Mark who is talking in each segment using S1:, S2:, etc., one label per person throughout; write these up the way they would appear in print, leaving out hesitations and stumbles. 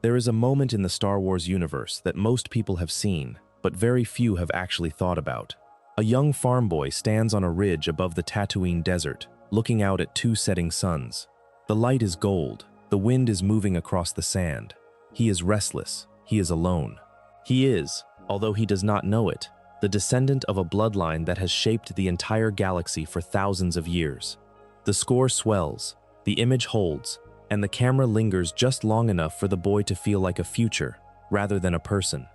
S1: There is a moment in the Star Wars universe that most people have seen, but very few have actually thought about. A young farm boy stands on a ridge above the Tatooine desert, looking out at two setting suns. The light is gold, the wind is moving across the sand. He is restless, he is alone. He is, although he does not know it, the descendant of a bloodline that has shaped the entire galaxy for thousands of years. The score swells, the image holds, and the camera lingers just long enough for the boy to feel like a future, rather than a person.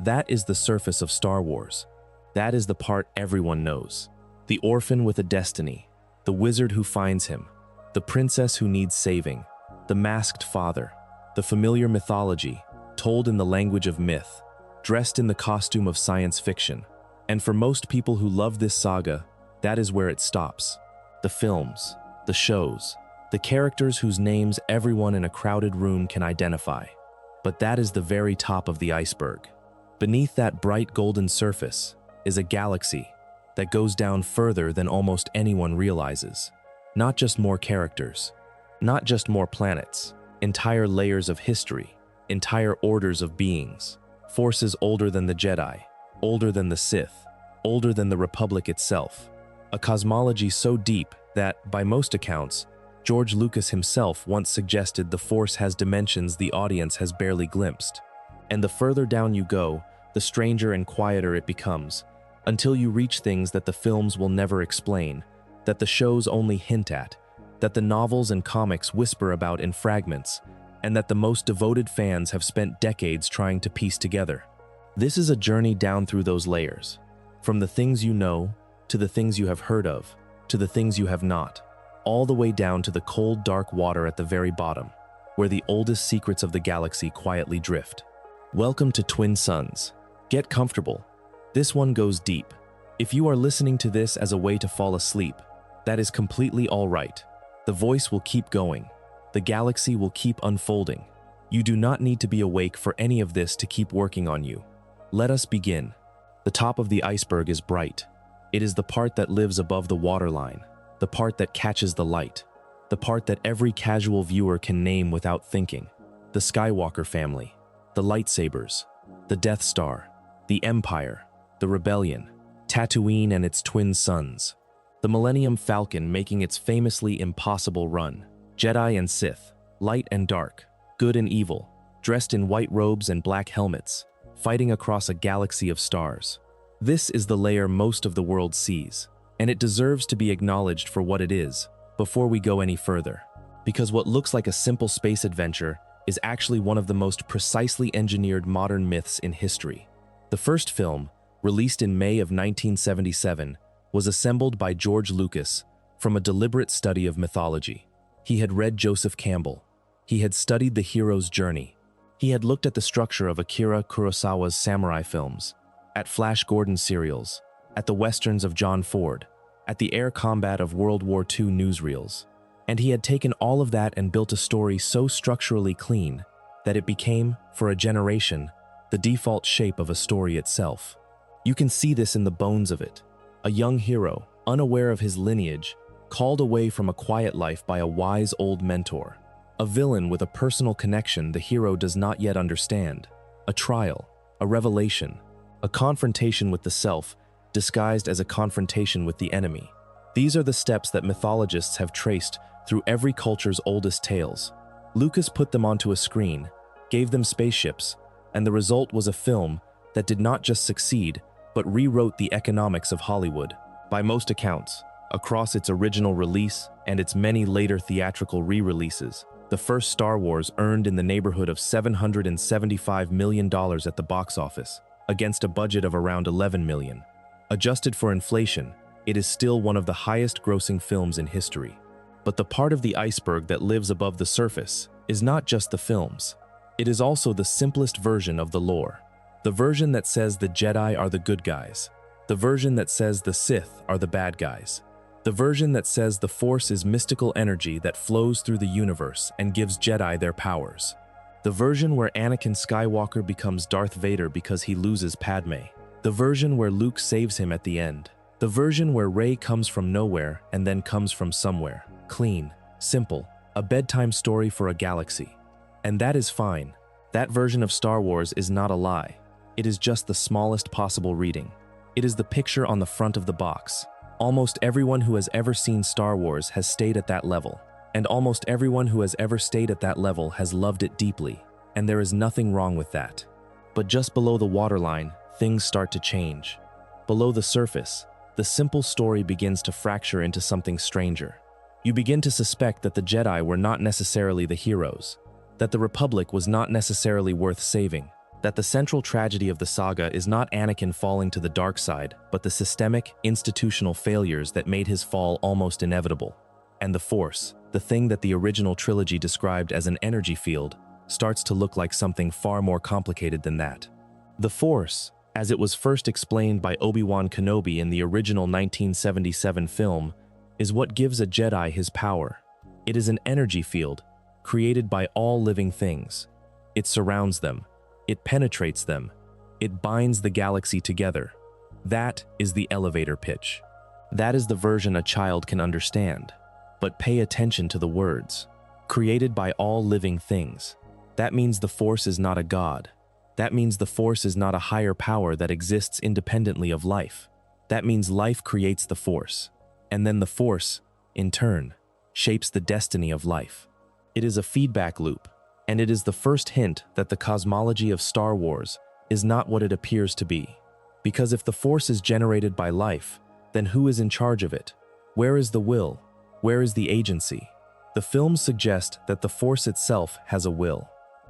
S1: That is the surface of Star Wars. That is the part everyone knows. The orphan with a destiny, the wizard who finds him, the princess who needs saving, the masked father, the familiar mythology, told in the language of myth, dressed in the costume of science fiction. And for most people who love this saga, that is where it stops. The films, the shows, the characters whose names everyone in a crowded room can identify. But that is the very top of the iceberg. Beneath that bright golden surface is a galaxy that goes down further than almost anyone realizes. Not just more characters, not just more planets, entire layers of history, entire orders of beings, forces older than the Jedi, older than the Sith, older than the Republic itself. A cosmology so deep that, by most accounts, George Lucas himself once suggested the Force has dimensions the audience has barely glimpsed. And the further down you go, the stranger and quieter it becomes, until you reach things that the films will never explain, that the shows only hint at, that the novels and comics whisper about in fragments, and that the most devoted fans have spent decades trying to piece together. This is a journey down through those layers, from the things you know, to the things you have heard of, to the things you have not, all the way down to the cold, dark water at the very bottom, where the oldest secrets of the galaxy quietly drift. Welcome to Twin Suns. Get comfortable. This one goes deep. If you are listening to this as a way to fall asleep, that is completely all right. The voice will keep going. The galaxy will keep unfolding. You do not need to be awake for any of this to keep working on you. Let us begin. The top of the iceberg is bright. It is the part that lives above the waterline, the part that catches the light, the part that every casual viewer can name without thinking. The Skywalker family, the lightsabers, the Death Star, the Empire, the Rebellion, Tatooine and its twin suns, the Millennium Falcon making its famously impossible run, Jedi and Sith, light and dark, good and evil, dressed in white robes and black helmets, fighting across a galaxy of stars. This is the layer most of the world sees, and it deserves to be acknowledged for what it is before we go any further. Because what looks like a simple space adventure is actually one of the most precisely engineered modern myths in history. The first film, released in May of 1977, was assembled by George Lucas from a deliberate study of mythology. He had read Joseph Campbell. He had studied the hero's journey. He had looked at the structure of Akira Kurosawa's samurai films, at Flash Gordon serials, at the westerns of John Ford, at the air combat of World War II newsreels. And he had taken all of that and built a story so structurally clean that it became, for a generation, the default shape of a story itself. You can see this in the bones of it. A young hero, unaware of his lineage, called away from a quiet life by a wise old mentor. A villain with a personal connection the hero does not yet understand. A trial, a revelation, a confrontation with the self, disguised as a confrontation with the enemy. These are the steps that mythologists have traced through every culture's oldest tales. Lucas put them onto a screen, gave them spaceships, and the result was a film that did not just succeed, but rewrote the economics of Hollywood. By most accounts, across its original release and its many later theatrical re-releases, the first Star Wars earned in the neighborhood of $775 million at the box office, against a budget of around $11 million. Adjusted for inflation, it is still one of the highest-grossing films in history. But the part of the iceberg that lives above the surface is not just the films. It is also the simplest version of the lore. The version that says the Jedi are the good guys. The version that says the Sith are the bad guys. The version that says the Force is mystical energy that flows through the universe and gives Jedi their powers. The version where Anakin Skywalker becomes Darth Vader because he loses Padme. The version where Luke saves him at the end. The version where Rey comes from nowhere and then comes from somewhere. Clean, simple, a bedtime story for a galaxy. And that is fine. That version of Star Wars is not a lie. It is just the smallest possible reading. It is the picture on the front of the box. Almost everyone who has ever seen Star Wars has stayed at that level. And almost everyone who has ever stayed at that level has loved it deeply. And there is nothing wrong with that. But just below the waterline, things start to change. Below the surface, the simple story begins to fracture into something stranger. You begin to suspect that the Jedi were not necessarily the heroes, that the Republic was not necessarily worth saving, that the central tragedy of the saga is not Anakin falling to the dark side, but the systemic, institutional failures that made his fall almost inevitable. And the Force, the thing that the original trilogy described as an energy field, starts to look like something far more complicated than that. The Force, as it was first explained by Obi-Wan Kenobi in the original 1977 film, is what gives a Jedi his power. It is an energy field, created by all living things. It surrounds them. It penetrates them. It binds the galaxy together. That is the elevator pitch. That is the version a child can understand. But pay attention to the words. Created by all living things. That means the Force is not a god. That means the Force is not a higher power that exists independently of life. That means life creates the Force. And then the Force, in turn, shapes the destiny of life. It is a feedback loop, and it is the first hint that the cosmology of Star Wars is not what it appears to be. Because if the Force is generated by life, then who is in charge of it? Where is the will? Where is the agency? The films suggest that the Force itself has a will.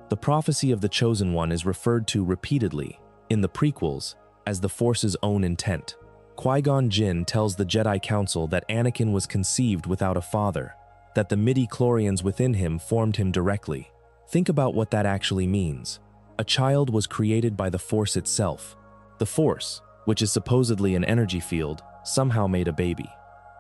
S1: The prophecy of the Chosen One is referred to repeatedly, in the prequels, as the Force's own intent. Qui-Gon Jinn tells the Jedi Council that Anakin was conceived without a father, that the midi-chlorians within him formed him directly. Think about what that actually means. A child was created by the Force itself. The Force, which is supposedly an energy field, somehow made a baby.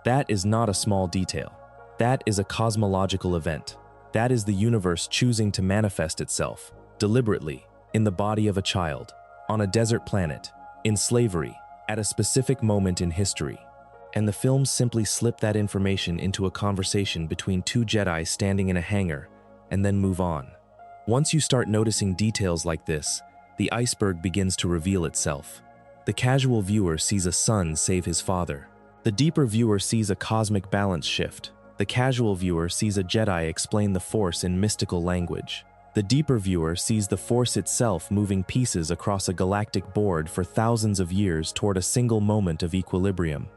S1: That is not a small detail. That is a cosmological event. That is the universe choosing to manifest itself, deliberately, in the body of a child, on a desert planet, in slavery, at a specific moment in history. And the films simply slip that information into a conversation between two Jedi standing in a hangar, and then move on. Once you start noticing details like this, the iceberg begins to reveal itself. The casual viewer sees a son save his father. The deeper viewer sees a cosmic balance shift. The casual viewer sees a Jedi explain the Force in mystical language. The deeper viewer sees the Force itself moving pieces across a galactic board for thousands of years toward a single moment of equilibrium.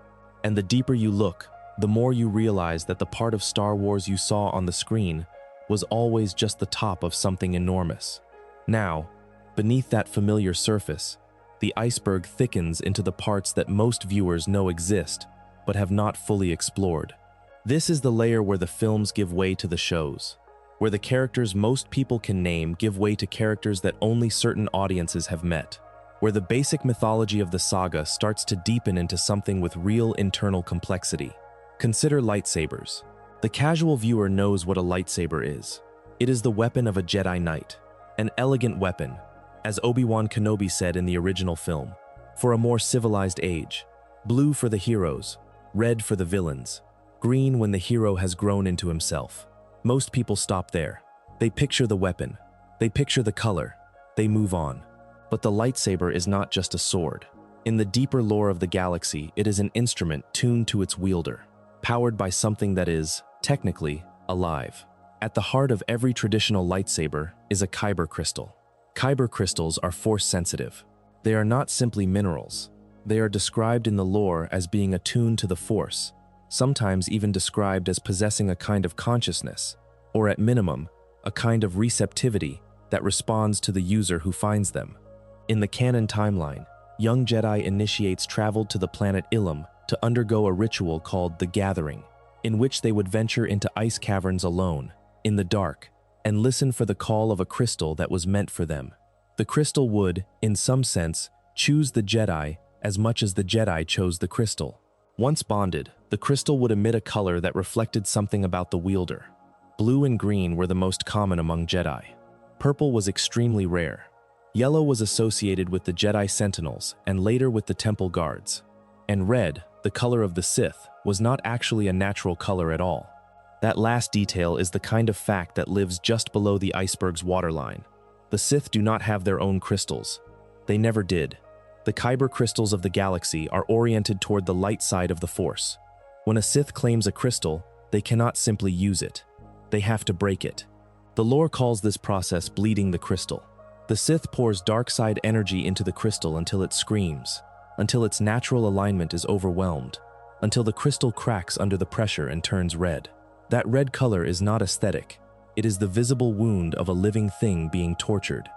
S1: And the deeper you look, the more you realize that the part of Star Wars you saw on the screen was always just the top of something enormous. Now, beneath that familiar surface, the iceberg thickens into the parts that most viewers know exist, but have not fully explored. This is the layer where the films give way to the shows, where the characters most people can name give way to characters that only certain audiences have met, where the basic mythology of the saga starts to deepen into something with real internal complexity. Consider lightsabers. The casual viewer knows what a lightsaber is. It is the weapon of a Jedi Knight, an elegant weapon, as Obi-Wan Kenobi said in the original film, for a more civilized age. Blue for the heroes, red for the villains, green when the hero has grown into himself. Most people stop there. They picture the weapon, they picture the color, they move on. But the lightsaber is not just a sword. In the deeper lore of the galaxy, it is an instrument tuned to its wielder, powered by something that is, technically, alive. At the heart of every traditional lightsaber is a Kyber crystal. Kyber crystals are Force-sensitive. They are not simply minerals. They are described in the lore as being attuned to the Force, sometimes even described as possessing a kind of consciousness, or at minimum, a kind of receptivity that responds to the user who finds them. In the canon timeline, young Jedi initiates traveled to the planet Ilum to undergo a ritual called the Gathering, in which they would venture into ice caverns alone, in the dark, and listen for the call of a crystal that was meant for them. The crystal would, in some sense, choose the Jedi as much as the Jedi chose the crystal. Once bonded, the crystal would emit a color that reflected something about the wielder. Blue and green were the most common among Jedi. Purple was extremely rare. Yellow was associated with the Jedi Sentinels and later with the Temple Guards. And red, the color of the Sith, was not actually a natural color at all. That last detail is the kind of fact that lives just below the iceberg's waterline. The Sith do not have their own crystals. They never did. The Kyber crystals of the galaxy are oriented toward the light side of the Force. When a Sith claims a crystal, they cannot simply use it. They have to break it. The lore calls this process bleeding the crystal. The Sith pours dark side energy into the crystal until it screams, until its natural alignment is overwhelmed, until the crystal cracks under the pressure and turns red. That red color is not aesthetic. It is the visible wound of a living thing being tortured.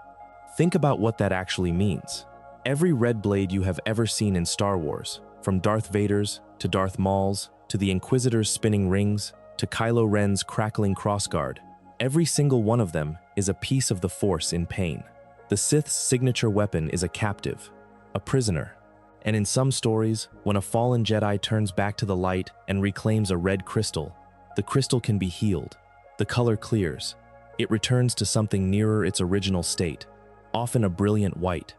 S1: Think about what that actually means. Every red blade you have ever seen in Star Wars, from Darth Vader's to Darth Maul's, to the Inquisitor's spinning rings, to Kylo Ren's crackling crossguard, every single one of them is a piece of the Force in pain. The Sith's signature weapon is a captive, a prisoner. And in some stories, when a fallen Jedi turns back to the light and reclaims a red crystal, the crystal can be healed. The color clears. It returns to something nearer its original state, often a brilliant white.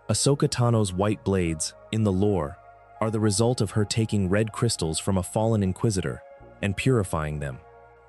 S1: Ahsoka Tano's white blades, in the lore, are the result of her taking red crystals from a fallen Inquisitor and purifying them.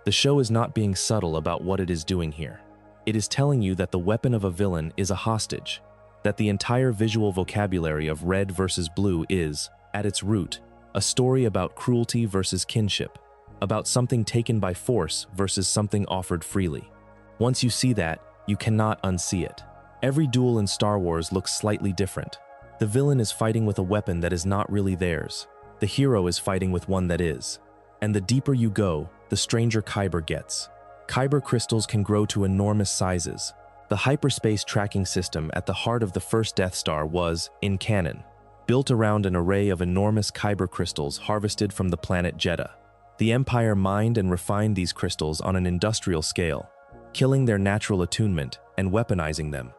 S1: The show is not being subtle about what it is doing here. It is telling you that the weapon of a villain is a hostage, that the entire visual vocabulary of red versus blue is, at its root, a story about cruelty versus kinship, about something taken by force versus something offered freely. Once you see that, you cannot unsee it. Every duel in Star Wars looks slightly different. The villain is fighting with a weapon that is not really theirs. The hero is fighting with one that is. And the deeper you go, the stranger Kyber gets. Kyber crystals can grow to enormous sizes. The hyperspace tracking system at the heart of the first Death Star was, in canon, built around an array of enormous Kyber crystals harvested from the planet Jedha. The Empire mined and refined these crystals on an industrial scale, killing their natural attunement and weaponizing them.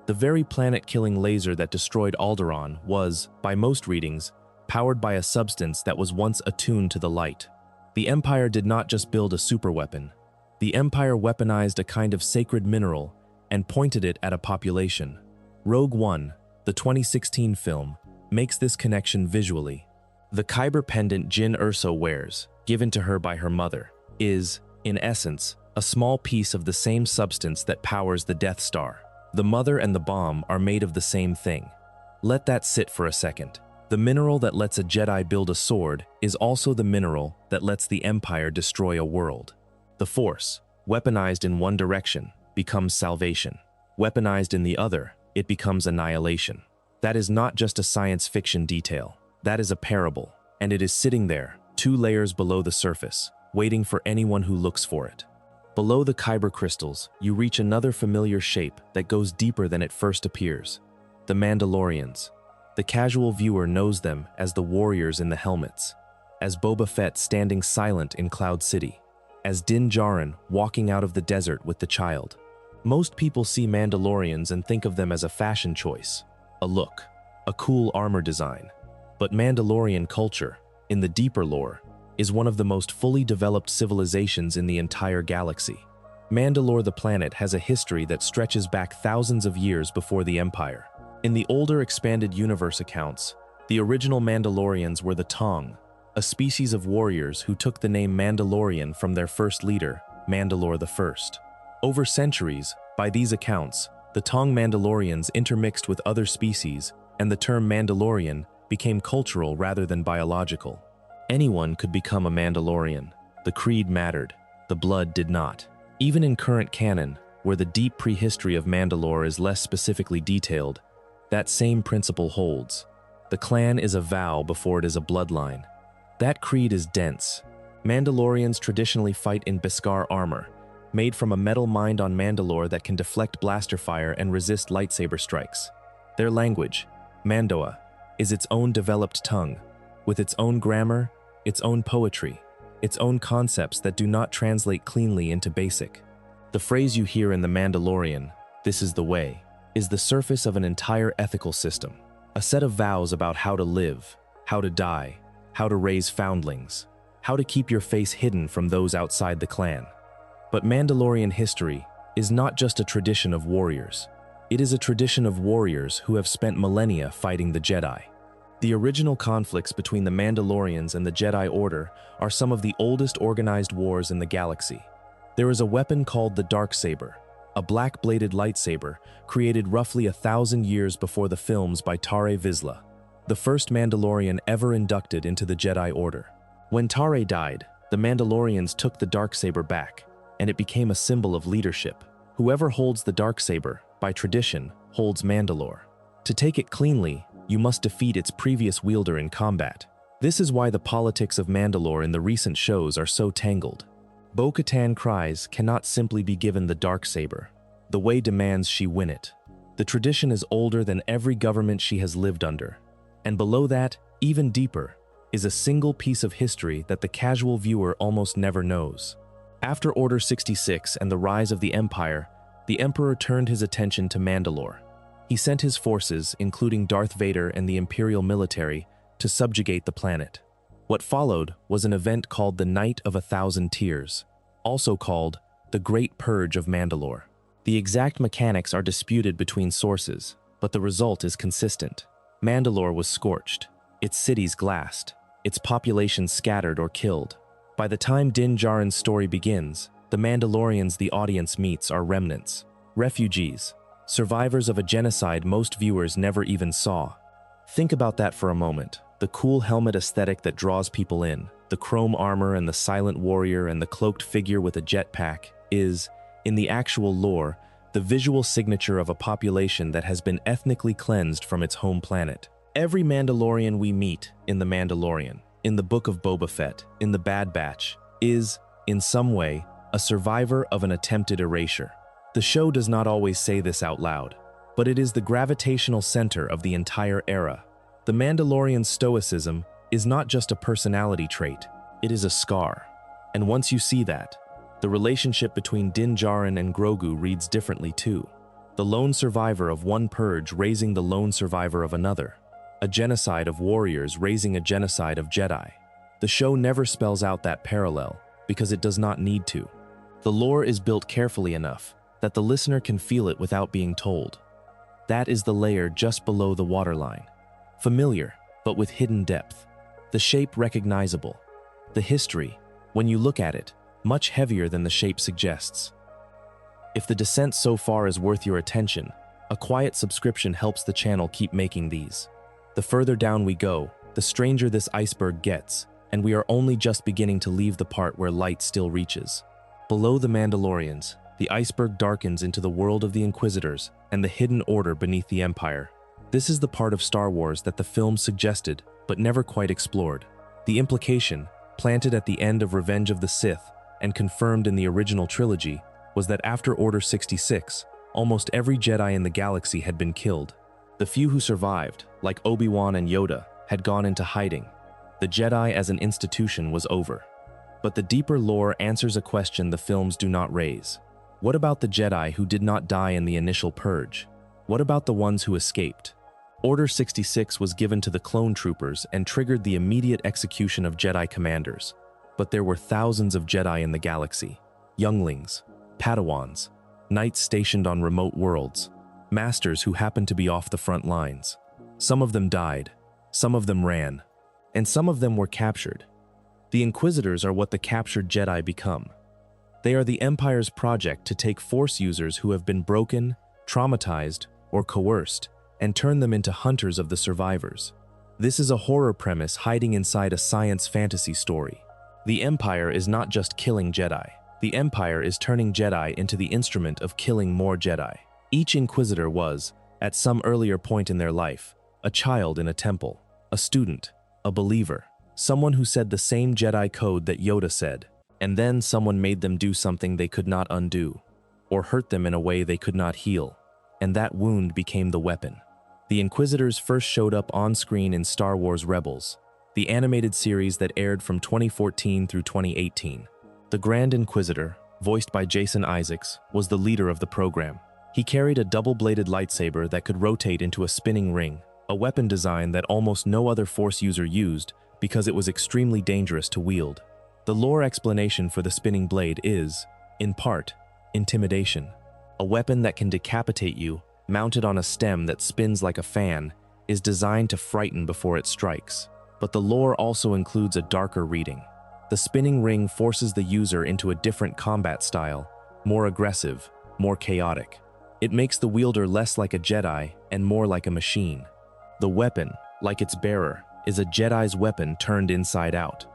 S1: The very planet-killing laser that destroyed Alderaan was, by most readings, powered by a substance that was once attuned to the light. The Empire did not just build a superweapon. The Empire weaponized a kind of sacred mineral and pointed it at a population. Rogue One, the 2016 film, makes this connection visually. The Kyber pendant Jyn Erso wears, given to her by her mother, is, in essence, a small piece of the same substance that powers the Death Star. The mother and the bomb are made of the same thing. Let that sit for a second. The mineral that lets a Jedi build a sword is also the mineral that lets the Empire destroy a world. The Force, weaponized in one direction, becomes salvation. Weaponized in the other, it becomes annihilation. That is not just a science fiction detail. That is a parable, and it is sitting there, 2 layers below the surface, waiting for anyone who looks for it. Below the Kyber crystals, you reach another familiar shape that goes deeper than it first appears. The Mandalorians. The casual viewer knows them as the warriors in the helmets, as Boba Fett standing silent in Cloud City, as Din Djarin walking out of the desert with the child. Most people see Mandalorians and think of them as a fashion choice, a look, a cool armor design. But Mandalorian culture, in the deeper lore, is one of the most fully developed civilizations in the entire galaxy. Mandalore the planet has a history that stretches back thousands of years before the Empire. In the older expanded universe accounts, the original Mandalorians were the Tong, a species of warriors who took the name Mandalorian from their first leader, Mandalore I. Over centuries, by these accounts, the Tong Mandalorians intermixed with other species, and the term Mandalorian became cultural rather than biological. Anyone could become a Mandalorian. The creed mattered. The blood did not. Even in current canon, where the deep prehistory of Mandalore is less specifically detailed, that same principle holds. The clan is a vow before it is a bloodline. That creed is dense. Mandalorians traditionally fight in Beskar armor, made from a metal mined on Mandalore that can deflect blaster fire and resist lightsaber strikes. Their language, Mando'a, is its own developed tongue, with its own grammar, its own poetry, its own concepts that do not translate cleanly into basic. The phrase you hear in The Mandalorian, "This is the way," is the surface of an entire ethical system, a set of vows about how to live, how to die, how to raise foundlings, how to keep your face hidden from those outside the clan. But Mandalorian history is not just a tradition of warriors. It is a tradition of warriors who have spent millennia fighting the Jedi. The original conflicts between the Mandalorians and the Jedi Order are some of the oldest organized wars in the galaxy. There is a weapon called the Darksaber, a black-bladed lightsaber created roughly 1,000 years before the films by Tare Vizsla, the first Mandalorian ever inducted into the Jedi Order. When Tare died, the Mandalorians took the darksaber back, and it became a symbol of leadership. Whoever holds the darksaber, by tradition, holds Mandalore. To take it cleanly, you must defeat its previous wielder in combat. This is why the politics of Mandalore in the recent shows are so tangled. Bo-Katan Kryze cannot simply be given the darksaber. The way demands she win it. The tradition is older than every government she has lived under. And below that, even deeper, is a single piece of history that the casual viewer almost never knows. After Order 66 and the rise of the Empire, the Emperor turned his attention to Mandalore. He sent his forces, including Darth Vader and the Imperial military, to subjugate the planet. What followed was an event called the Night of 1,000 Tears, also called the Great Purge of Mandalore. The exact mechanics are disputed between sources, but the result is consistent. Mandalore was scorched, its cities glassed, its population scattered or killed. By the time Din Djarin's story begins, the Mandalorians the audience meets are remnants, refugees, survivors of a genocide most viewers never even saw. Think about that for a moment. The cool helmet aesthetic that draws people in, the chrome armor and the silent warrior and the cloaked figure with a jetpack is, in the actual lore, the visual signature of a population that has been ethnically cleansed from its home planet. Every Mandalorian we meet in The Mandalorian, in the Book of Boba Fett, in The Bad Batch, is, in some way, a survivor of an attempted erasure. The show does not always say this out loud, but it is the gravitational center of the entire era. The Mandalorian stoicism is not just a personality trait, it is a scar. And once you see that, the relationship between Din Djarin and Grogu reads differently too. The lone survivor of one purge raising the lone survivor of another. A genocide of warriors raising a genocide of Jedi. The show never spells out that parallel, because it does not need to. The lore is built carefully enough that the listener can feel it without being told. That is the layer just below the waterline. Familiar, but with hidden depth. The shape recognizable. The history, when you look at it, much heavier than the shape suggests. If the descent so far is worth your attention, a quiet subscription helps the channel keep making these. The further down we go, the stranger this iceberg gets, and we are only just beginning to leave the part where light still reaches. Below the Mandalorians, the iceberg darkens into the world of the Inquisitors and the hidden order beneath the Empire. This is the part of Star Wars that the film suggested but never quite explored. The implication, planted at the end of Revenge of the Sith and confirmed in the original trilogy, was that after Order 66, almost every Jedi in the galaxy had been killed. The few who survived, like Obi-Wan and Yoda, had gone into hiding. The Jedi as an institution was over. But the deeper lore answers a question the films do not raise. What about the Jedi who did not die in the initial purge? What about the ones who escaped? Order 66 was given to the clone troopers and triggered the immediate execution of Jedi commanders. But there were thousands of Jedi in the galaxy. Younglings, Padawans, knights stationed on remote worlds, masters who happened to be off the front lines. Some of them died, some of them ran, and some of them were captured. The Inquisitors are what the captured Jedi become. They are the Empire's project to take Force users who have been broken, traumatized, or coerced, and turn them into hunters of the survivors. This is a horror premise hiding inside a science fantasy story. The Empire is not just killing Jedi. The Empire is turning Jedi into the instrument of killing more Jedi. Each Inquisitor was, at some earlier point in their life, a child in a temple, a student, a believer, someone who said the same Jedi code that Yoda said, and then someone made them do something they could not undo, or hurt them in a way they could not heal, and that wound became the weapon. The Inquisitors first showed up on screen in Star Wars Rebels, the animated series that aired from 2014 through 2018. The Grand Inquisitor, voiced by Jason Isaacs, was the leader of the program. He carried a double-bladed lightsaber that could rotate into a spinning ring, a weapon design that almost no other Force user used because it was extremely dangerous to wield. The lore explanation for the spinning blade is, in part, intimidation. A weapon that can decapitate you, mounted on a stem that spins like a fan, is designed to frighten before it strikes. But the lore also includes a darker reading. The spinning ring forces the user into a different combat style, more aggressive, more chaotic. It makes the wielder less like a Jedi and more like a machine. The weapon, like its bearer, is a Jedi's weapon turned inside out.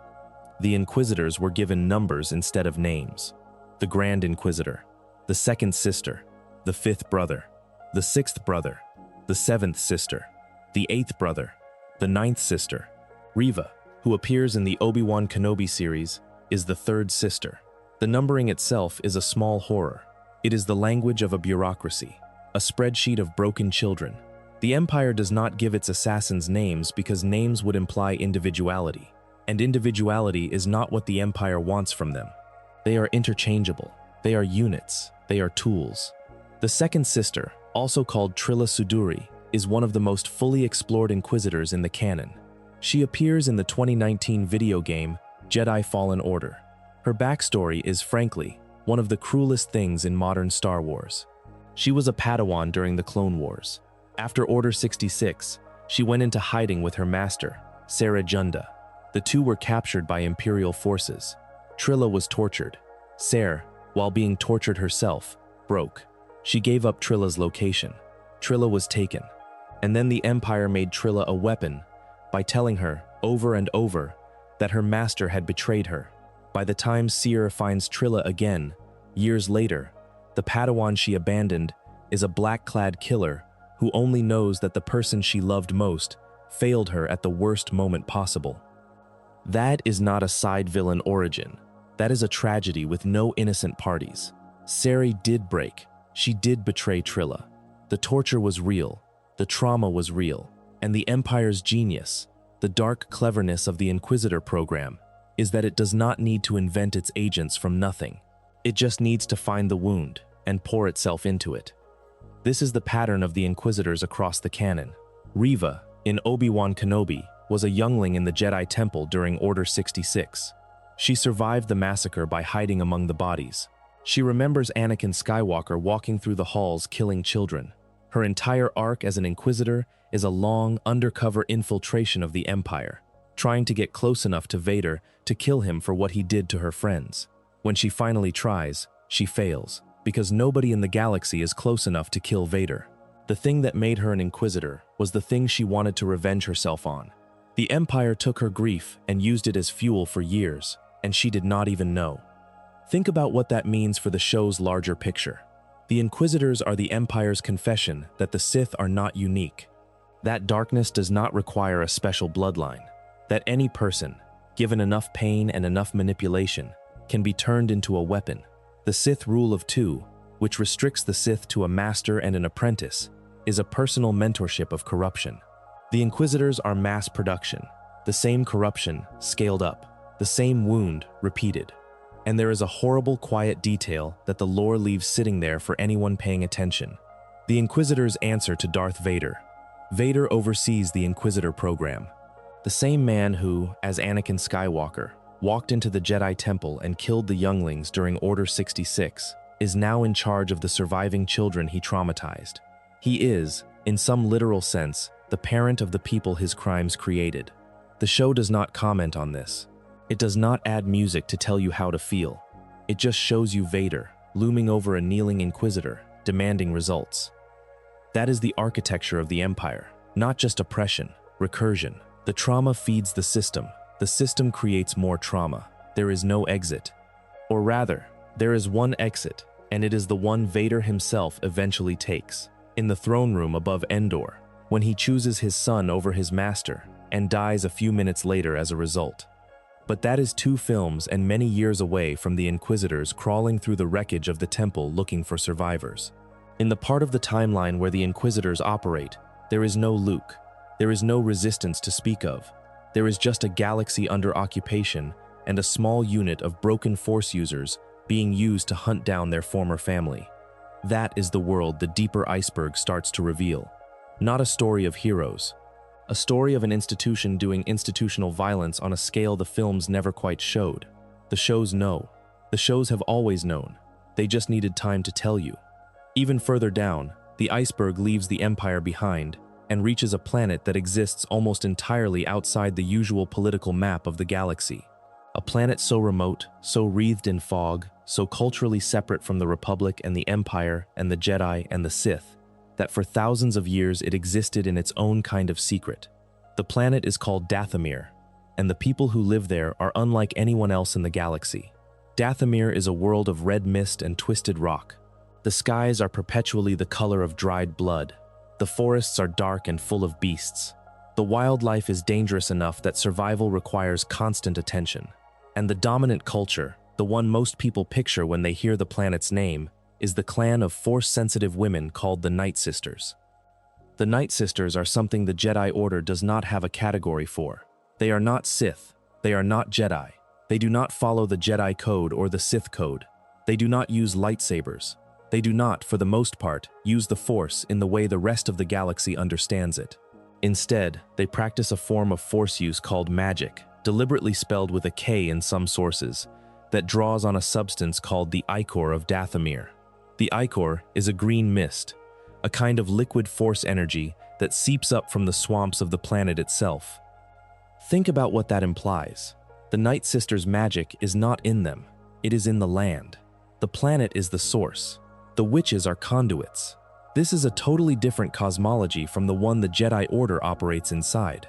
S1: The Inquisitors were given numbers instead of names. The Grand Inquisitor, the Second Sister, the Fifth Brother, the Sixth Brother, the Seventh Sister, the Eighth Brother, the Ninth Sister. Reva, who appears in the Obi-Wan Kenobi series, is the Third Sister. The numbering itself is a small horror. It is the language of a bureaucracy, a spreadsheet of broken children. The Empire does not give its assassins names because names would imply individuality, and individuality is not what the Empire wants from them. They are interchangeable. They are units. They are tools. The Second Sister, also called Trilla Suduri, is one of the most fully explored Inquisitors in the canon. She appears in the 2019 video game Jedi Fallen Order. Her backstory is, frankly, one of the cruelest things in modern Star Wars. She was a Padawan during the Clone Wars. After Order 66, she went into hiding with her master, Sera Junda. The two were captured by Imperial forces. Trilla was tortured. Sera, while being tortured herself, broke. She gave up Trilla's location. Trilla was taken. And then the Empire made Trilla a weapon by telling her, over and over, that her master had betrayed her. By the time Sera finds Trilla again, years later, the Padawan she abandoned is a black-clad killer who only knows that the person she loved most failed her at the worst moment possible. That is not a side villain origin. That is a tragedy with no innocent parties. Sera did break. She did betray Trilla. The torture was real. The trauma was real. And the Empire's genius, the dark cleverness of the Inquisitor program, is that it does not need to invent its agents from nothing. It just needs to find the wound and pour itself into it. This is the pattern of the Inquisitors across the canon. Reva, in Obi-Wan Kenobi, was a youngling in the Jedi Temple during Order 66. She survived the massacre by hiding among the bodies. She remembers Anakin Skywalker walking through the halls killing children. Her entire arc as an Inquisitor is a long, undercover infiltration of the Empire, trying to get close enough to Vader to kill him for what he did to her friends. When she finally tries, she fails, because nobody in the galaxy is close enough to kill Vader. The thing that made her an Inquisitor was the thing she wanted to revenge herself on. The Empire took her grief and used it as fuel for years, and she did not even know. Think about what that means for the show's larger picture. The Inquisitors are the Empire's confession that the Sith are not unique. That darkness does not require a special bloodline. That any person, given enough pain and enough manipulation, can be turned into a weapon. The Sith rule of two, which restricts the Sith to a master and an apprentice, is a personal mentorship of corruption. The Inquisitors are mass production, the same corruption scaled up, the same wound repeated. And there is a horrible quiet detail that the lore leaves sitting there for anyone paying attention. The Inquisitors answer to Darth Vader. Vader oversees the Inquisitor program. The same man who, as Anakin Skywalker, walked into the Jedi Temple and killed the younglings during Order 66, is now in charge of the surviving children he traumatized. He is, in some literal sense, the parent of the people his crimes created. The show does not comment on this. It does not add music to tell you how to feel. It just shows you Vader, looming over a kneeling Inquisitor, demanding results. That is the architecture of the Empire, not just oppression, recursion. The trauma feeds the system creates more trauma. There is no exit. Or rather, there is one exit, and it is the one Vader himself eventually takes. In the throne room above Endor, when he chooses his son over his master, and dies a few minutes later as a result. But that is 2 films and many years away from the Inquisitors crawling through the wreckage of the temple looking for survivors. In the part of the timeline where the Inquisitors operate, there is no Luke. There is no resistance to speak of. There is just a galaxy under occupation and a small unit of broken Force users being used to hunt down their former family. That is the world the deeper Iceberg starts to reveal. Not a story of heroes. A story of an institution doing institutional violence on a scale the films never quite showed. The shows know. The shows have always known. They just needed time to tell you. Even further down, the Iceberg leaves the Empire behind and reaches a planet that exists almost entirely outside the usual political map of the galaxy. A planet so remote, so wreathed in fog, so culturally separate from the Republic and the Empire and the Jedi and the Sith, that for thousands of years it existed in its own kind of secret. The planet is called Dathomir, and the people who live there are unlike anyone else in the galaxy. Dathomir is a world of red mist and twisted rock. The skies are perpetually the color of dried blood. The forests are dark and full of beasts. The wildlife is dangerous enough that survival requires constant attention. And the dominant culture, the one most people picture when they hear the planet's name, is the clan of Force-sensitive women called the Nightsisters. The Nightsisters are something the Jedi Order does not have a category for. They are not Sith. They are not Jedi. They do not follow the Jedi Code or the Sith Code. They do not use lightsabers. They do not, for the most part, use the Force in the way the rest of the galaxy understands it. Instead, they practice a form of Force use called magic, deliberately spelled with a K in some sources, that draws on a substance called the Ichor of Dathomir. The Ichor is a green mist, a kind of liquid Force energy that seeps up from the swamps of the planet itself. Think about what that implies. The Nightsisters' magic is not in them, it is in the land. The planet is the source. The witches are conduits. This is a totally different cosmology from the one the Jedi Order operates inside.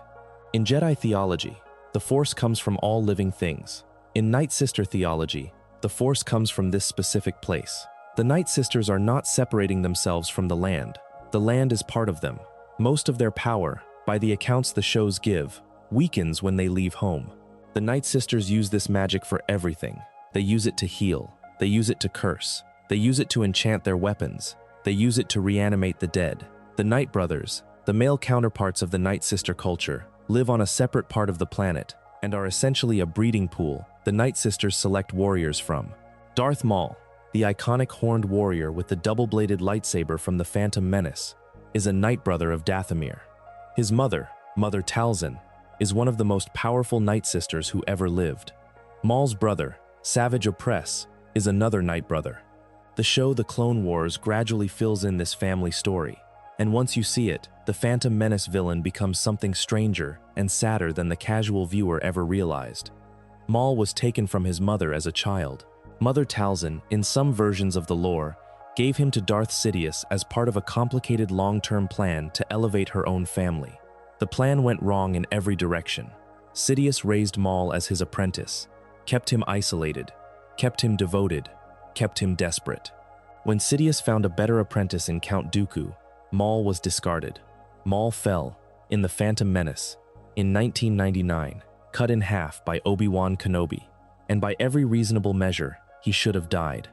S1: In Jedi theology, the Force comes from all living things. In Nightsister theology, the Force comes from this specific place. The Nightsisters are not separating themselves from the land. The land is part of them. Most of their power, by the accounts the shows give, weakens when they leave home. The Nightsisters use this magic for everything. They use it to heal. They use it to curse. They use it to enchant their weapons. They use it to reanimate the dead. The Night Brothers, the male counterparts of the Nightsister culture, live on a separate part of the planet and are essentially a breeding pool the Nightsisters select warriors from. Darth Maul, the iconic horned warrior with the double-bladed lightsaber from the Phantom Menace, is a Night Brother of Dathomir. His mother, Mother Talzin, is one of the most powerful Nightsisters who ever lived. Maul's brother, Savage Opress, is another Night Brother. The show The Clone Wars gradually fills in this family story, and once you see it, the Phantom Menace villain becomes something stranger and sadder than the casual viewer ever realized. Maul was taken from his mother as a child. Mother Talzin, in some versions of the lore, gave him to Darth Sidious as part of a complicated long-term plan to elevate her own family. The plan went wrong in every direction. Sidious raised Maul as his apprentice, kept him isolated, kept him devoted, kept him desperate. When Sidious found a better apprentice in Count Dooku, Maul was discarded. Maul fell, in The Phantom Menace, in 1999, cut in half by Obi-Wan Kenobi, and by every reasonable measure, he should have died.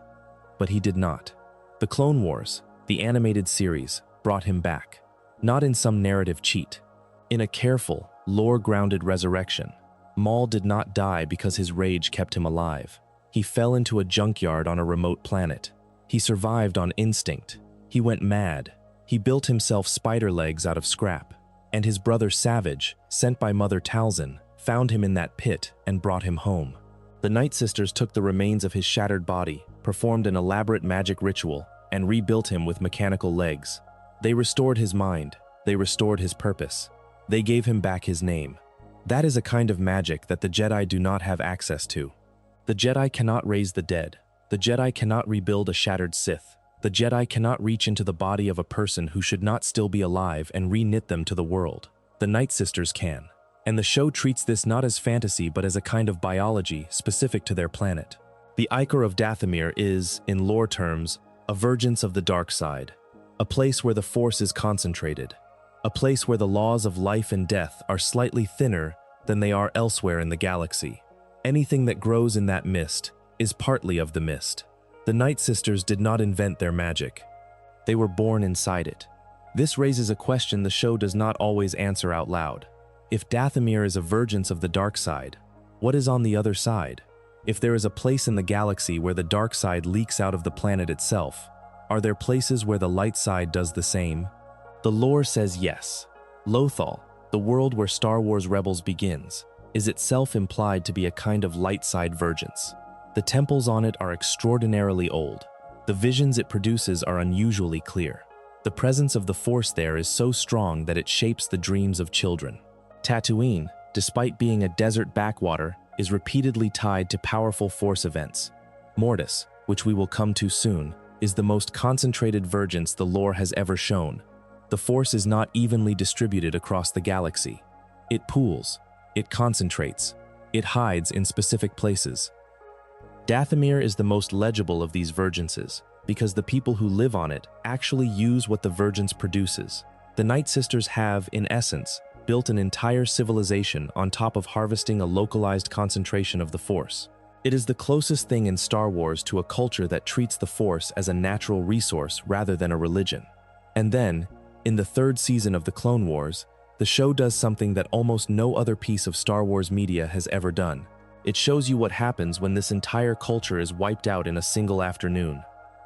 S1: But he did not. The Clone Wars, the animated series, brought him back. Not in some narrative cheat. In a careful, lore-grounded resurrection. Maul did not die because his rage kept him alive. He fell into a junkyard on a remote planet. He survived on instinct. He went mad. He built himself spider legs out of scrap. And his brother Savage, sent by Mother Talzin, found him in that pit and brought him home. The Nightsisters took the remains of his shattered body, performed an elaborate magic ritual, and rebuilt him with mechanical legs. They restored his mind. They restored his purpose. They gave him back his name. That is a kind of magic that the Jedi do not have access to. The Jedi cannot raise the dead. The Jedi cannot rebuild a shattered Sith. The Jedi cannot reach into the body of a person who should not still be alive and re-knit them to the world. The Nightsisters can. And the show treats this not as fantasy but as a kind of biology specific to their planet. The Ichor of Dathomir is, in lore terms, a vergence of the dark side. A place where the Force is concentrated. A place where the laws of life and death are slightly thinner than they are elsewhere in the galaxy. Anything that grows in that mist is partly of the mist. The Nightsisters did not invent their magic. They were born inside it. This raises a question the show does not always answer out loud. If Dathomir is a vergence of the dark side, what is on the other side? If there is a place in the galaxy where the dark side leaks out of the planet itself, are there places where the light side does the same? The lore says yes. Lothal, the world where Star Wars Rebels begins, is itself implied to be a kind of light side vergence. The temples on it are extraordinarily old. The visions it produces are unusually clear. The presence of the Force there is so strong that it shapes the dreams of children. Tatooine, despite being a desert backwater, is repeatedly tied to powerful Force events. Mortis, which we will come to soon, is the most concentrated vergence the lore has ever shown. The Force is not evenly distributed across the galaxy. It pools, it concentrates, it hides in specific places. Dathomir is the most legible of these vergences, because the people who live on it actually use what the vergence produces. The Nightsisters have, in essence, built an entire civilization on top of harvesting a localized concentration of the Force. It is the closest thing in Star Wars to a culture that treats the Force as a natural resource rather than a religion. And then, in the third season of the Clone Wars, the show does something that almost no other piece of Star Wars media has ever done. It shows you what happens when this entire culture is wiped out in a single afternoon.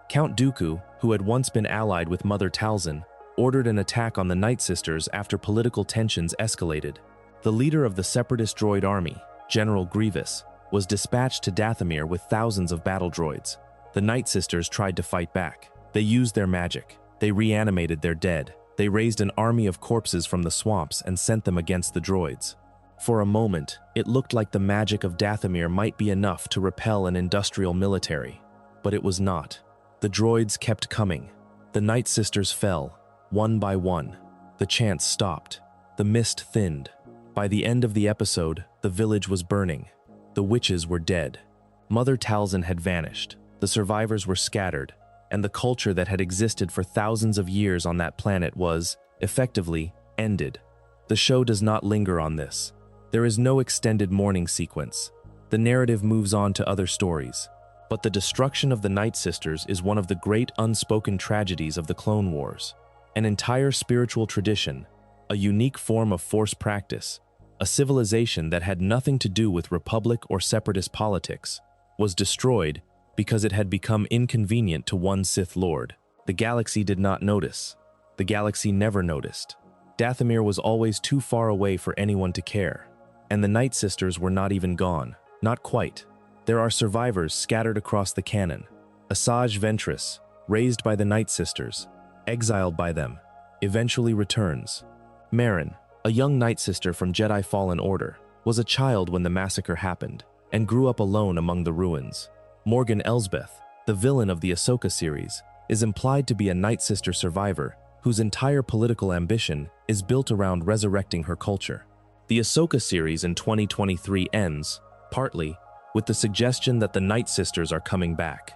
S1: Count Dooku, who had once been allied with Mother Talzin, ordered an attack on the Nightsisters after political tensions escalated. The leader of the Separatist droid army, General Grievous, was dispatched to Dathomir with thousands of battle droids. The Nightsisters tried to fight back. They used their magic. They reanimated their dead. They raised an army of corpses from the swamps and sent them against the droids. For a moment, it looked like the magic of Dathomir might be enough to repel an industrial military. But it was not. The droids kept coming. The Nightsisters fell, one by one. The chants stopped. The mist thinned. By the end of the episode, the village was burning. The witches were dead. Mother Talzin had vanished. The survivors were scattered, and the culture that had existed for thousands of years on that planet was, effectively, ended. The show does not linger on this. There is no extended mourning sequence. The narrative moves on to other stories. But the destruction of the Nightsisters is one of the great unspoken tragedies of the Clone Wars. An entire spiritual tradition, a unique form of Force practice, a civilization that had nothing to do with Republic or Separatist politics, was destroyed because it had become inconvenient to one Sith Lord. The galaxy did not notice. The galaxy never noticed. Dathomir was always too far away for anyone to care. And the Nightsisters were not even gone. Not quite. There are survivors scattered across the canon. Asajj Ventress, raised by the Nightsisters, exiled by them, eventually returns. Merrin, a young Nightsister from Jedi Fallen Order, was a child when the massacre happened, and grew up alone among the ruins. Morgan Elsbeth, the villain of the Ahsoka series, is implied to be a Nightsister survivor whose entire political ambition is built around resurrecting her culture. The Ahsoka series in 2023 ends, partly, with the suggestion that the Nightsisters are coming back.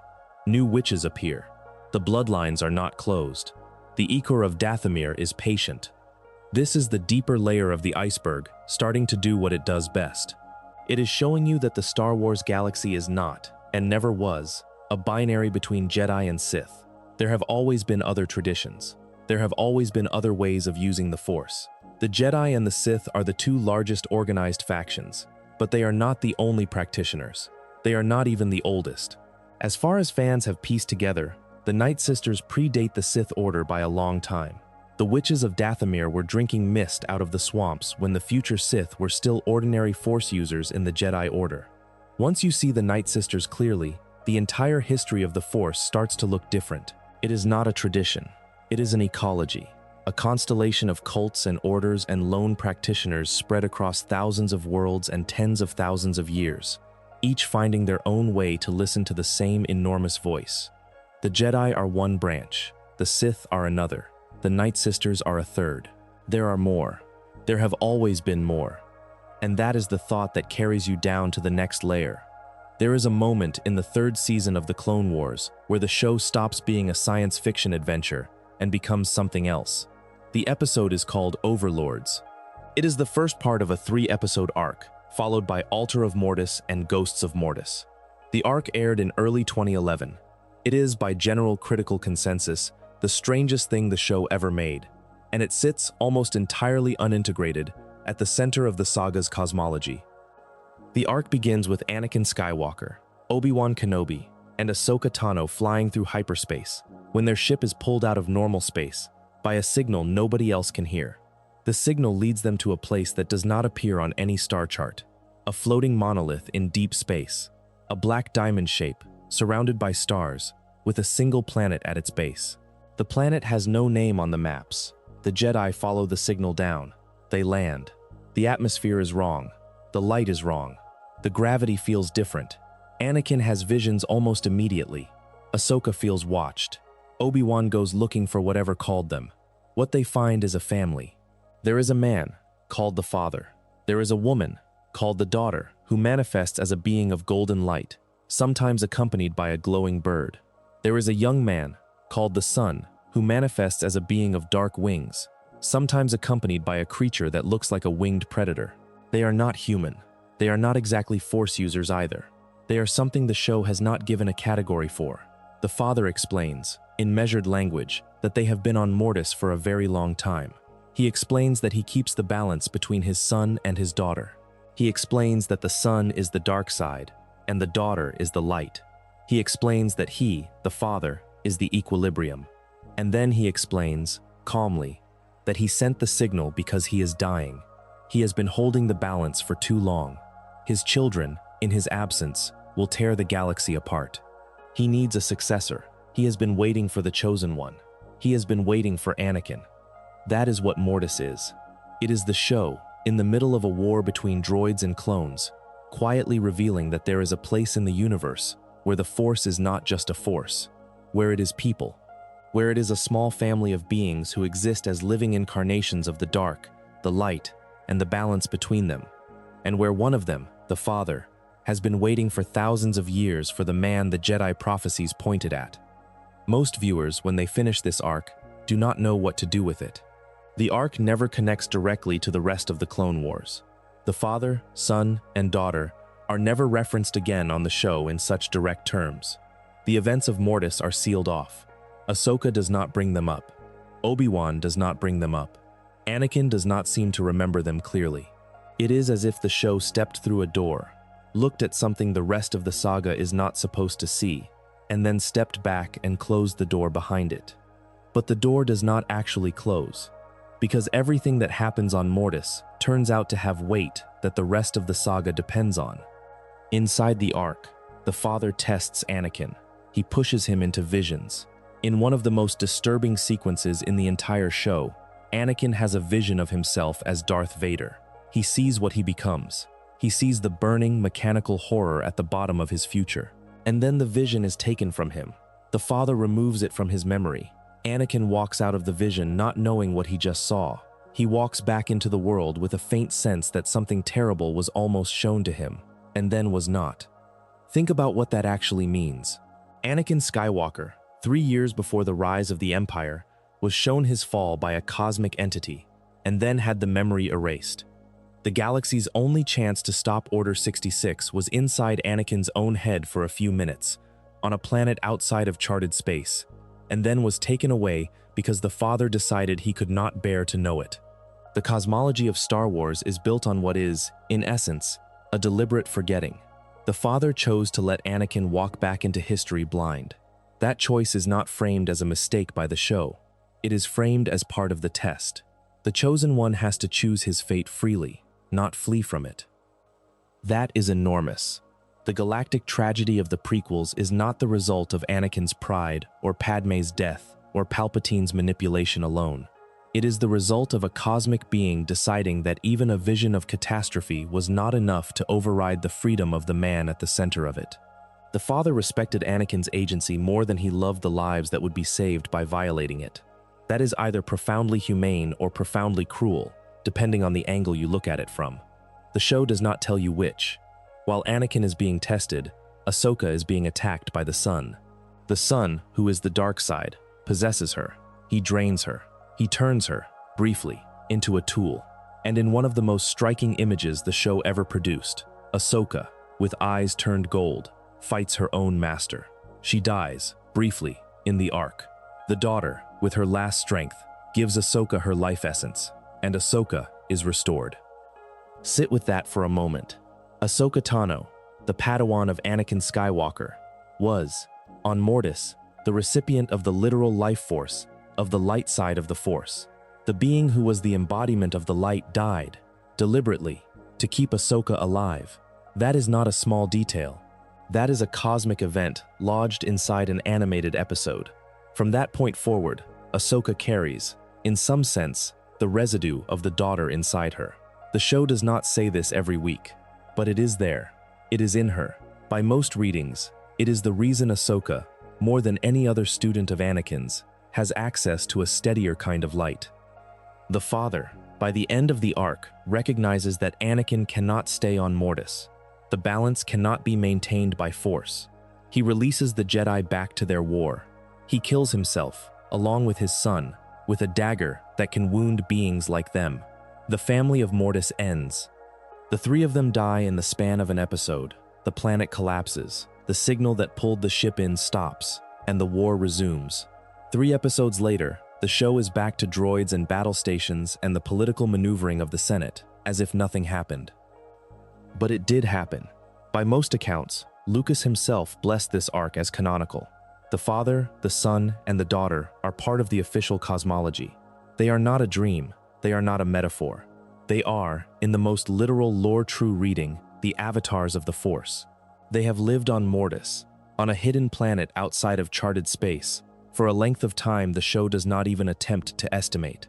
S1: New witches appear. The bloodlines are not closed. The Ichor of Dathomir is patient. This is the deeper layer of the iceberg, starting to do what it does best. It is showing you that the Star Wars galaxy is not, and never was, a binary between Jedi and Sith. There have always been other traditions. There have always been other ways of using the Force. The Jedi and the Sith are the two largest organized factions, but they are not the only practitioners. They are not even the oldest. As far as fans have pieced together, the Nightsisters predate the Sith Order by a long time. The witches of Dathomir were drinking mist out of the swamps when the future Sith were still ordinary Force users in the Jedi Order. Once you see the Nightsisters clearly, the entire history of the Force starts to look different. It is not a tradition. It is an ecology, a constellation of cults and orders and lone practitioners spread across thousands of worlds and tens of thousands of years, each finding their own way to listen to the same enormous voice. The Jedi are one branch, the Sith are another. The Nightsisters are a third. There are more. There have always been more. And that is the thought that carries you down to the next layer. There is a moment in the third season of the Clone Wars where the show stops being a science fiction adventure and becomes something else. The episode is called Overlords. It is the first part of a 3-episode arc, followed by Altar of Mortis and Ghosts of Mortis. The arc aired in early 2011. It is, by general critical consensus, the strangest thing the show ever made, and it sits, almost entirely unintegrated, at the center of the saga's cosmology. The arc begins with Anakin Skywalker, Obi-Wan Kenobi, and Ahsoka Tano flying through hyperspace when their ship is pulled out of normal space by a signal nobody else can hear. The signal leads them to a place that does not appear on any star chart, a floating monolith in deep space, a black diamond shape surrounded by stars with a single planet at its base. The planet has no name on the maps. The Jedi follow the signal down. They land. The atmosphere is wrong. The light is wrong. The gravity feels different. Anakin has visions almost immediately. Ahsoka feels watched. Obi-Wan goes looking for whatever called them. What they find is a family. There is a man, called the Father. There is a woman, called the Daughter, who manifests as a being of golden light, sometimes accompanied by a glowing bird. There is a young man, called the Son, who manifests as a being of dark wings, sometimes accompanied by a creature that looks like a winged predator. They are not human. They are not exactly Force users either. They are something the show has not given a category for. The Father explains, in measured language, that they have been on Mortis for a very long time. He explains that he keeps the balance between his son and his daughter. He explains that the son is the dark side, and the daughter is the light. He explains that he, the Father, is the equilibrium. And then he explains, calmly, that he sent the signal because he is dying. He has been holding the balance for too long. His children, in his absence, will tear the galaxy apart. He needs a successor. He has been waiting for the chosen one. He has been waiting for Anakin. That is what Mortis is. It is the show, in the middle of a war between droids and clones, quietly revealing that there is a place in the universe where the Force is not just a force, where it is people, where it is a small family of beings who exist as living incarnations of the dark, the light, and the balance between them, and where one of them, the Father, has been waiting for thousands of years for the man the Jedi prophecies pointed at. Most viewers, when they finish this arc, do not know what to do with it. The arc never connects directly to the rest of the Clone Wars. The Father, Son, and Daughter are never referenced again on the show in such direct terms. The events of Mortis are sealed off. Ahsoka does not bring them up. Obi-Wan does not bring them up. Anakin does not seem to remember them clearly. It is as if the show stepped through a door, looked at something the rest of the saga is not supposed to see, and then stepped back and closed the door behind it. But the door does not actually close, because everything that happens on Mortis turns out to have weight that the rest of the saga depends on. Inside the arc, the Father tests Anakin. He pushes him into visions. In one of the most disturbing sequences in the entire show, Anakin has a vision of himself as Darth Vader. He sees what he becomes. He sees the burning, mechanical horror at the bottom of his future. And then the vision is taken from him. The Father removes it from his memory. Anakin walks out of the vision not knowing what he just saw. He walks back into the world with a faint sense that something terrible was almost shown to him, and then was not. Think about what that actually means. Anakin Skywalker, 3 years before the rise of the Empire, was shown his fall by a cosmic entity, and then had the memory erased. The galaxy's only chance to stop Order 66 was inside Anakin's own head for a few minutes, on a planet outside of charted space, and then was taken away because the Father decided he could not bear to know it. The cosmology of Star Wars is built on what is, in essence, a deliberate forgetting. The Father chose to let Anakin walk back into history blind. That choice is not framed as a mistake by the show. It is framed as part of the test. The chosen one has to choose his fate freely, not flee from it. That is enormous. The galactic tragedy of the prequels is not the result of Anakin's pride, or Padme's death, or Palpatine's manipulation alone. It is the result of a cosmic being deciding that even a vision of catastrophe was not enough to override the freedom of the man at the center of it. The Father respected Anakin's agency more than he loved the lives that would be saved by violating it. That is either profoundly humane or profoundly cruel, depending on the angle you look at it from. The show does not tell you which. While Anakin is being tested, Ahsoka is being attacked by the Son. The Son, who is the dark side, possesses her. He drains her. He turns her, briefly, into a tool. And in one of the most striking images the show ever produced, Ahsoka, with eyes turned gold, fights her own master. She dies, briefly, in the arc. The daughter, with her last strength, gives Ahsoka her life essence, and Ahsoka is restored. Sit with that for a moment. Ahsoka Tano, the Padawan of Anakin Skywalker, was, on Mortis, the recipient of the literal life force of the light side of the Force. The being who was the embodiment of the light died, deliberately, to keep Ahsoka alive. That is not a small detail. That is a cosmic event lodged inside an animated episode. From that point forward, Ahsoka carries, in some sense, the residue of the daughter inside her. The show does not say this every week, but it is there. It is in her. By most readings, it is the reason Ahsoka, more than any other student of Anakin's, has access to a steadier kind of light. The Father, by the end of the arc, recognizes that Anakin cannot stay on Mortis. The balance cannot be maintained by force. He releases the Jedi back to their war. He kills himself, along with his son, with a dagger that can wound beings like them. The family of Mortis ends. The three of them die in the span of an episode. The planet collapses. The signal that pulled the ship in stops, and the war resumes. 3 episodes later, the show is back to droids and battle stations and the political maneuvering of the Senate, as if nothing happened. But it did happen. By most accounts, Lucas himself blessed this arc as canonical. The Father, the Son, and the Daughter are part of the official cosmology. They are not a dream. They are not a metaphor. They are, in the most literal lore-true reading, the avatars of the Force. They have lived on Mortis, on a hidden planet outside of charted space, for a length of time the show does not even attempt to estimate.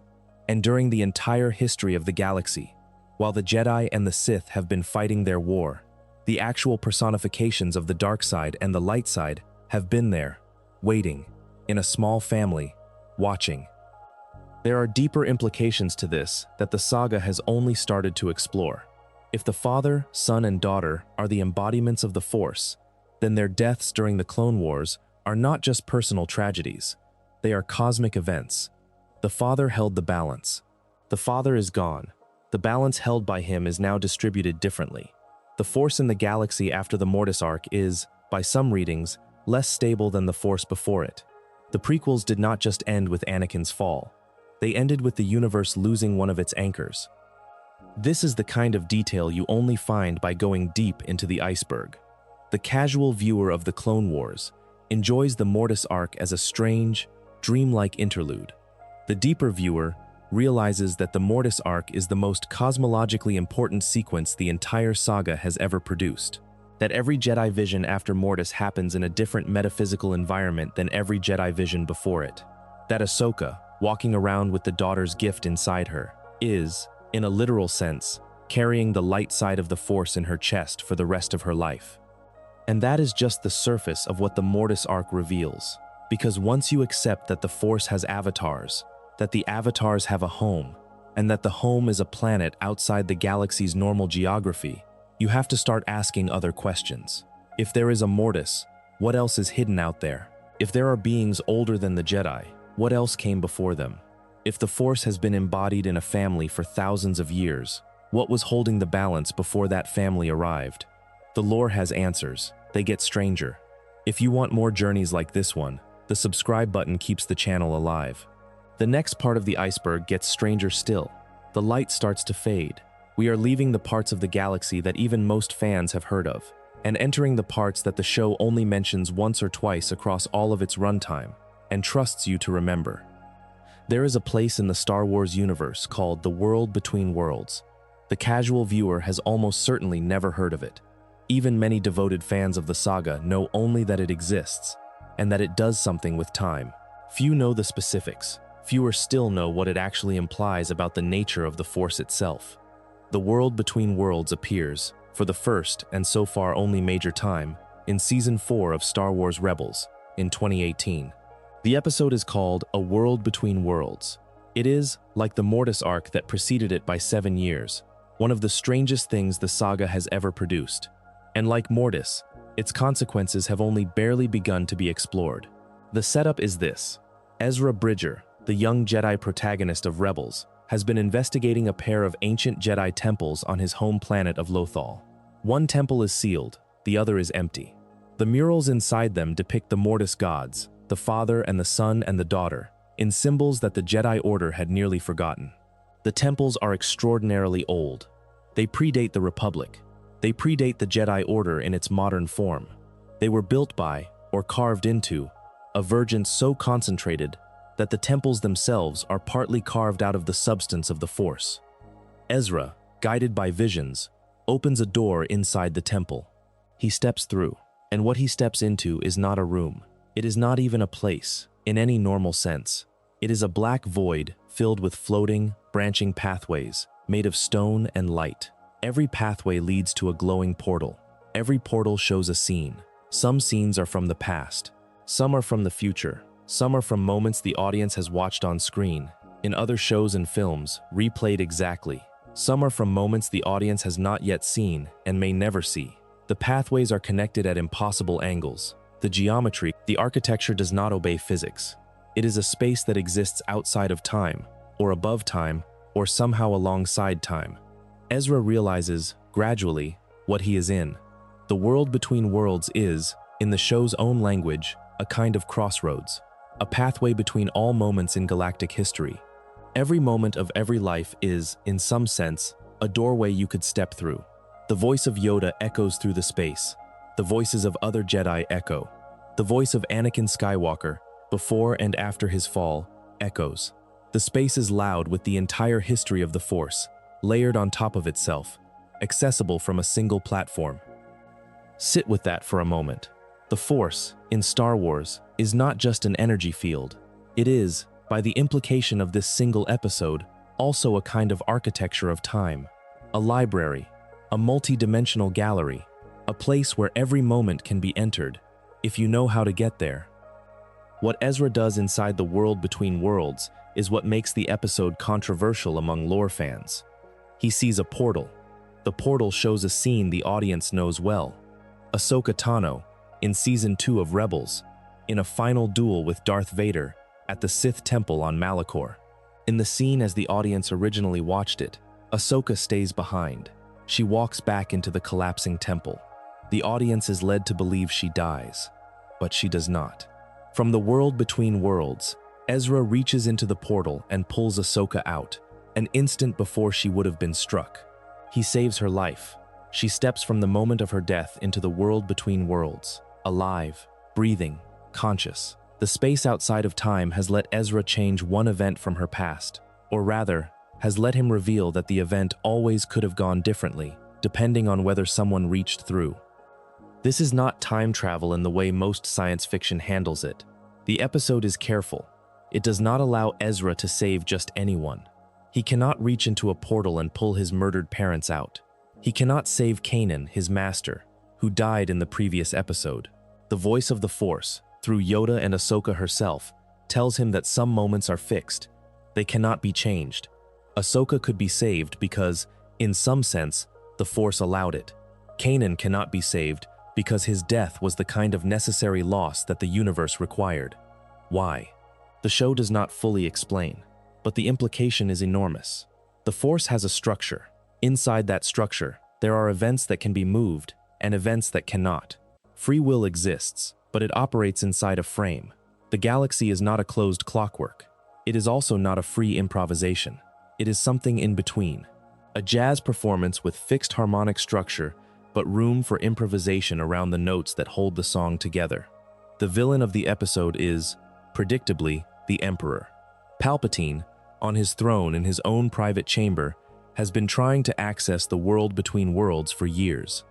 S1: And during the entire history of the galaxy, while the Jedi and the Sith have been fighting their war, the actual personifications of the dark side and the light side have been there, waiting, in a small family, watching. There are deeper implications to this that the saga has only started to explore. If the Father, Son, and Daughter are the embodiments of the Force, then their deaths during the Clone Wars are not just personal tragedies. They are cosmic events. The Father held the balance. The Father is gone. The balance held by him is now distributed differently. The Force in the galaxy after the Mortis arc is, by some readings, less stable than the Force before it. The prequels did not just end with Anakin's fall. They ended with the universe losing one of its anchors. This is the kind of detail you only find by going deep into the iceberg. The casual viewer of the Clone Wars enjoys the Mortis arc as a strange, dreamlike interlude. The deeper viewer realizes that the Mortis arc is the most cosmologically important sequence the entire saga has ever produced. That every Jedi vision after Mortis happens in a different metaphysical environment than every Jedi vision before it. That Ahsoka, walking around with the Daughter's gift inside her, is, in a literal sense, carrying the light side of the Force in her chest for the rest of her life. And that is just the surface of what the Mortis arc reveals, because once you accept that the Force has avatars, that the avatars have a home, and that the home is a planet outside the galaxy's normal geography, you have to start asking other questions. If there is a Mortis, what else is hidden out there? If there are beings older than the Jedi, what else came before them? If the Force has been embodied in a family for thousands of years, what was holding the balance before that family arrived? The lore has answers. They get stranger. If you want more journeys like this one, the subscribe button keeps the channel alive. The next part of the iceberg gets stranger still. The light starts to fade. We are leaving the parts of the galaxy that even most fans have heard of, and entering the parts that the show only mentions once or twice across all of its runtime, and trusts you to remember. There is a place in the Star Wars universe called the World Between Worlds. The casual viewer has almost certainly never heard of it. Even many devoted fans of the saga know only that it exists, and that it does something with time. Few know the specifics. Fewer still know what it actually implies about the nature of the Force itself. The World Between Worlds appears, for the first and so far only major time, in Season 4 of Star Wars Rebels, in 2018. The episode is called A World Between Worlds. It is, like the Mortis arc that preceded it by 7 years, one of the strangest things the saga has ever produced. And like Mortis, its consequences have only barely begun to be explored. The setup is this. Ezra Bridger, the young Jedi protagonist of Rebels, has been investigating a pair of ancient Jedi temples on his home planet of Lothal. One temple is sealed, the other is empty. The murals inside them depict the Mortis gods, the Father and the Son and the Daughter, in symbols that the Jedi Order had nearly forgotten. The temples are extraordinarily old. They predate the Republic. They predate the Jedi Order in its modern form. They were built by, or carved into, a vergence so concentrated that the temples themselves are partly carved out of the substance of the Force. Ezra, guided by visions, opens a door inside the temple. He steps through, and what he steps into is not a room. It is not even a place, in any normal sense. It is a black void filled with floating, branching pathways, made of stone and light. Every pathway leads to a glowing portal. Every portal shows a scene. Some scenes are from the past. Some are from the future. Some are from moments the audience has watched on screen, in other shows and films, replayed exactly. Some are from moments the audience has not yet seen and may never see. The pathways are connected at impossible angles. The geometry, the architecture does not obey physics. It is a space that exists outside of time, or above time, or somehow alongside time. Ezra realizes, gradually, what he is in. The world between worlds is, in the show's own language, a kind of crossroads, a pathway between all moments in galactic history. Every moment of every life is, in some sense, a doorway you could step through. The voice of Yoda echoes through the space. The voices of other Jedi echo. The voice of Anakin Skywalker, before and after his fall, echoes. The space is loud with the entire history of the Force, layered on top of itself, accessible from a single platform. Sit with that for a moment. The Force, in Star Wars, is not just an energy field. It is, by the implication of this single episode, also a kind of architecture of time. A library, a multi-dimensional gallery, a place where every moment can be entered, if you know how to get there. What Ezra does inside the world between worlds is what makes the episode controversial among lore fans. He sees a portal. The portal shows a scene the audience knows well. Ahsoka Tano, in Season 2 of Rebels, in a final duel with Darth Vader at the Sith Temple on Malachor. In the scene as the audience originally watched it, Ahsoka stays behind. She walks back into the collapsing temple. The audience is led to believe she dies, but she does not. From the world between worlds, Ezra reaches into the portal and pulls Ahsoka out, an instant before she would have been struck. He saves her life. She steps from the moment of her death into the world between worlds, alive, breathing, conscious. The space outside of time has let Ezra change one event from her past, or rather, has let him reveal that the event always could have gone differently, depending on whether someone reached through. This is not time travel in the way most science fiction handles it. The episode is careful. It does not allow Ezra to save just anyone. He cannot reach into a portal and pull his murdered parents out. He cannot save Kanan, his master, who died in the previous episode. The voice of the Force, through Yoda and Ahsoka herself, tells him that some moments are fixed. They cannot be changed. Ahsoka could be saved because, in some sense, the Force allowed it. Kanan cannot be saved because his death was the kind of necessary loss that the universe required. Why? The show does not fully explain, but the implication is enormous. The Force has a structure. Inside that structure, there are events that can be moved and events that cannot. Free will exists, but it operates inside a frame. The galaxy is not a closed clockwork. It is also not a free improvisation. It is something in between. A jazz performance with fixed harmonic structure, but room for improvisation around the notes that hold the song together. The villain of the episode is, predictably, the Emperor. Palpatine, on his throne in his own private chamber, has been trying to access the world between worlds for years.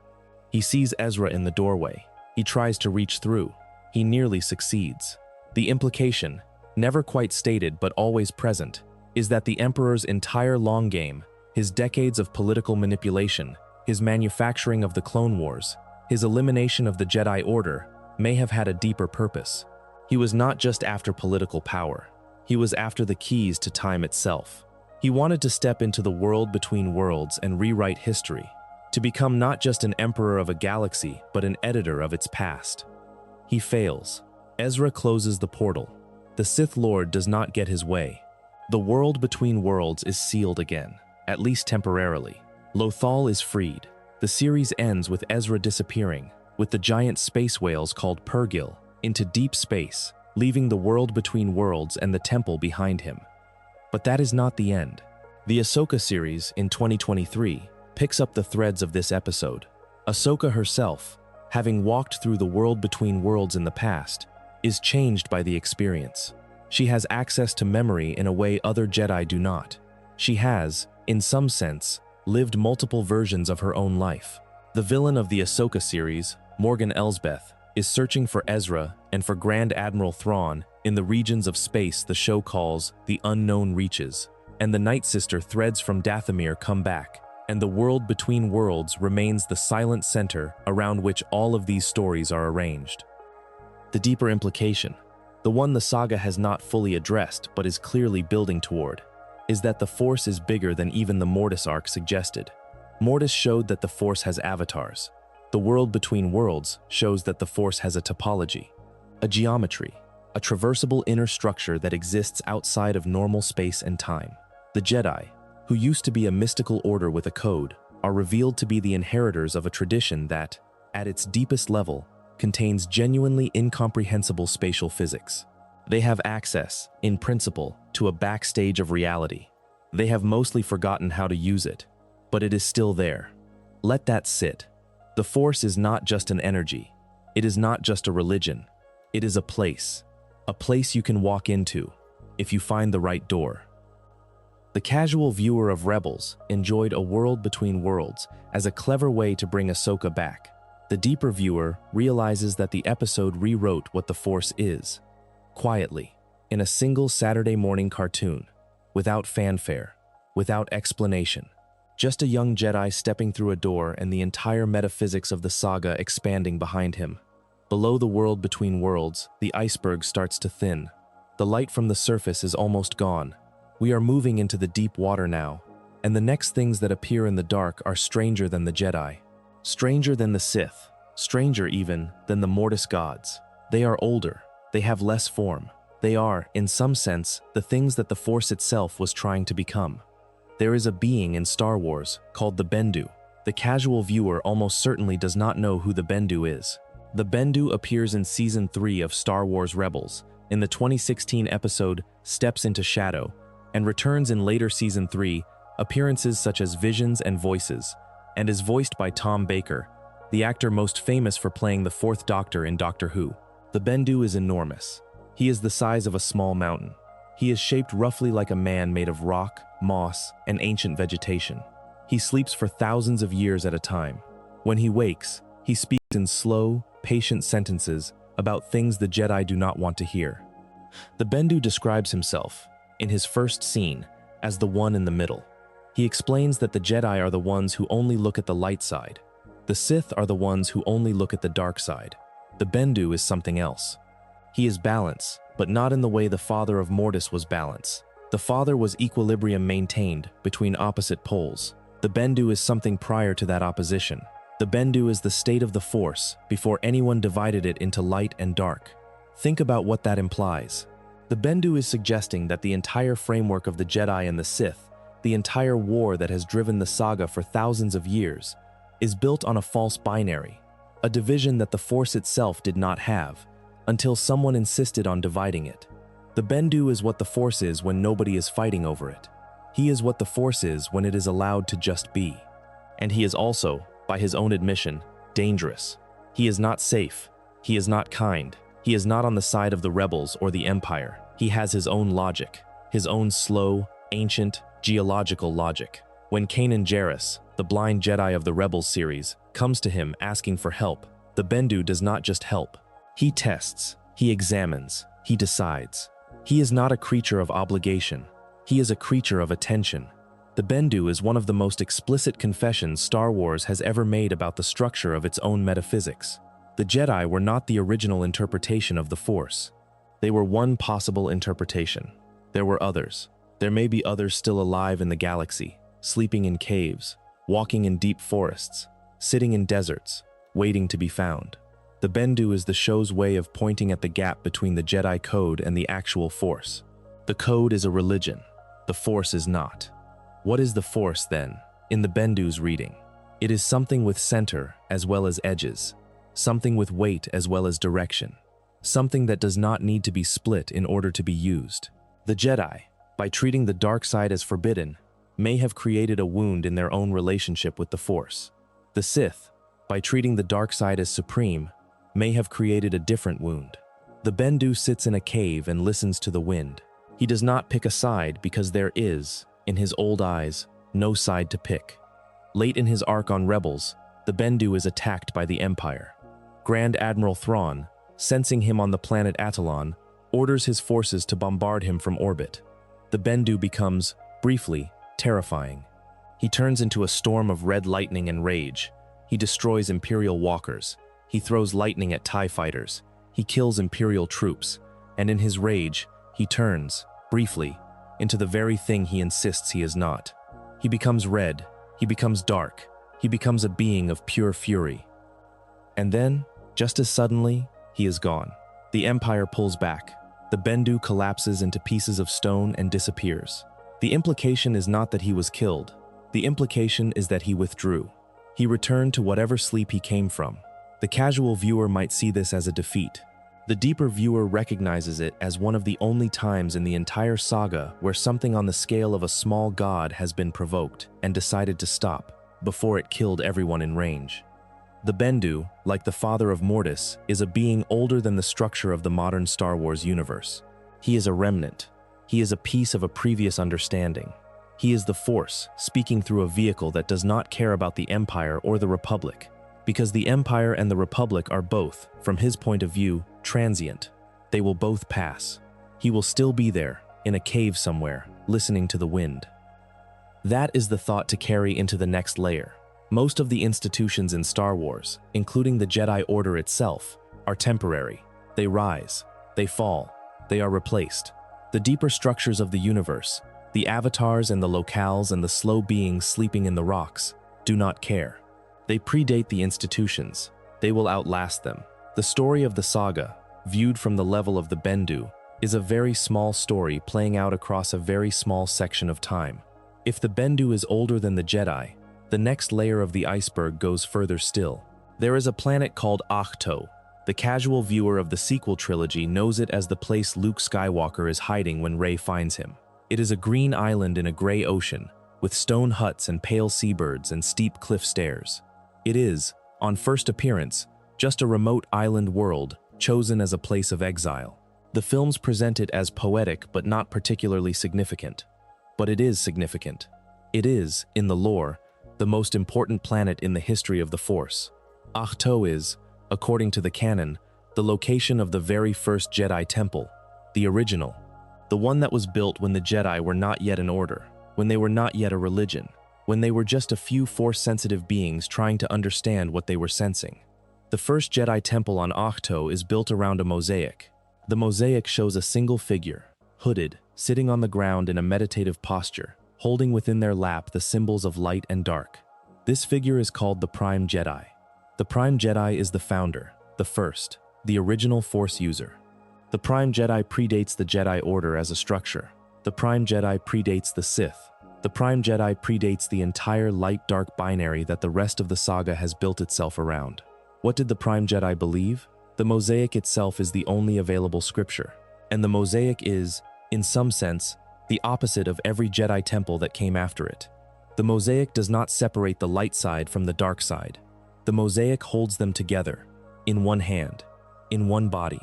S1: He sees Ezra in the doorway. He tries to reach through. He nearly succeeds. The implication, never quite stated but always present, is that the Emperor's entire long game, his decades of political manipulation, his manufacturing of the Clone Wars, his elimination of the Jedi Order, may have had a deeper purpose. He was not just after political power. He was after the keys to time itself. He wanted to step into the world between worlds and rewrite history, to become not just an emperor of a galaxy, but an editor of its past. He fails. Ezra closes the portal. The Sith Lord does not get his way. The world between worlds is sealed again, at least temporarily. Lothal is freed. The series ends with Ezra disappearing, with the giant space whales called Purrgil, into deep space, leaving the world between worlds and the temple behind him. But that is not the end. The Ahsoka series, in 2023, picks up the threads of this episode. Ahsoka herself, having walked through the world between worlds in the past, is changed by the experience. She has access to memory in a way other Jedi do not. She has, in some sense, lived multiple versions of her own life. The villain of the Ahsoka series, Morgan Elsbeth, is searching for Ezra and for Grand Admiral Thrawn in the regions of space the show calls the Unknown Reaches, and the Nightsister threads from Dathomir come back, and the world between worlds remains the silent center around which all of these stories are arranged. The deeper implication, the one the saga has not fully addressed but is clearly building toward, is that the Force is bigger than even the Mortis arc suggested. Mortis showed that the Force has avatars. The world between worlds shows that the Force has a topology, a geometry, a traversable inner structure that exists outside of normal space and time. The Jedi, who used to be a mystical order with a code, are revealed to be the inheritors of a tradition that, at its deepest level, contains genuinely incomprehensible spatial physics. They have access, in principle, to a backstage of reality. They have mostly forgotten how to use it, but it is still there. Let that sit. The Force is not just an energy. It is not just a religion. It is a place you can walk into, if you find the right door. The casual viewer of Rebels enjoyed A World Between Worlds as a clever way to bring Ahsoka back. The deeper viewer realizes that the episode rewrote what the Force is, quietly, in a single Saturday morning cartoon, without fanfare, without explanation. Just a young Jedi stepping through a door and the entire metaphysics of the saga expanding behind him. Below the world between worlds, the iceberg starts to thin. The light from the surface is almost gone. We are moving into the deep water now, and the next things that appear in the dark are stranger than the Jedi. Stranger than the Sith, stranger even than the Mortis gods. They are older, they have less form. They are, in some sense, the things that the Force itself was trying to become. There is a being in Star Wars called the Bendu. The casual viewer almost certainly does not know who the Bendu is. The Bendu appears in Season 3 of Star Wars Rebels, in the 2016 episode Steps into Shadow, and returns in later Season 3 appearances such as Visions and Voices, and is voiced by Tom Baker, the actor most famous for playing the Fourth Doctor in Doctor Who. The Bendu is enormous. He is the size of a small mountain. He is shaped roughly like a man made of rock, moss, and ancient vegetation. He sleeps for thousands of years at a time. When he wakes, he speaks in slow, patient sentences about things the Jedi do not want to hear. The Bendu describes himself, in his first scene, as the one in the middle. He explains that the Jedi are the ones who only look at the light side. The Sith are the ones who only look at the dark side. The Bendu is something else. He is balance, but not in the way the father of Mortis was balance. The father was equilibrium maintained between opposite poles. The Bendu is something prior to that opposition. The Bendu is the state of the Force before anyone divided it into light and dark. Think about what that implies. The Bendu is suggesting that the entire framework of the Jedi and the Sith, the entire war that has driven the saga for thousands of years, is built on a false binary, a division that the Force itself did not have, until someone insisted on dividing it. The Bendu is what the Force is when nobody is fighting over it. He is what the Force is when it is allowed to just be. And he is also, by his own admission, dangerous. He is not safe. He is not kind. He is not on the side of the rebels or the Empire. He has his own logic, his own slow, ancient, geological logic. When Kanan Jarrus, the blind Jedi of the Rebels series, comes to him asking for help, the Bendu does not just help. He tests, he examines, he decides. He is not a creature of obligation. He is a creature of attention. The Bendu is one of the most explicit confessions Star Wars has ever made about the structure of its own metaphysics. The Jedi were not the original interpretation of the Force. They were one possible interpretation. There were others. There may be others still alive in the galaxy, sleeping in caves, walking in deep forests, sitting in deserts, waiting to be found. The Bendu is the show's way of pointing at the gap between the Jedi code and the actual Force. The code is a religion. The Force is not. What is the Force, then, in the Bendu's reading? It is something with center as well as edges, something with weight as well as direction, something that does not need to be split in order to be used. The Jedi, by treating the dark side as forbidden, may have created a wound in their own relationship with the Force. The Sith, by treating the dark side as supreme, may have created a different wound. The Bendu sits in a cave and listens to the wind. He does not pick a side because there is, in his old eyes, no side to pick. Late in his arc on Rebels, the Bendu is attacked by the Empire. Grand Admiral Thrawn, sensing him on the planet Atollon, orders his forces to bombard him from orbit. The Bendu becomes, briefly, terrifying. He turns into a storm of red lightning and rage. He destroys Imperial walkers. He throws lightning at TIE fighters. He kills Imperial troops. And in his rage, he turns, briefly, into the very thing he insists he is not. He becomes red. He becomes dark. He becomes a being of pure fury. And then, just as suddenly, he is gone. The Empire pulls back. The Bendu collapses into pieces of stone and disappears. The implication is not that he was killed. The implication is that he withdrew. He returned to whatever sleep he came from. The casual viewer might see this as a defeat. The deeper viewer recognizes it as one of the only times in the entire saga where something on the scale of a small god has been provoked and decided to stop before it killed everyone in range. The Bendu, like the father of Mortis, is a being older than the structure of the modern Star Wars universe. He is a remnant. He is a piece of a previous understanding. He is the Force, speaking through a vehicle that does not care about the Empire or the Republic, because the Empire and the Republic are both, from his point of view, transient. They will both pass. He will still be there, in a cave somewhere, listening to the wind. That is the thought to carry into the next layer. Most of the institutions in Star Wars, including the Jedi Order itself, are temporary. They rise, they fall, they are replaced. The deeper structures of the universe, the avatars and the locales and the slow beings sleeping in the rocks, do not care. They predate the institutions. They will outlast them. The story of the saga, viewed from the level of the Bendu, is a very small story playing out across a very small section of time. If the Bendu is older than the Jedi, the next layer of the iceberg goes further still. There is a planet called Ahch-To. The casual viewer of the sequel trilogy knows it as the place Luke Skywalker is hiding when Rey finds him. It is a green island in a gray ocean, with stone huts and pale seabirds and steep cliff stairs. It is, on first appearance, just a remote island world chosen as a place of exile. The films present it as poetic but not particularly significant. But it is significant. It is, in the lore, the most important planet in the history of the Force. Ahch-To is, according to the canon, the location of the very first Jedi temple, the original, the one that was built when the Jedi were not yet an order, when they were not yet a religion, when they were just a few Force-sensitive beings trying to understand what they were sensing. The first Jedi temple on Ahch-To is built around a mosaic. The mosaic shows a single figure, hooded, sitting on the ground in a meditative posture, holding within their lap the symbols of light and dark. This figure is called the Prime Jedi. The Prime Jedi is the founder, the first, the original Force user. The Prime Jedi predates the Jedi Order as a structure. The Prime Jedi predates the Sith. The Prime Jedi predates the entire light-dark binary that the rest of the saga has built itself around. What did the Prime Jedi believe? The mosaic itself is the only available scripture. And the mosaic is, in some sense, the opposite of every Jedi temple that came after it. The mosaic does not separate the light side from the dark side. The mosaic holds them together, in one hand, in one body.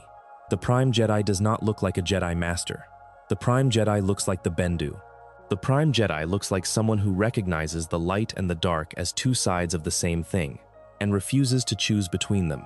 S1: The Prime Jedi does not look like a Jedi Master. The Prime Jedi looks like the Bendu. The Prime Jedi looks like someone who recognizes the light and the dark as two sides of the same thing, and refuses to choose between them.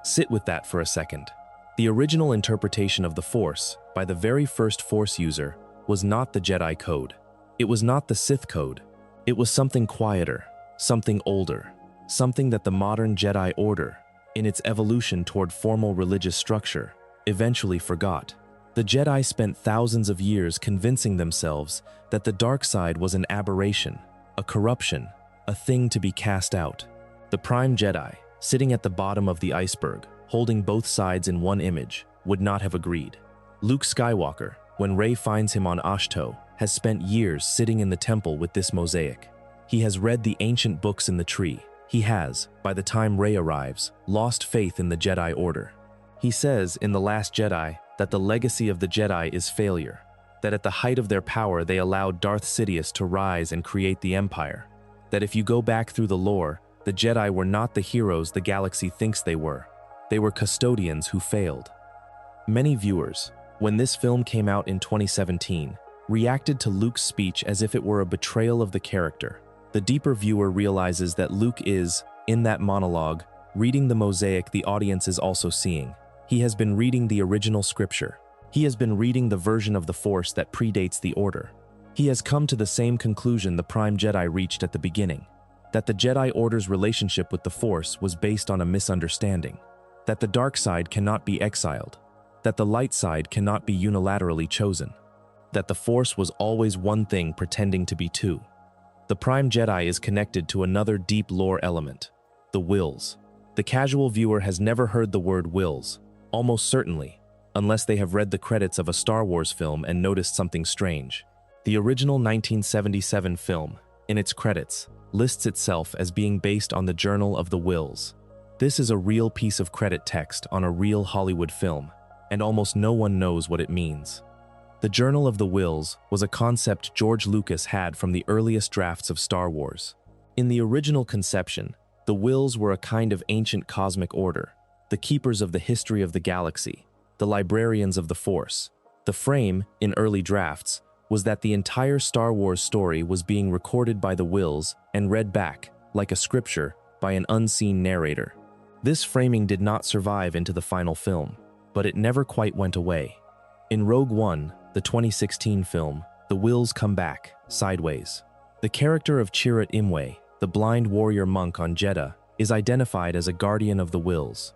S1: Sit with that for a second. The original interpretation of the Force, by the very first Force user, was not the Jedi Code. It was not the Sith Code. It was something quieter, something older, something that the modern Jedi Order, in its evolution toward formal religious structure, eventually forgot. The Jedi spent thousands of years convincing themselves that the dark side was an aberration, a corruption, a thing to be cast out. The Prime Jedi, sitting at the bottom of the iceberg, holding both sides in one image, would not have agreed. Luke Skywalker, when Rey finds him on Ahch-To, has spent years sitting in the temple with this mosaic. He has read the ancient books in the tree. He has, by the time Rey arrives, lost faith in the Jedi Order. He says in The Last Jedi that the legacy of the Jedi is failure, that at the height of their power they allowed Darth Sidious to rise and create the Empire, that if you go back through the lore, the Jedi were not the heroes the galaxy thinks they were custodians who failed. Many viewers, when this film came out in 2017, reacted to Luke's speech as if it were a betrayal of the character. The deeper viewer realizes that Luke is, in that monologue, reading the mosaic the audience is also seeing. He has been reading the original scripture. He has been reading the version of the Force that predates the Order. He has come to the same conclusion the Prime Jedi reached at the beginning, that the Jedi Order's relationship with the Force was based on a misunderstanding, that the dark side cannot be exiled, that the light side cannot be unilaterally chosen, that the Force was always one thing pretending to be two. The Prime Jedi is connected to another deep lore element, the wills. The casual viewer has never heard the word wills, almost certainly, unless they have read the credits of a Star Wars film and noticed something strange. The original 1977 film, in its credits, lists itself as being based on the Journal of the Wills. This is a real piece of credit text on a real Hollywood film, and almost no one knows what it means. The Journal of the Wills was a concept George Lucas had from the earliest drafts of Star Wars. In the original conception, the Wills were a kind of ancient cosmic order, the keepers of the history of the galaxy, the librarians of the Force. The frame, in early drafts, was that the entire Star Wars story was being recorded by the Wills and read back, like a scripture, by an unseen narrator. This framing did not survive into the final film, but it never quite went away. In Rogue One, the 2016 film, the Wills come back, sideways. The character of Chirrut Imwe, the blind warrior monk on Jedha, is identified as a guardian of the Wills.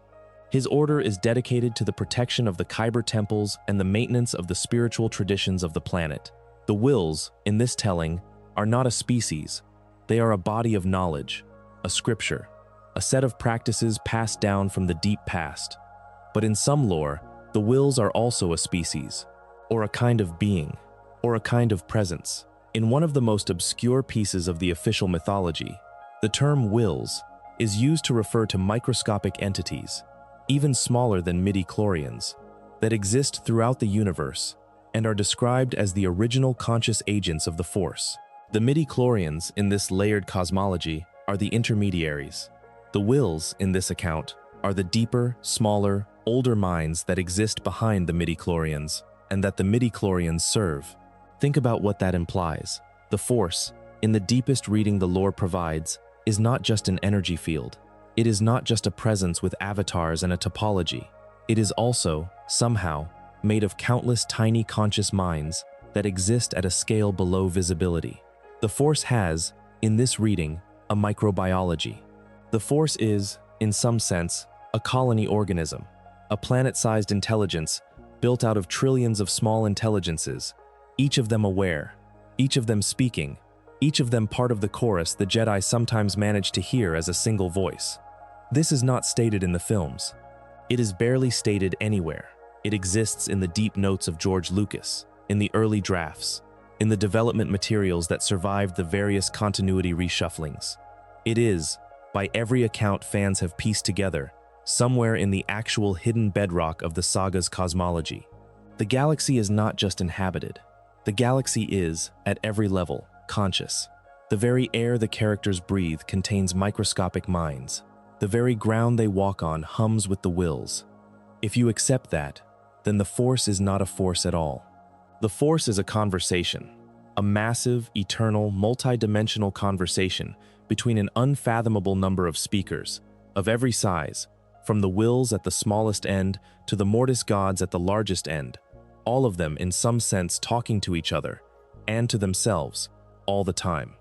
S1: His order is dedicated to the protection of the Kyber temples and the maintenance of the spiritual traditions of the planet. The Wills, in this telling, are not a species. They are a body of knowledge, a scripture, a set of practices passed down from the deep past. But in some lore, the Wills are also a species, or a kind of being, or a kind of presence. In one of the most obscure pieces of the official mythology, the term Wills is used to refer to microscopic entities, even smaller than midi-chlorians, that exist throughout the universe and are described as the original conscious agents of the Force. The midi-chlorians in this layered cosmology are the intermediaries. The Wills, in this account, are the deeper, smaller, older minds that exist behind the midi-chlorians and that the midi-chlorians serve. Think about what that implies. The Force, in the deepest reading the lore provides, is not just an energy field. It is not just a presence with avatars and a topology. It is also, somehow, made of countless tiny conscious minds that exist at a scale below visibility. The Force has, in this reading, a microbiology. The Force is, in some sense, a colony organism, a planet-sized intelligence built out of trillions of small intelligences, each of them aware, each of them speaking, each of them part of the chorus the Jedi sometimes manage to hear as a single voice. This is not stated in the films. It is barely stated anywhere. It exists in the deep notes of George Lucas, in the early drafts, in the development materials that survived the various continuity reshufflings. It is, by every account fans have pieced together, somewhere in the actual hidden bedrock of the saga's cosmology. The galaxy is not just inhabited. The galaxy is, at every level, conscious. The very air the characters breathe contains microscopic minds. The very ground they walk on hums with the Wills. If you accept that, then the Force is not a force at all. The Force is a conversation, a massive, eternal, multi-dimensional conversation between an unfathomable number of speakers, of every size, from the Wills at the smallest end to the Mortis gods at the largest end, all of them in some sense talking to each other, and to themselves, all the time.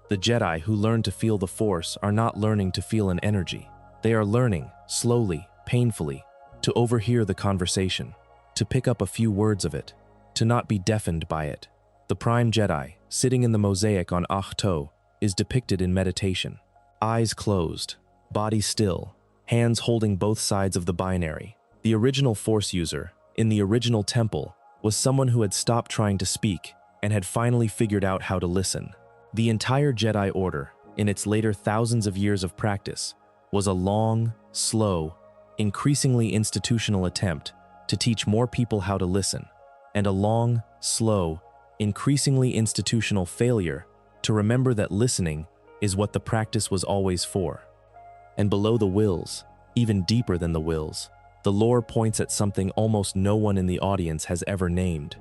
S1: The Jedi who learn to feel the Force are not learning to feel an energy. They are learning, slowly, painfully, to overhear the conversation, to pick up a few words of it, to not be deafened by it. The Prime Jedi, sitting in the mosaic on Ahch-To, is depicted in meditation. Eyes closed, body still, hands holding both sides of the binary. The original Force user, in the original temple, was someone who had stopped trying to speak and had finally figured out how to listen. The entire Jedi Order, in its later thousands of years of practice, was a long, slow, increasingly institutional attempt to teach more people how to listen, and a long, slow, increasingly institutional failure to remember that listening is what the practice was always for. And below the Wills, even deeper than the Wills, the lore points at something almost no one in the audience has ever named: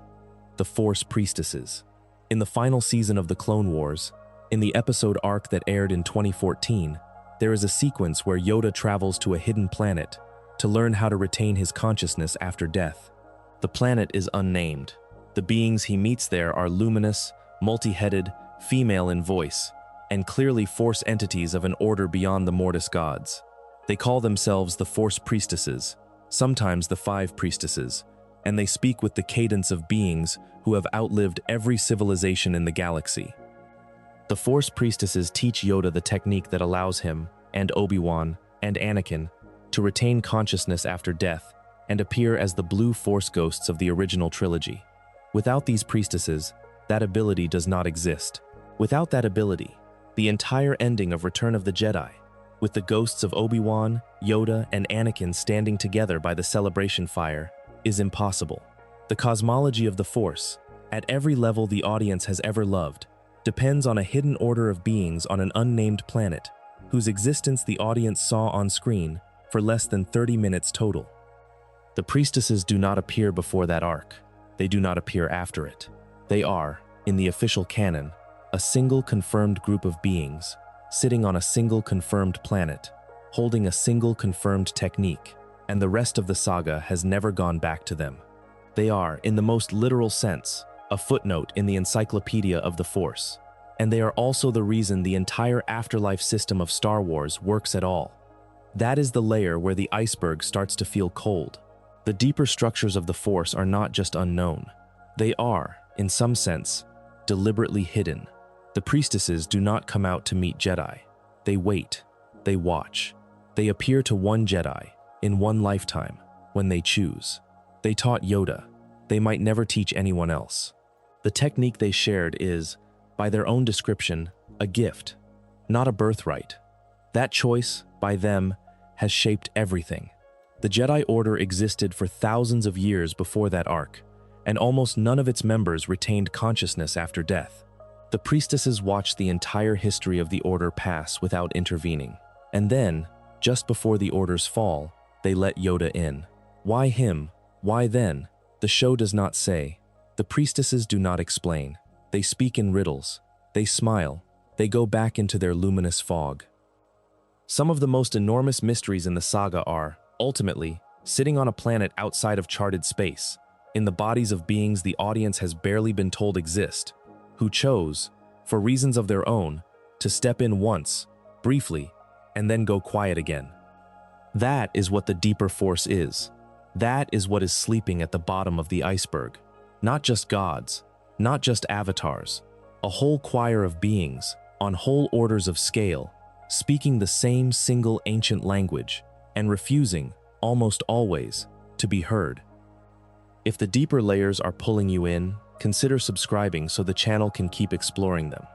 S1: the Force Priestesses. In the final season of the Clone Wars, in the episode arc that aired in 2014, there is a sequence where Yoda travels to a hidden planet to learn how to retain his consciousness after death. The planet is unnamed. The beings he meets there are luminous, multi-headed, female in voice, and clearly Force entities of an order beyond the Mortis gods. They call themselves the Force priestesses, sometimes the Five Priestesses, and they speak with the cadence of beings who have outlived every civilization in the galaxy. The Force priestesses teach Yoda the technique that allows him, and Obi-Wan, and Anakin, to retain consciousness after death and appear as the blue Force ghosts of the original trilogy. Without these priestesses, that ability does not exist. Without that ability, the entire ending of Return of the Jedi, with the ghosts of Obi-Wan, Yoda, and Anakin standing together by the celebration fire, is impossible. The cosmology of the Force, at every level the audience has ever loved, depends on a hidden order of beings on an unnamed planet, whose existence the audience saw on screen for less than 30 minutes total. The priestesses do not appear before that arc. They do not appear after it. They are, in the official canon, a single confirmed group of beings, sitting on a single confirmed planet, holding a single confirmed technique, and the rest of the saga has never gone back to them. They are, in the most literal sense, a footnote in the encyclopedia of the Force, and they are also the reason the entire afterlife system of Star Wars works at all. That is the layer where the iceberg starts to feel cold. The deeper structures of the Force are not just unknown. They are, in some sense, deliberately hidden. The priestesses do not come out to meet Jedi. They wait. They watch. They appear to one Jedi, in one lifetime, when they choose. They taught Yoda. They might never teach anyone else. The technique they shared is, by their own description, a gift, not a birthright. That choice, by them, has shaped everything. The Jedi Order existed for thousands of years before that arc, and almost none of its members retained consciousness after death. The priestesses watched the entire history of the Order pass without intervening. And then, just before the Order's fall, they let Yoda in. Why him? Why then? The show does not say. The priestesses do not explain. They speak in riddles. They smile. They go back into their luminous fog. Some of the most enormous mysteries in the saga are, ultimately, sitting on a planet outside of charted space, in the bodies of beings the audience has barely been told exist, who chose, for reasons of their own, to step in once, briefly, and then go quiet again. That is what the deeper Force is. That is what is sleeping at the bottom of the iceberg. Not just gods, not just avatars, a whole choir of beings, on whole orders of scale, speaking the same single ancient language, and refusing, almost always, to be heard. If the deeper layers are pulling you in, consider subscribing so the channel can keep exploring them.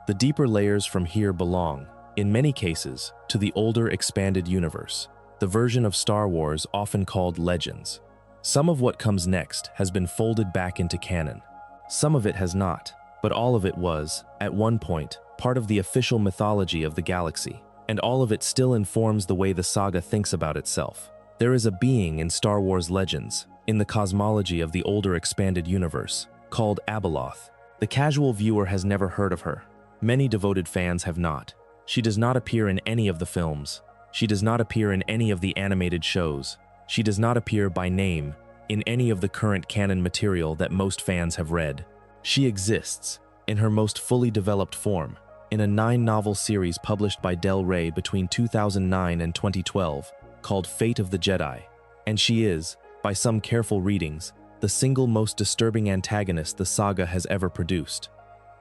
S1: The deeper layers from here belong, in many cases, to the older expanded universe, the version of Star Wars often called Legends. Some of what comes next has been folded back into canon. Some of it has not, but all of it was, at one point, part of the official mythology of the galaxy, and all of it still informs the way the saga thinks about itself. There is a being in Star Wars Legends, in the cosmology of the older expanded universe, called Abeloth. The casual viewer has never heard of her. Many devoted fans have not. She does not appear in any of the films. She does not appear in any of the animated shows. She does not appear by name in any of the current canon material that most fans have read. She exists, in her most fully developed form, in a 9-novel series published by Del Rey between 2009 and 2012, called Fate of the Jedi, and she is, by some careful readings, the single most disturbing antagonist the saga has ever produced.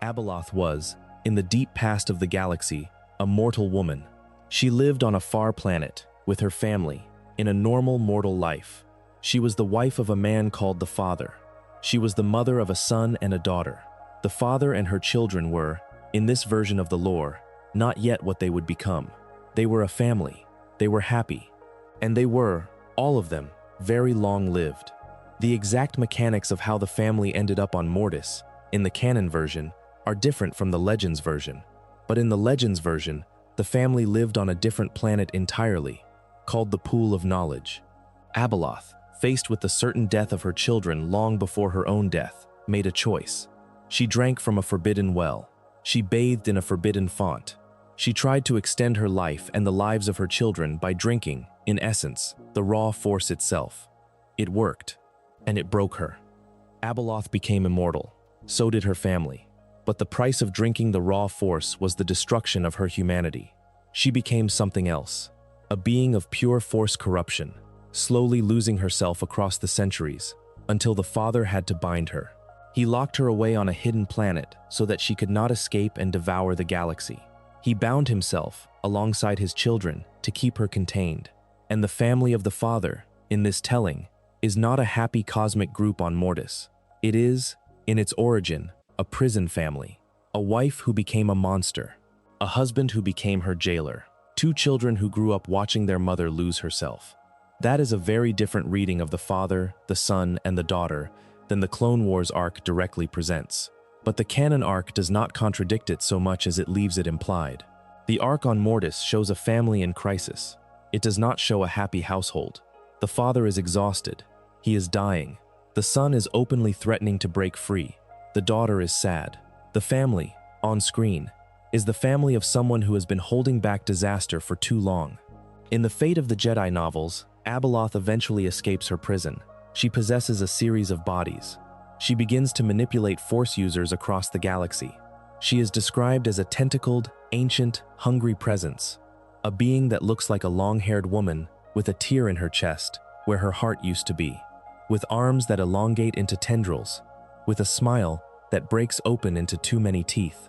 S1: Abeloth was, in the deep past of the galaxy, a mortal woman. She lived on a far planet, with her family, in a normal mortal life. She was the wife of a man called the Father. She was the mother of a son and a daughter. The father and her children were, in this version of the lore, not yet what they would become. They were a family. They were happy. And they were, all of them, very long-lived. The exact mechanics of how the family ended up on Mortis, in the canon version, are different from the Legends version. But in the Legends version, the family lived on a different planet entirely, called the Pool of Knowledge. Abeloth, faced with the certain death of her children long before her own death, made a choice. She drank from a forbidden well. She bathed in a forbidden font. She tried to extend her life and the lives of her children by drinking, in essence, the raw Force itself. It worked, and it broke her. Abeloth became immortal. So did her family. but the price of drinking the raw force was the destruction of her humanity. She became something else, a being of pure force corruption, slowly losing herself across the centuries, until the Father had to bind her. He locked her away on a hidden planet so that she could not escape and devour the galaxy. He bound himself, alongside his children, to keep her contained. And the family of the Father, in this telling, is not a happy cosmic group on Mortis. It is, in its origin, a prison family, a wife who became a monster, a husband who became her jailer, two children who grew up watching their mother lose herself. That is a very different reading of the Father, the Son, and the Daughter than the Clone Wars arc directly presents. But the canon arc does not contradict it so much as it leaves it implied. The arc on Mortis shows a family in crisis. It does not show a happy household. The father is exhausted. He is dying. The son is openly threatening to break free. The daughter is sad. The family, on screen, is the family of someone who has been holding back disaster for too long. In the Fate of the Jedi novels, Abeloth eventually escapes her prison. She possesses a series of bodies. She begins to manipulate Force users across the galaxy. She is described as a tentacled, ancient, hungry presence, a being that looks like a long-haired woman with a tear in her chest where her heart used to be, with arms that elongate into tendrils, with a smile that breaks open into too many teeth.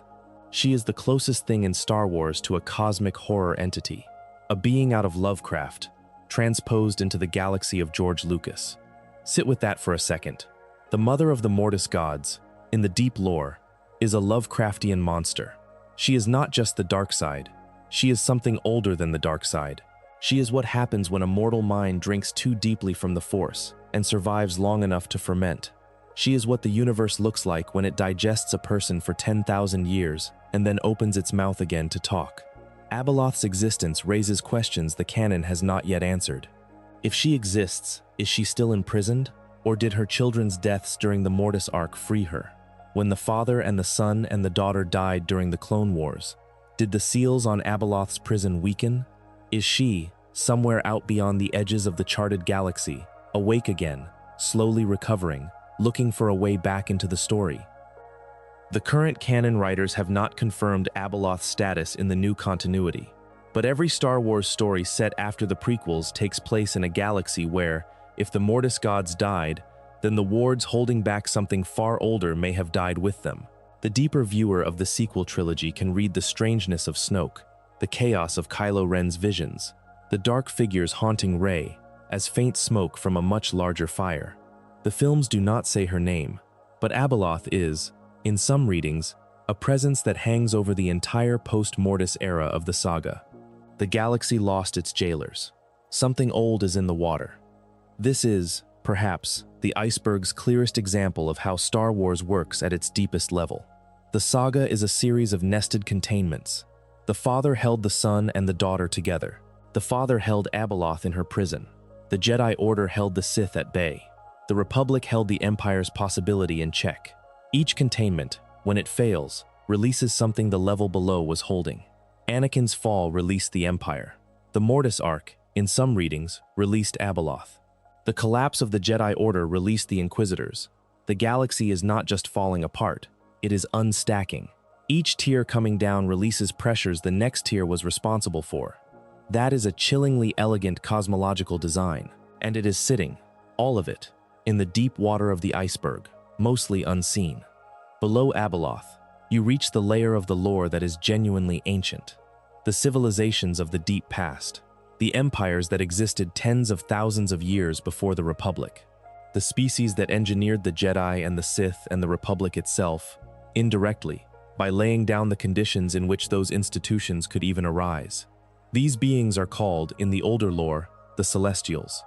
S1: She is the closest thing in Star Wars to a cosmic horror entity, a being out of Lovecraft, transposed into the galaxy of George Lucas. Sit with that for a second. The mother of the Mortis gods, in the deep lore, is a Lovecraftian monster. She is not just the dark side. She is something older than the dark side. She is what happens when a mortal mind drinks too deeply from the Force and survives long enough to ferment. She is what the universe looks like when it digests a person for 10,000 years and then opens its mouth again to talk. Abeloth's existence raises questions the canon has not yet answered. If she exists, is she still imprisoned? Or did her children's deaths during the Mortis arc free her? When the father and the son and the daughter died during the Clone Wars, did the seals on Abeloth's prison weaken? Is she, somewhere out beyond the edges of the charted galaxy, awake again, slowly recovering, looking for a way back into the story? The current canon writers have not confirmed Abeloth's status in the new continuity, but every Star Wars story set after the prequels takes place in a galaxy where, if the Mortis gods died, then the wards holding back something far older may have died with them. The deeper viewer of the sequel trilogy can read the strangeness of Snoke, the chaos of Kylo Ren's visions, the dark figures haunting Rey, as faint smoke from a much larger fire. The films do not say her name, but Abeloth is, in some readings, a presence that hangs over the entire post-Mortis era of the saga. The galaxy lost its jailers. Something old is in the water. This is, perhaps, the Iceberg's clearest example of how Star Wars works at its deepest level. The saga is a series of nested containments. The father held the son and the daughter together. The father held Abeloth in her prison. The Jedi Order held the Sith at bay. The Republic held the Empire's possibility in check. Each containment, when it fails, releases something the level below was holding. Anakin's fall released the Empire. The Mortis arc, in some readings, released Abeloth. The collapse of the Jedi Order released the Inquisitors. The galaxy is not just falling apart, it is unstacking. Each tier coming down releases pressures the next tier was responsible for. That is a chillingly elegant cosmological design, and it is sitting, all of it, in the deep water of the iceberg, mostly unseen. Below Abeloth, you reach the layer of the lore that is genuinely ancient. The civilizations of the deep past. The empires that existed tens of thousands of years before the Republic. The species that engineered the Jedi and the Sith and the Republic itself, indirectly, by laying down the conditions in which those institutions could even arise. These beings are called, in the older lore, the Celestials.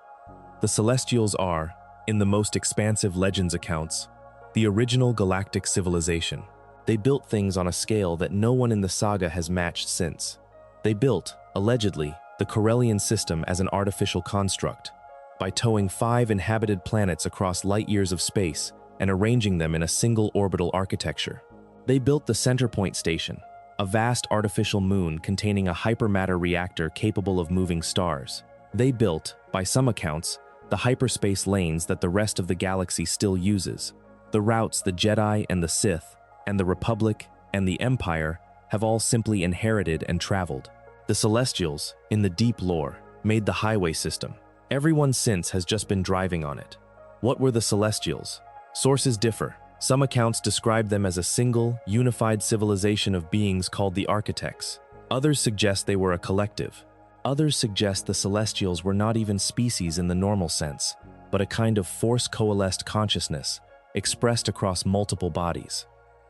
S1: The Celestials are, in the most expansive Legends accounts, the original galactic civilization. They built things on a scale that no one in the saga has matched since. They built, allegedly, the Corellian system as an artificial construct, by towing 5 inhabited planets across light-years of space and arranging them in a single orbital architecture. They built the Centerpoint Station, a vast artificial moon containing a hypermatter reactor capable of moving stars. They built, by some accounts, the hyperspace lanes that the rest of the galaxy still uses, the routes the Jedi and the Sith, and the Republic and the Empire have all simply inherited and traveled. The Celestials, in the deep lore, made the highway system. Everyone since has just been driving on it. What were the Celestials? Sources differ. Some accounts describe them as a single, unified civilization of beings called the Architects. Others suggest they were a collective. Others suggest the Celestials were not even species in the normal sense, but a kind of force-coalesced consciousness, expressed across multiple bodies.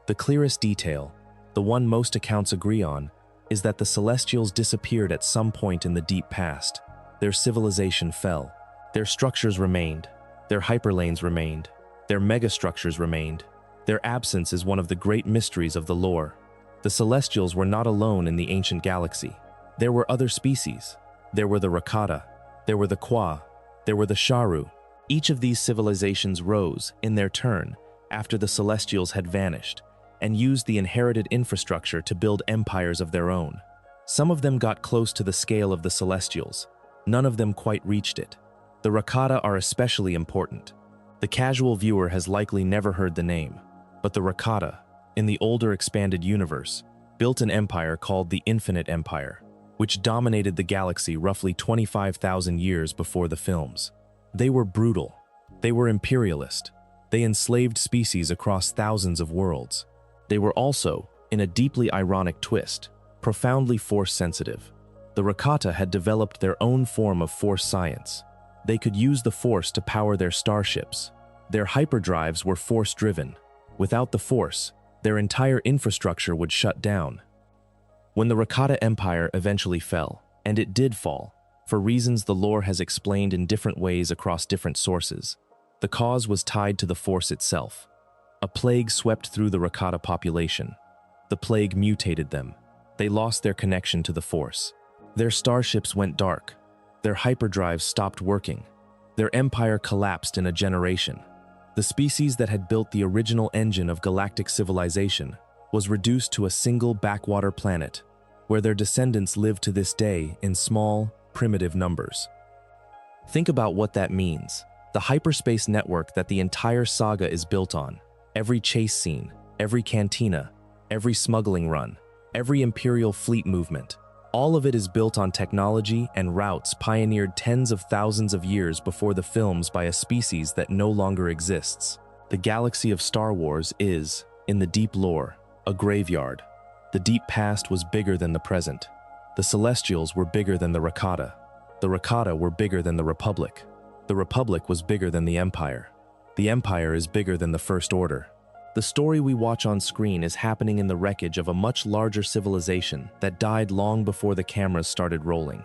S1: The clearest detail, the one most accounts agree on, is that the Celestials disappeared at some point in the deep past. Their civilization fell. Their structures remained. Their hyperlanes remained. Their megastructures remained. Their absence is one of the great mysteries of the lore. The Celestials were not alone in the ancient galaxy. There were other species. There were the Rakata. There were the Kwa. There were the Sharu. Each of these civilizations rose, in their turn, after the Celestials had vanished, and used the inherited infrastructure to build empires of their own. Some of them got close to the scale of the Celestials. None of them quite reached it. The Rakata are especially important. The casual viewer has likely never heard the name, but the Rakata, in the older expanded universe, built an empire called the Infinite Empire, which dominated the galaxy roughly 25,000 years before the films. They were brutal. They were imperialist. They enslaved species across thousands of worlds. They were also, in a deeply ironic twist, profoundly force-sensitive. The Rakata had developed their own form of force science. They could use the force to power their starships. Their hyperdrives were force-driven. Without the force, their entire infrastructure would shut down. When the Rakata Empire eventually fell, and it did fall, for reasons the lore has explained in different ways across different sources, the cause was tied to the force itself. A plague swept through the Rakata population. The plague mutated them. They lost their connection to the force. Their starships went dark. Their hyperdrives stopped working. Their empire collapsed in a generation. The species that had built the original engine of galactic civilization was reduced to a single backwater planet, where their descendants live to this day in small, primitive numbers. Think about what that means. The hyperspace network that the entire saga is built on, every chase scene, every cantina, every smuggling run, every Imperial fleet movement, all of it is built on technology and routes pioneered tens of thousands of years before the films by a species that no longer exists. The galaxy of Star Wars is, in the deep lore, a graveyard. The deep past was bigger than the present. The Celestials were bigger than the Rakata. The Rakata were bigger than the Republic. The Republic was bigger than the Empire. The Empire is bigger than the First Order. The story we watch on screen is happening in the wreckage of a much larger civilization that died long before the cameras started rolling.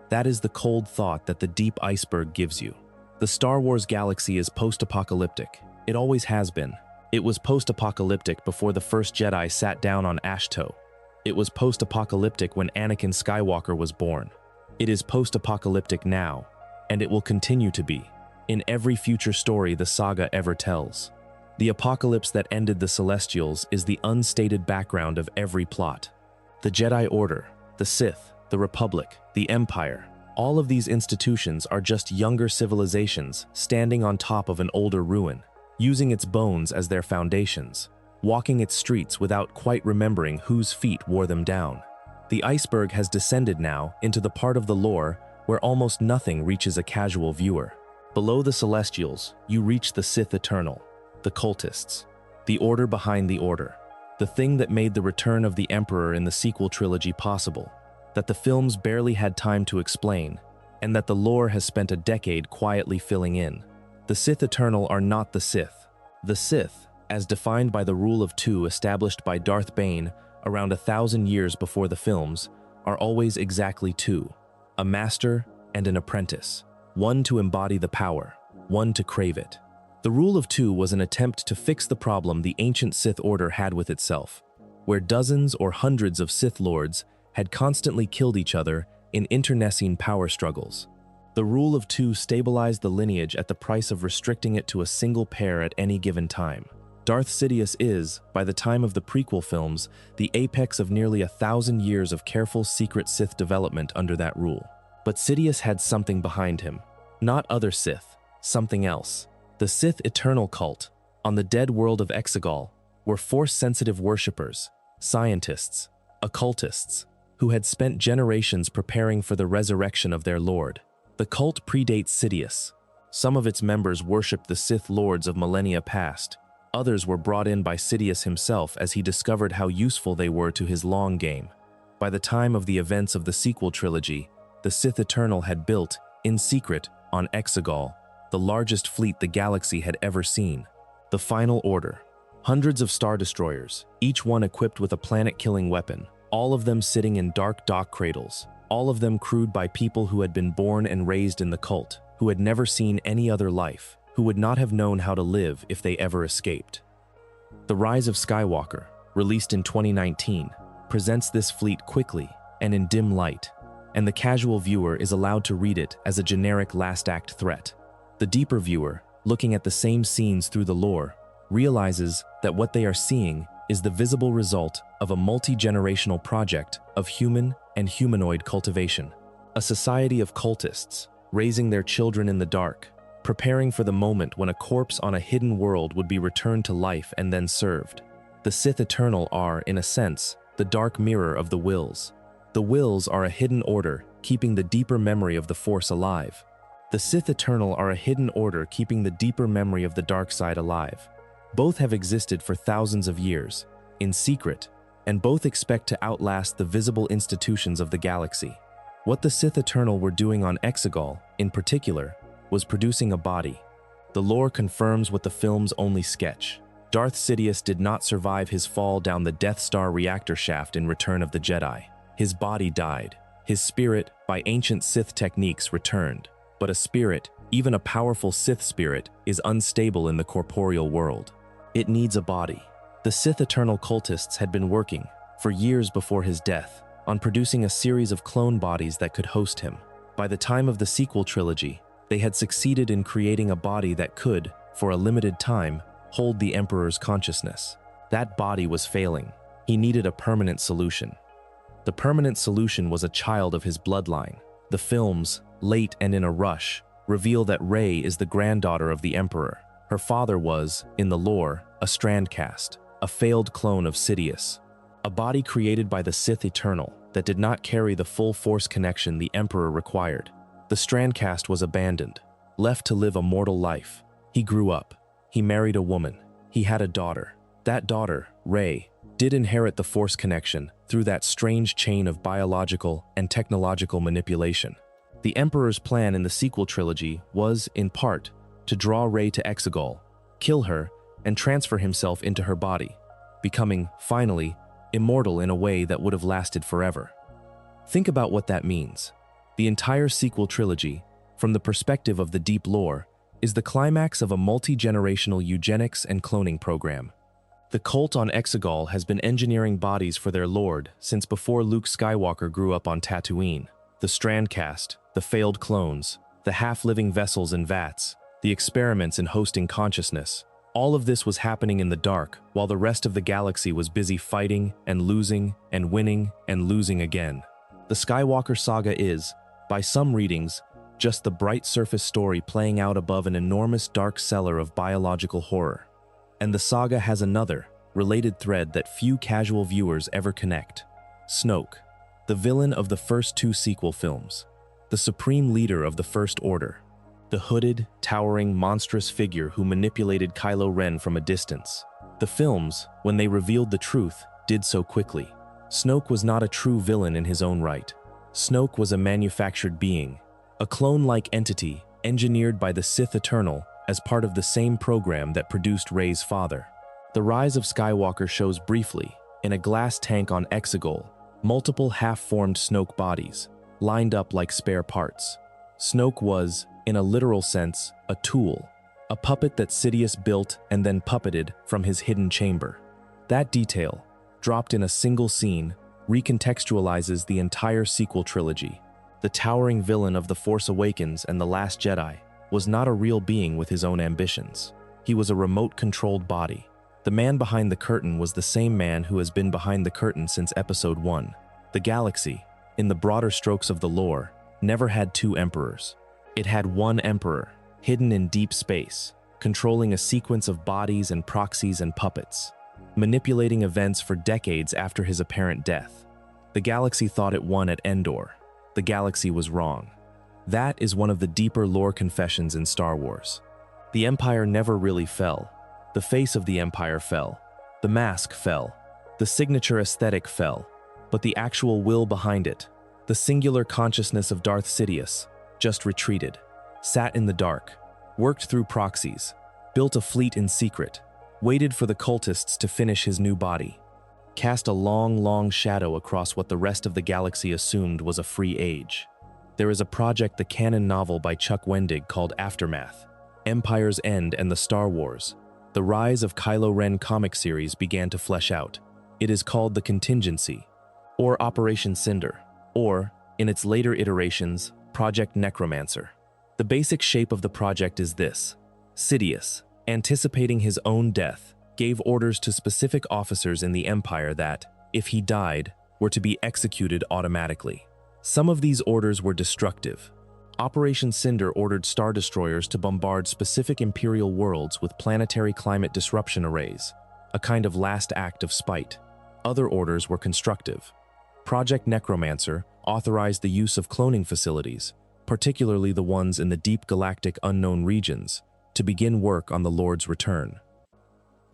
S1: That is the cold thought that the deep iceberg gives you. The Star Wars galaxy is post-apocalyptic. It always has been. It was post-apocalyptic before the first Jedi sat down on Ashto. It was post-apocalyptic when Anakin Skywalker was born. It is post-apocalyptic now, and it will continue to be, in every future story the saga ever tells. The apocalypse that ended the Celestials is the unstated background of every plot. The Jedi Order, the Sith, the Republic, the Empire, all of these institutions are just younger civilizations standing on top of an older ruin, using its bones as their foundations, walking its streets without quite remembering whose feet wore them down. The iceberg has descended now into the part of the lore where almost nothing reaches a casual viewer. Below the Celestials, you reach the Sith Eternal, the cultists, the order behind the order, the thing that made the return of the Emperor in the sequel trilogy possible, that the films barely had time to explain, and that the lore has spent a decade quietly filling in. The Sith Eternal are not the Sith. The Sith, as defined by the Rule of Two established by Darth Bane around 1,000 years before the films, are always exactly two, a master and an apprentice, one to embody the power, one to crave it. The Rule of Two was an attempt to fix the problem the ancient Sith Order had with itself, where dozens or hundreds of Sith Lords had constantly killed each other in internecine power struggles. The Rule of Two stabilized the lineage at the price of restricting it to a single pair at any given time. Darth Sidious is, by the time of the prequel films, the apex of nearly 1,000 years of careful secret Sith development under that rule. But Sidious had something behind him. Not other Sith, something else. The Sith Eternal cult, on the dead world of Exegol, were Force-sensitive worshippers, scientists, occultists, who had spent generations preparing for the resurrection of their lord. The cult predates Sidious. Some of its members worshipped the Sith lords of millennia past. Others were brought in by Sidious himself as he discovered how useful they were to his long game. By the time of the events of the sequel trilogy, the Sith Eternal had built, in secret, on Exegol, the largest fleet the galaxy had ever seen. The Final Order. Hundreds of Star Destroyers, each one equipped with a planet-killing weapon, all of them sitting in dark dock cradles, all of them crewed by people who had been born and raised in the cult, who had never seen any other life, who would not have known how to live if they ever escaped. The Rise of Skywalker, released in 2019, presents this fleet quickly and in dim light, and the casual viewer is allowed to read it as a generic last-act threat. The deeper viewer, looking at the same scenes through the lore, realizes that what they are seeing is the visible result of a multi-generational project of human and humanoid cultivation. A society of cultists, raising their children in the dark, preparing for the moment when a corpse on a hidden world would be returned to life and then served. The Sith Eternal are, in a sense, the dark mirror of the Wills. The Wills are a hidden order, keeping the deeper memory of the Force alive. The Sith Eternal are a hidden order keeping the deeper memory of the dark side alive. Both have existed for thousands of years, in secret, and both expect to outlast the visible institutions of the galaxy. What the Sith Eternal were doing on Exegol, in particular, was producing a body. The lore confirms what the films only sketch. Darth Sidious did not survive his fall down the Death Star reactor shaft in Return of the Jedi. His body died. His spirit, by ancient Sith techniques, returned. But a spirit, even a powerful Sith spirit, is unstable in the corporeal world. It needs a body. The Sith Eternal cultists had been working, for years before his death, on producing a series of clone bodies that could host him. By the time of the sequel trilogy, they had succeeded in creating a body that could, for a limited time, hold the Emperor's consciousness. That body was failing. He needed a permanent solution. The permanent solution was a child of his bloodline. The films, late and in a rush, reveal that Rey is the granddaughter of the Emperor. Her father was, in the lore, a Strandcast, a failed clone of Sidious. A body created by the Sith Eternal that did not carry the full Force connection the Emperor required. The Strandcast was abandoned, left to live a mortal life. He grew up. He married a woman. He had a daughter. That daughter, Rey, did inherit the Force connection through that strange chain of biological and technological manipulation. The Emperor's plan in the sequel trilogy was, in part, to draw Rey to Exegol, kill her, and transfer himself into her body, becoming, finally, immortal in a way that would have lasted forever. Think about what that means. The entire sequel trilogy, from the perspective of the deep lore, is the climax of a multi-generational eugenics and cloning program. The cult on Exegol has been engineering bodies for their lord since before Luke Skywalker grew up on Tatooine. The Strandcast, the failed clones, the half-living vessels and vats, the experiments in hosting consciousness, all of this was happening in the dark while the rest of the galaxy was busy fighting and losing and winning and losing again. The Skywalker saga is, by some readings, just the bright surface story playing out above an enormous dark cellar of biological horror. And the saga has another, related thread that few casual viewers ever connect. Snoke, the villain of the first two sequel films, the supreme leader of the First Order, the hooded, towering, monstrous figure who manipulated Kylo Ren from a distance. The films, when they revealed the truth, did so quickly. Snoke was not a true villain in his own right. Snoke was a manufactured being, a clone-like entity engineered by the Sith Eternal as part of the same program that produced Rey's father. The Rise of Skywalker shows briefly, in a glass tank on Exegol, multiple half-formed Snoke bodies, lined up like spare parts. Snoke was, in a literal sense, a tool, a puppet that Sidious built and then puppeted from his hidden chamber. That detail, dropped in a single scene, recontextualizes the entire sequel trilogy. The towering villain of The Force Awakens and The Last Jedi was not a real being with his own ambitions. He was a remote-controlled body. The man behind the curtain was the same man who has been behind the curtain since Episode 1. The galaxy, in the broader strokes of the lore, never had two emperors. It had one emperor, hidden in deep space, controlling a sequence of bodies and proxies and puppets. manipulating events for decades after his apparent death. The galaxy thought it won at Endor. The galaxy was wrong. That is one of the deeper lore confessions in Star Wars. The Empire never really fell. The face of the Empire fell. The mask fell. The signature aesthetic fell. But the actual will behind it, the singular consciousness of Darth Sidious, just retreated, sat in the dark, worked through proxies, built a fleet in secret, waited for the cultists to finish his new body, cast a long, long shadow across what the rest of the galaxy assumed was a free age. There is a project, the canon novel by Chuck Wendig called Aftermath, Empire's End and the Star Wars. The rise of Kylo Ren comic series began to flesh out. It is called The Contingency, or Operation Cinder, or, in its later iterations, Project Necromancer. The basic shape of the project is this. Sidious, anticipating his own death, gave orders to specific officers in the Empire that, if he died, were to be executed automatically. Some of these orders were destructive. Operation Cinder ordered Star Destroyers to bombard specific Imperial worlds with planetary climate disruption arrays, a kind of last act of spite. Other orders were constructive. Project Necromancer authorized the use of cloning facilities, particularly the ones in the deep galactic unknown regions, to begin work on the Lord's return.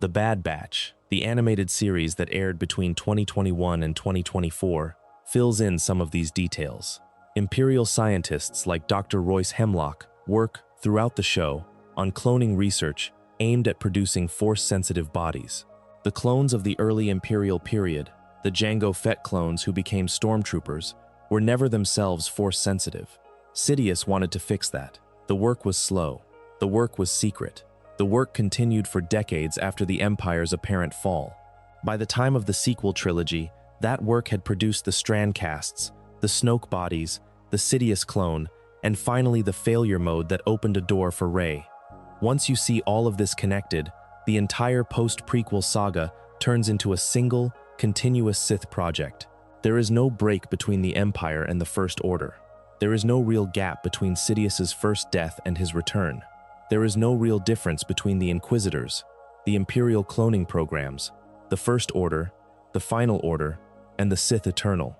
S1: The Bad Batch, the animated series that aired between 2021 and 2024, fills in some of these details. Imperial scientists like Dr. Royce Hemlock work throughout the show on cloning research aimed at producing Force-sensitive bodies. The clones of the early Imperial period, the Jango Fett clones who became stormtroopers, were never themselves Force-sensitive. Sidious wanted to fix that. The work was slow. The work was secret. The work continued for decades after the Empire's apparent fall. By the time of the sequel trilogy, that work had produced the Strandcasts, the Snoke bodies, the Sidious clone, and finally the failure mode that opened a door for Rey. Once you see all of this connected, the entire post-prequel saga turns into a single, continuous Sith project. There is no break between the Empire and the First Order. There is no real gap between Sidious's first death and his return. There is no real difference between the Inquisitors, the Imperial cloning programs, the First Order, the Final Order, and the Sith Eternal.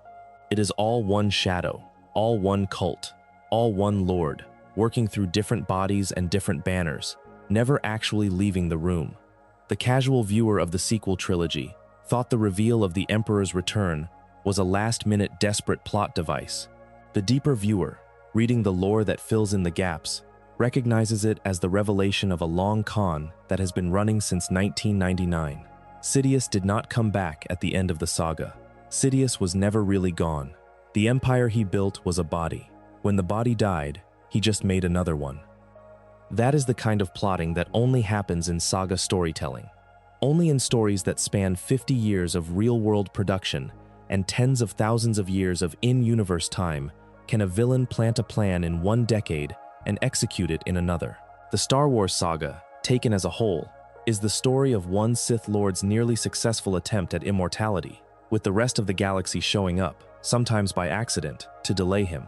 S1: It is all one shadow, all one cult, all one Lord, working through different bodies and different banners, never actually leaving the room. The casual viewer of the sequel trilogy thought the reveal of the Emperor's return was a last-minute desperate plot device. The deeper viewer, reading the lore that fills in the gaps, recognizes it as the revelation of a long con that has been running since 1999. Sidious did not come back at the end of the saga. Sidious was never really gone. The empire he built was a body. When the body died, he just made another one. That is the kind of plotting that only happens in saga storytelling. Only in stories that span 50 years of real-world production and tens of thousands of years of in-universe time can a villain plant a plan in one decade and execute it in another. The Star Wars saga, taken as a whole, is the story of one Sith Lord's nearly successful attempt at immortality, with the rest of the galaxy showing up, sometimes by accident, to delay him.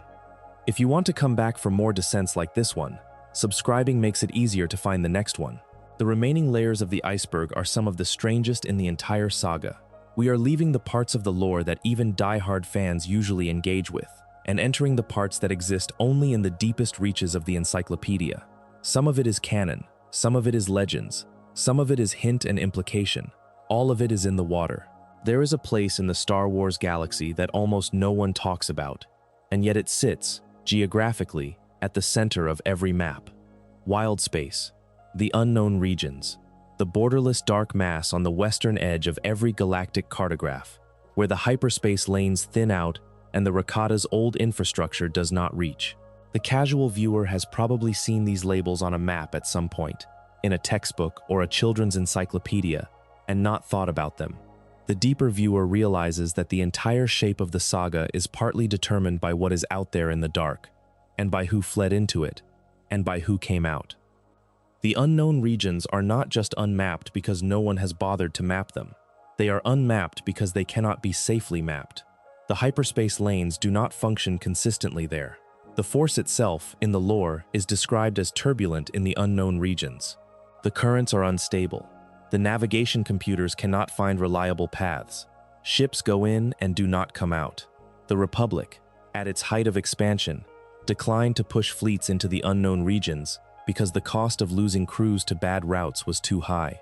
S1: If you want to come back for more descents like this one, subscribing makes it easier to find the next one. The remaining layers of the iceberg are some of the strangest in the entire saga. We are leaving the parts of the lore that even die-hard fans usually engage with, and entering the parts that exist only in the deepest reaches of the encyclopedia. Some of it is canon, some of it is legends, some of it is hint and implication. All of it is in the water. There is a place in the Star Wars galaxy that almost no one talks about, and yet it sits, geographically, at the center of every map. Wild space, the unknown regions, the borderless dark mass on the western edge of every galactic cartograph, where the hyperspace lanes thin out and the Rakata's old infrastructure does not reach. The casual viewer has probably seen these labels on a map at some point, in a textbook or a children's encyclopedia, and not thought about them. The deeper viewer realizes that the entire shape of the saga is partly determined by what is out there in the dark, and by who fled into it, and by who came out. The unknown regions are not just unmapped because no one has bothered to map them. They are unmapped because they cannot be safely mapped. The hyperspace lanes do not function consistently there. The Force itself, in the lore, is described as turbulent in the unknown regions. The currents are unstable. The navigation computers cannot find reliable paths. Ships go in and do not come out. The Republic, at its height of expansion, declined to push fleets into the unknown regions because the cost of losing crews to bad routes was too high.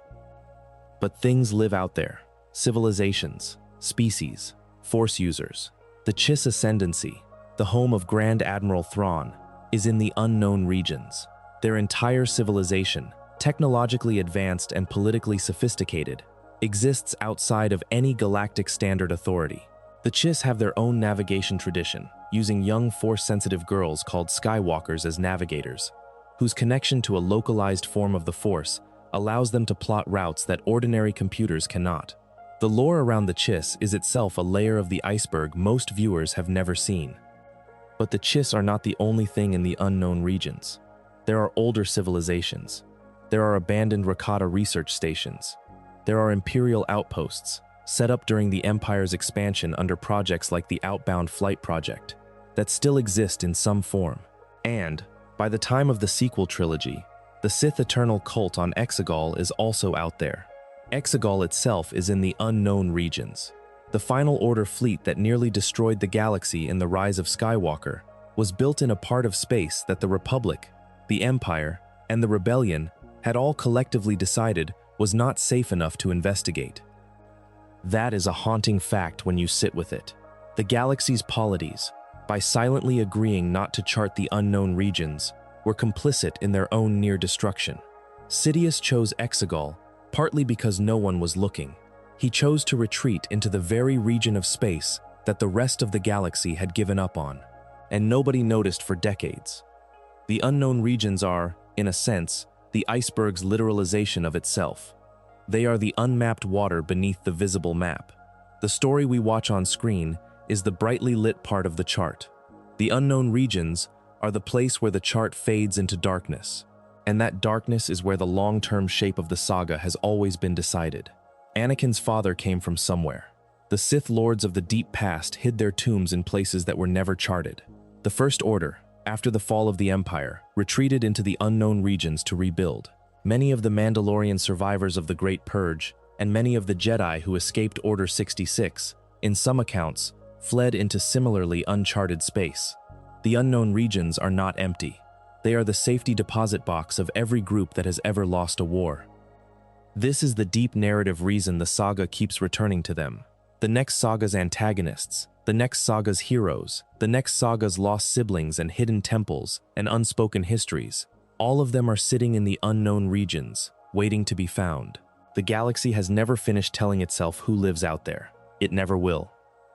S1: But things live out there. Civilizations, species, Force users. The Chiss Ascendancy, the home of Grand Admiral Thrawn, is in the unknown regions. Their entire civilization, technologically advanced and politically sophisticated, exists outside of any galactic standard authority. The Chiss have their own navigation tradition, using young Force-sensitive girls called Skywalkers as navigators, whose connection to a localized form of the Force allows them to plot routes that ordinary computers cannot. The lore around the Chiss is itself a layer of the iceberg most viewers have never seen. But the Chiss are not the only thing in the unknown regions. There are older civilizations. There are abandoned Rakata research stations. There are Imperial outposts, set up during the Empire's expansion under projects like the Outbound Flight Project, that still exist in some form. And, by the time of the sequel trilogy, the Sith Eternal cult on Exegol is also out there. Exegol itself is in the unknown regions. The Final Order fleet that nearly destroyed the galaxy in the Rise of Skywalker was built in a part of space that the Republic, the Empire, and the Rebellion had all collectively decided was not safe enough to investigate. That is a haunting fact when you sit with it. The galaxy's polities, by silently agreeing not to chart the unknown regions, were complicit in their own near destruction. Sidious chose Exegol partly because no one was looking. He chose to retreat into the very region of space that the rest of the galaxy had given up on, and nobody noticed for decades. The unknown regions are, in a sense, the iceberg's literalization of itself. They are the unmapped water beneath the visible map. The story we watch on screen is the brightly lit part of the chart. The unknown regions are the place where the chart fades into darkness. And that darkness is where the long-term shape of the saga has always been decided. Anakin's father came from somewhere. The Sith Lords of the deep past hid their tombs in places that were never charted. The First Order, after the fall of the Empire, retreated into the unknown regions to rebuild. Many of the Mandalorian survivors of the Great Purge, and many of the Jedi who escaped Order 66, in some accounts, fled into similarly uncharted space. The unknown regions are not empty. They are the safety deposit box of every group that has ever lost a war. This is the deep narrative reason the saga keeps returning to them. The next saga's antagonists, the next saga's heroes, the next saga's lost siblings and hidden temples and unspoken histories, all of them are sitting in the unknown regions, waiting to be found. The galaxy has never finished telling itself who lives out there. It never will.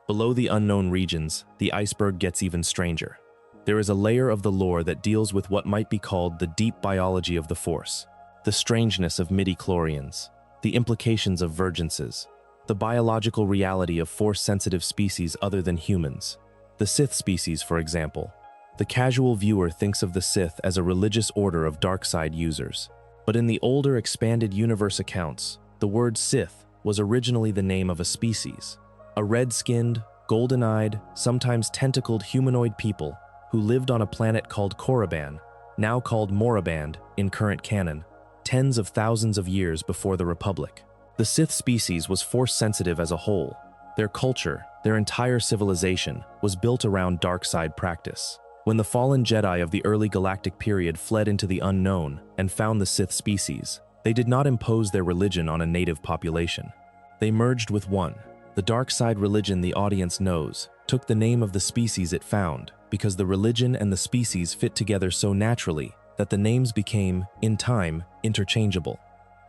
S1: Below the unknown regions, the iceberg gets even stranger. There is a layer of the lore that deals with what might be called the deep biology of the Force, the strangeness of midi-chlorians, the implications of vergences, the biological reality of Force-sensitive species other than humans. The Sith species, for example. The casual viewer thinks of the Sith as a religious order of dark side users. But in the older expanded universe accounts, the word Sith was originally the name of a species. A red-skinned, golden-eyed, sometimes tentacled humanoid people who lived on a planet called Korriban, now called Moraband in current canon, tens of thousands of years before the Republic. The Sith species was Force-sensitive as a whole. Their culture, their entire civilization, was built around dark side practice. When the fallen Jedi of the early galactic period fled into the unknown and found the Sith species, they did not impose their religion on a native population. They merged with one. The dark side religion the audience knows took the name of the species it found because the religion and the species fit together so naturally that the names became, in time, interchangeable.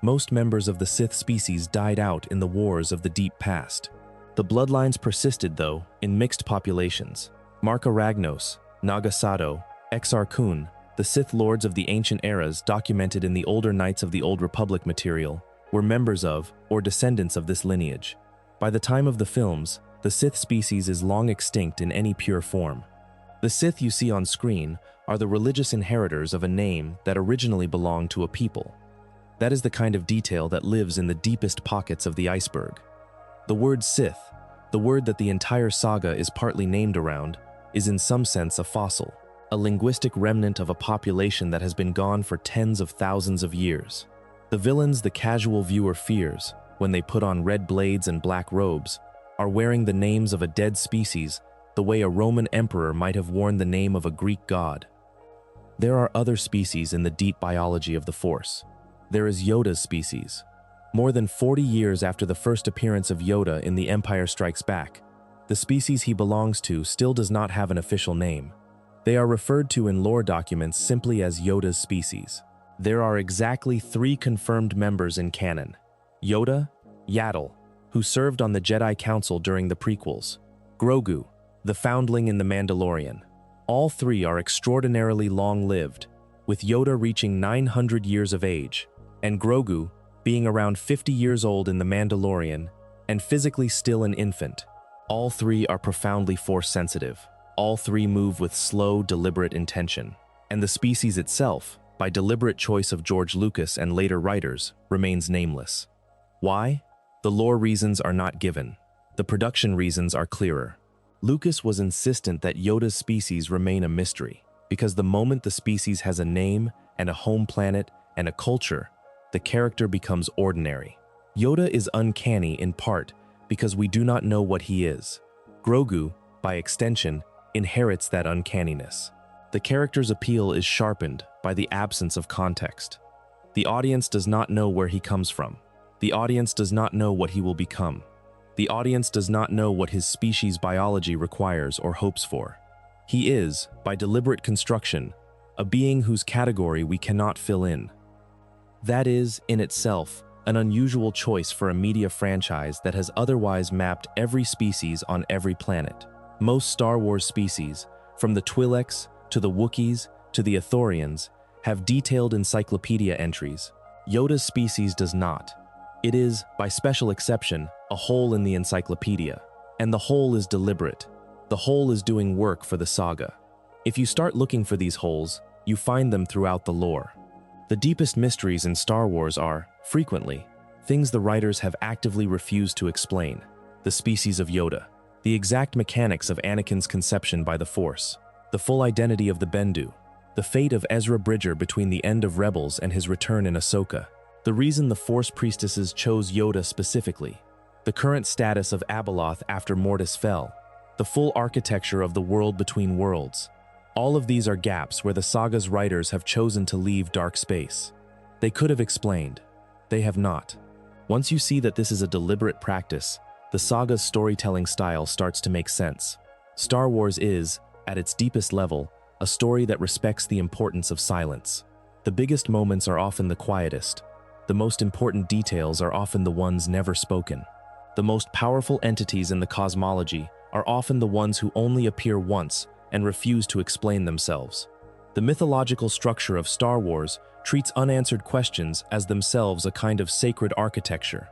S1: Most members of the Sith species died out in the wars of the deep past. The bloodlines persisted, though, in mixed populations. Marka Ragnos, Naga Sato, Exar Kun, the Sith Lords of the ancient eras documented in the older Knights of the Old Republic material, were members of, or descendants of this lineage. By the time of the films, the Sith species is long extinct in any pure form. The Sith you see on screen are the religious inheritors of a name that originally belonged to a people. That is the kind of detail that lives in the deepest pockets of the iceberg. The word Sith, the word that the entire saga is partly named around, is in some sense a fossil, a linguistic remnant of a population that has been gone for tens of thousands of years. The villains the casual viewer fears, when they put on red blades and black robes, are wearing the names of a dead species the way a Roman emperor might have worn the name of a Greek god. There are other species in the deep biology of the Force. There is Yoda's species. More than 40 years after the first appearance of Yoda in The Empire Strikes Back, the species he belongs to still does not have an official name. They are referred to in lore documents simply as Yoda's species. There are exactly 3 confirmed members in canon: Yoda, Yaddle, who served on the Jedi Council during the prequels, Grogu, the foundling in The Mandalorian. All 3 are extraordinarily long-lived, with Yoda reaching 900 years of age, and Grogu being around 50 years old in The Mandalorian, and physically still an infant. All 3 are profoundly Force-sensitive. All 3 move with slow, deliberate intention. And the species itself, by deliberate choice of George Lucas and later writers, remains nameless. Why? The lore reasons are not given. The production reasons are clearer. Lucas was insistent that Yoda's species remain a mystery, because the moment the species has a name and a home planet and a culture, the character becomes ordinary. Yoda is uncanny in part because we do not know what he is. Grogu, by extension, inherits that uncanniness. The character's appeal is sharpened by the absence of context. The audience does not know where he comes from. The audience does not know what he will become. The audience does not know what his species' biology requires or hopes for. He is, by deliberate construction, a being whose category we cannot fill in. That is, in itself, an unusual choice for a media franchise that has otherwise mapped every species on every planet. Most Star Wars species, from the Twi'leks to the Wookiees to the Ithorians, have detailed encyclopedia entries. Yoda's species does not. It is, by special exception, a hole in the encyclopedia. And the hole is deliberate. The hole is doing work for the saga. If you start looking for these holes, you find them throughout the lore. The deepest mysteries in Star Wars are, frequently, things the writers have actively refused to explain. The species of Yoda, the exact mechanics of Anakin's conception by the Force, the full identity of the Bendu, the fate of Ezra Bridger between the end of Rebels and his return in Ahsoka, the reason the Force priestesses chose Yoda specifically, the current status of Abeloth after Mortis fell, the full architecture of the world between worlds. All of these are gaps where the saga's writers have chosen to leave dark space. They could have explained. They have not. Once you see that this is a deliberate practice, the saga's storytelling style starts to make sense. Star Wars is, at its deepest level, a story that respects the importance of silence. The biggest moments are often the quietest. The most important details are often the ones never spoken. The most powerful entities in the cosmology are often the ones who only appear once and refuse to explain themselves. The mythological structure of Star Wars treats unanswered questions as themselves a kind of sacred architecture.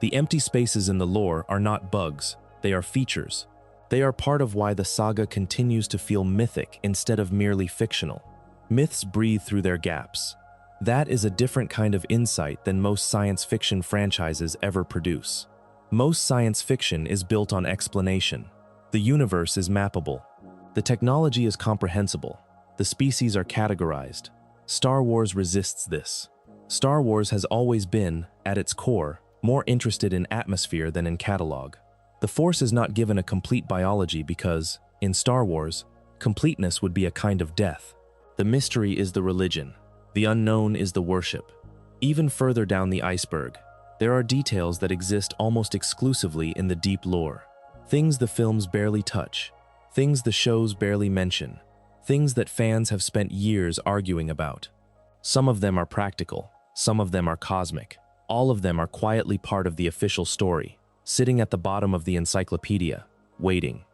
S1: The empty spaces in the lore are not bugs, they are features. They are part of why the saga continues to feel mythic instead of merely fictional. Myths breathe through their gaps. That is a different kind of insight than most science fiction franchises ever produce. Most science fiction is built on explanation. The universe is mappable. The technology is comprehensible. The species are categorized. Star Wars resists this. Star Wars has always been, at its core, more interested in atmosphere than in catalog. The Force is not given a complete biology because, in Star Wars, completeness would be a kind of death. The mystery is the religion. The unknown is the worship. Even further down the iceberg, there are details that exist almost exclusively in the deep lore. Things the films barely touch. Things the shows barely mention. Things that fans have spent years arguing about. Some of them are practical. Some of them are cosmic. All of them are quietly part of the official story, sitting at the bottom of the encyclopedia, waiting.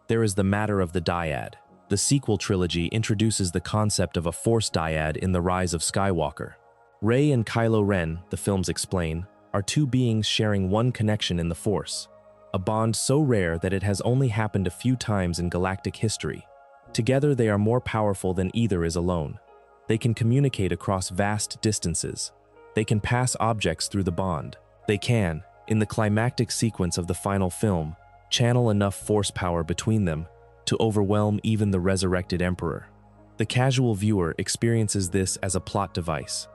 S1: There is the matter of the dyad. The sequel trilogy introduces the concept of a Force dyad in The Rise of Skywalker. Rey and Kylo Ren, the films explain, are 2 beings sharing one connection in the Force, a bond so rare that it has only happened a few times in galactic history. Together they are more powerful than either is alone. They can communicate across vast distances. They can pass objects through the bond. They can, in the climactic sequence of the final film, channel enough Force power between them to overwhelm even the resurrected Emperor. The casual viewer experiences this as a plot device.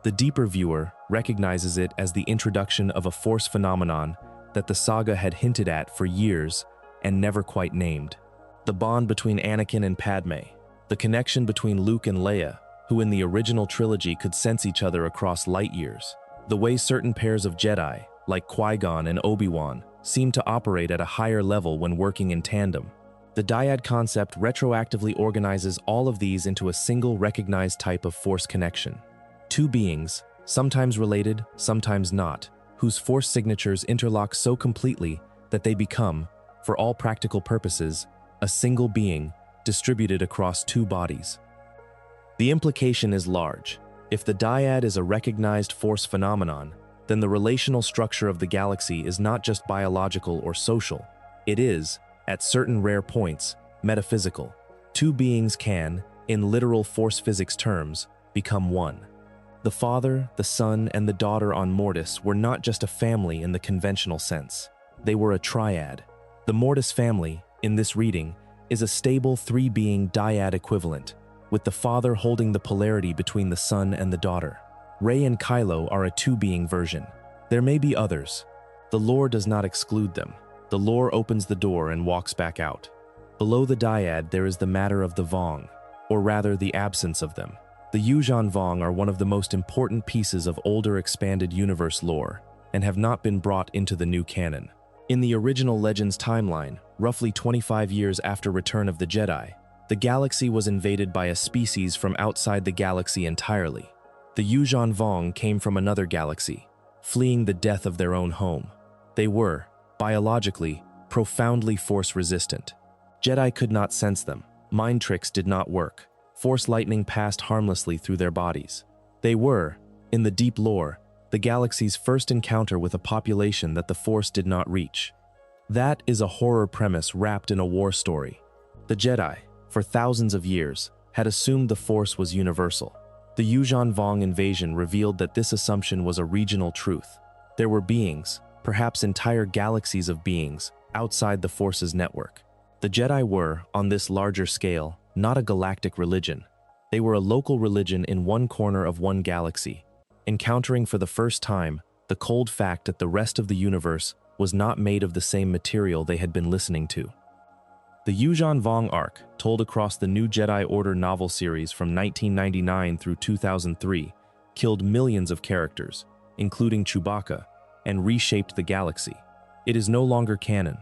S1: The deeper viewer recognizes it as the introduction of a Force phenomenon that the saga had hinted at for years and never quite named. The bond between Anakin and Padme, the connection between Luke and Leia, who in the original trilogy could sense each other across light years, the way certain pairs of Jedi, like Qui-Gon and Obi-Wan, seem to operate at a higher level when working in tandem. The dyad concept retroactively organizes all of these into a single recognized type of Force connection. Two beings, sometimes related, sometimes not, whose Force signatures interlock so completely that they become, for all practical purposes, a single being distributed across two bodies. The implication is large. If the dyad is a recognized Force phenomenon, then the relational structure of the galaxy is not just biological or social. It is, at certain rare points, metaphysical. Two beings can, in literal Force physics terms, become one. The father, the son, and the daughter on Mortis were not just a family in the conventional sense. They were a triad. The Mortis family, in this reading, is a stable three-being dyad equivalent, with the father holding the polarity between the son and the daughter. Rey and Kylo are a two-being version. There may be others. The lore does not exclude them. The lore opens the door and walks back out. Below the dyad there is the matter of the Vong, or rather the absence of them. The Yuuzhan Vong are one of the most important pieces of older expanded universe lore, and have not been brought into the new canon. In the original Legends timeline, roughly 25 years after Return of the Jedi, the galaxy was invaded by a species from outside the galaxy entirely. The Yuuzhan Vong came from another galaxy, fleeing the death of their own home. They were, biologically, profoundly Force-resistant. Jedi could not sense them. Mind tricks did not work. Force lightning passed harmlessly through their bodies. They were, in the deep lore, the galaxy's first encounter with a population that the Force did not reach. That is a horror premise wrapped in a war story. The Jedi, for thousands of years, had assumed the Force was universal. The Yuuzhan Vong invasion revealed that this assumption was a regional truth. There were beings, perhaps entire galaxies of beings, outside the Force's network. The Jedi were, on this larger scale, not a galactic religion. They were a local religion in one corner of one galaxy, encountering for the first time the cold fact that the rest of the universe was not made of the same material they had been listening to. The Yuuzhan Vong arc, told across the New Jedi Order novel series from 1999 through 2003, killed millions of characters, including Chewbacca, and reshaped the galaxy. It is no longer canon,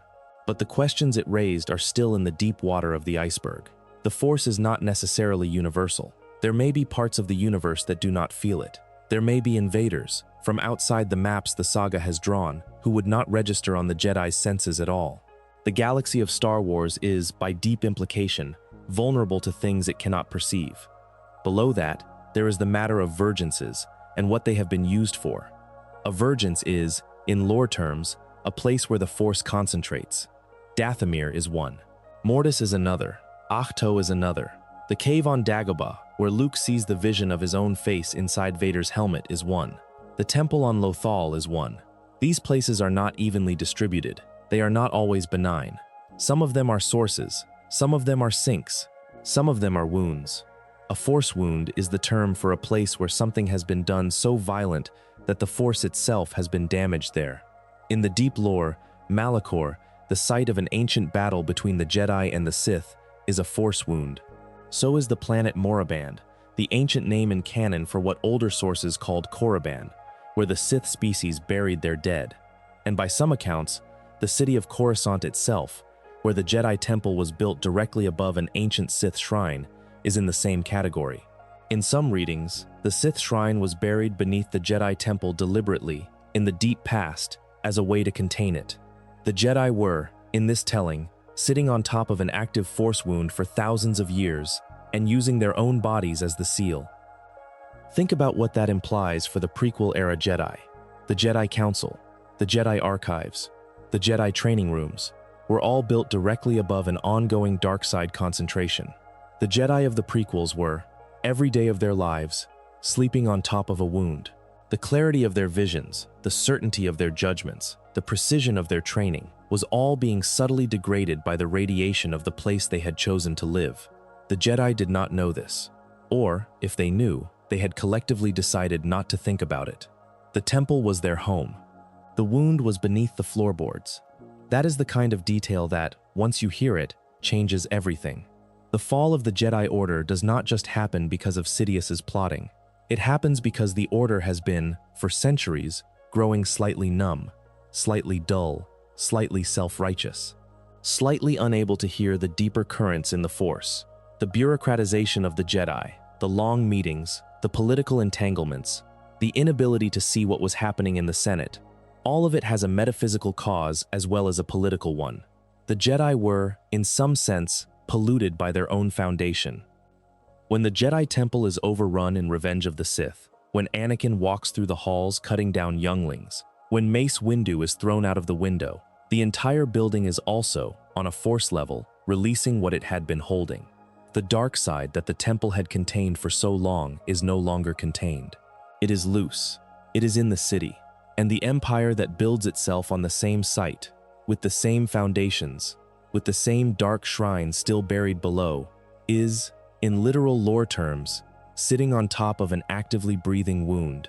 S1: but the questions it raised are still in the deep water of the iceberg. The Force is not necessarily universal. There may be parts of the universe that do not feel it. There may be invaders, from outside the maps the saga has drawn, who would not register on the Jedi's senses at all. The galaxy of Star Wars is, by deep implication, vulnerable to things it cannot perceive. Below that, there is the matter of vergences and what they have been used for. A vergence is, in lore terms, a place where the Force concentrates. Dathomir is one. Mortis is another. Ahch-To is another. The cave on Dagobah, where Luke sees the vision of his own face inside Vader's helmet, is one. The temple on Lothal is one. These places are not evenly distributed. They are not always benign. Some of them are sources, some of them are sinks, some of them are wounds. A Force wound is the term for a place where something has been done so violent that the Force itself has been damaged there. In the deep lore, Malachor, the site of an ancient battle between the Jedi and the Sith, is a Force wound. So is the planet Moraband, the ancient name in canon for what older sources called Korriban, where the Sith species buried their dead. And by some accounts, the city of Coruscant itself, where the Jedi Temple was built directly above an ancient Sith shrine, is in the same category. In some readings, the Sith shrine was buried beneath the Jedi Temple deliberately, in the deep past, as a way to contain it. The Jedi were, in this telling, sitting on top of an active Force wound for thousands of years, and using their own bodies as the seal. Think about what that implies for the prequel-era Jedi. The Jedi Council, the Jedi Archives, the Jedi training rooms, were all built directly above an ongoing dark side concentration. The Jedi of the prequels were, every day of their lives, sleeping on top of a wound. The clarity of their visions, the certainty of their judgments, the precision of their training, was all being subtly degraded by the radiation of the place they had chosen to live. The Jedi did not know this, or, if they knew, they had collectively decided not to think about it. The temple was their home. The wound was beneath the floorboards. That is the kind of detail that, once you hear it, changes everything. The fall of the Jedi Order does not just happen because of Sidious's plotting. It happens because the Order has been, for centuries, growing slightly numb, slightly dull, slightly self-righteous, slightly unable to hear the deeper currents in the Force. The bureaucratization of the Jedi, the long meetings, the political entanglements, the inability to see what was happening in the Senate, all of it has a metaphysical cause as well as a political one. The Jedi were, in some sense, polluted by their own foundation. When the Jedi Temple is overrun in Revenge of the Sith, when Anakin walks through the halls cutting down younglings, when Mace Windu is thrown out of the window, the entire building is also, on a Force level, releasing what it had been holding. The dark side that the temple had contained for so long is no longer contained. It is loose. It is in the city. And the empire that builds itself on the same site, with the same foundations, with the same dark shrine still buried below, is, in literal lore terms, sitting on top of an actively breathing wound.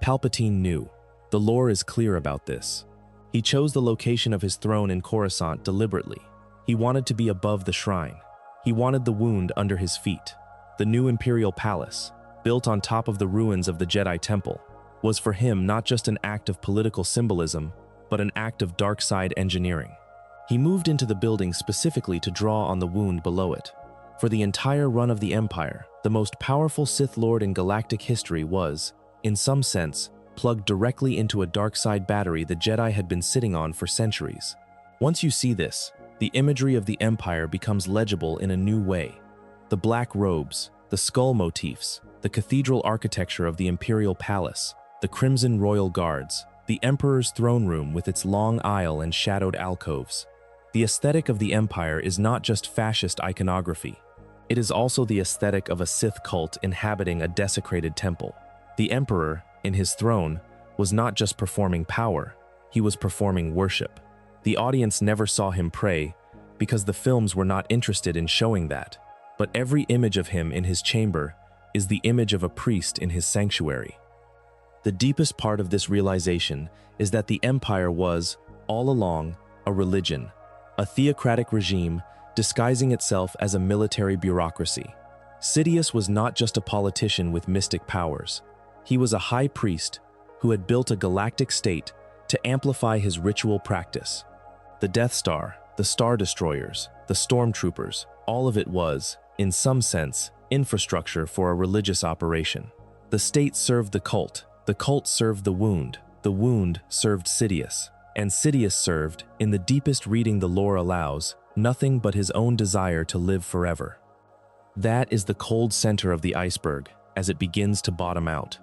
S1: Palpatine knew. The lore is clear about this. He chose the location of his throne in Coruscant deliberately. He wanted to be above the shrine. He wanted the wound under his feet. The new Imperial Palace, built on top of the ruins of the Jedi Temple, was for him not just an act of political symbolism, but an act of dark side engineering. He moved into the building specifically to draw on the wound below it. For the entire run of the Empire, the most powerful Sith Lord in galactic history was, in some sense, plugged directly into a dark side battery the Jedi had been sitting on for centuries. Once you see this, the imagery of the Empire becomes legible in a new way. The black robes, the skull motifs, the cathedral architecture of the Imperial Palace, the crimson royal guards, the Emperor's throne room with its long aisle and shadowed alcoves. The aesthetic of the Empire is not just fascist iconography. It is also the aesthetic of a Sith cult inhabiting a desecrated temple. The Emperor, in his throne, was not just performing power, he was performing worship. The audience never saw him pray, because the films were not interested in showing that. But every image of him in his chamber is the image of a priest in his sanctuary. The deepest part of this realization is that the Empire was, all along, a religion, a theocratic regime disguising itself as a military bureaucracy. Sidious was not just a politician with mystic powers. He was a high priest who had built a galactic state to amplify his ritual practice. The Death Star, the Star Destroyers, the Stormtroopers, all of it was, in some sense, infrastructure for a religious operation. The state served the cult served the wound served Sidious, and Sidious served, in the deepest reading the lore allows, nothing but his own desire to live forever. That is the cold center of the iceberg as it begins to bottom out.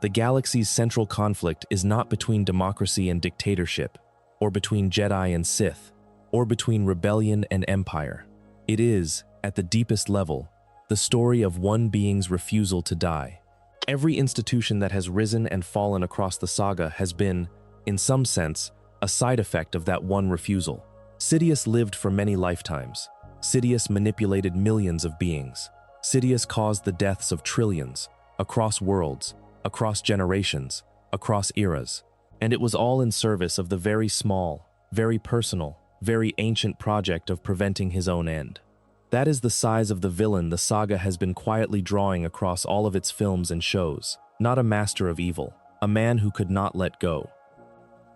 S1: The galaxy's central conflict is not between democracy and dictatorship, or between Jedi and Sith, or between rebellion and empire. It is, at the deepest level, the story of one being's refusal to die. Every institution that has risen and fallen across the saga has been, in some sense, a side effect of that one refusal. Sidious lived for many lifetimes. Sidious manipulated millions of beings. Sidious caused the deaths of trillions, across worlds, across generations, across eras. And it was all in service of the very small, very personal, very ancient project of preventing his own end. That is the size of the villain the saga has been quietly drawing across all of its films and shows. Not a master of evil, a man who could not let go.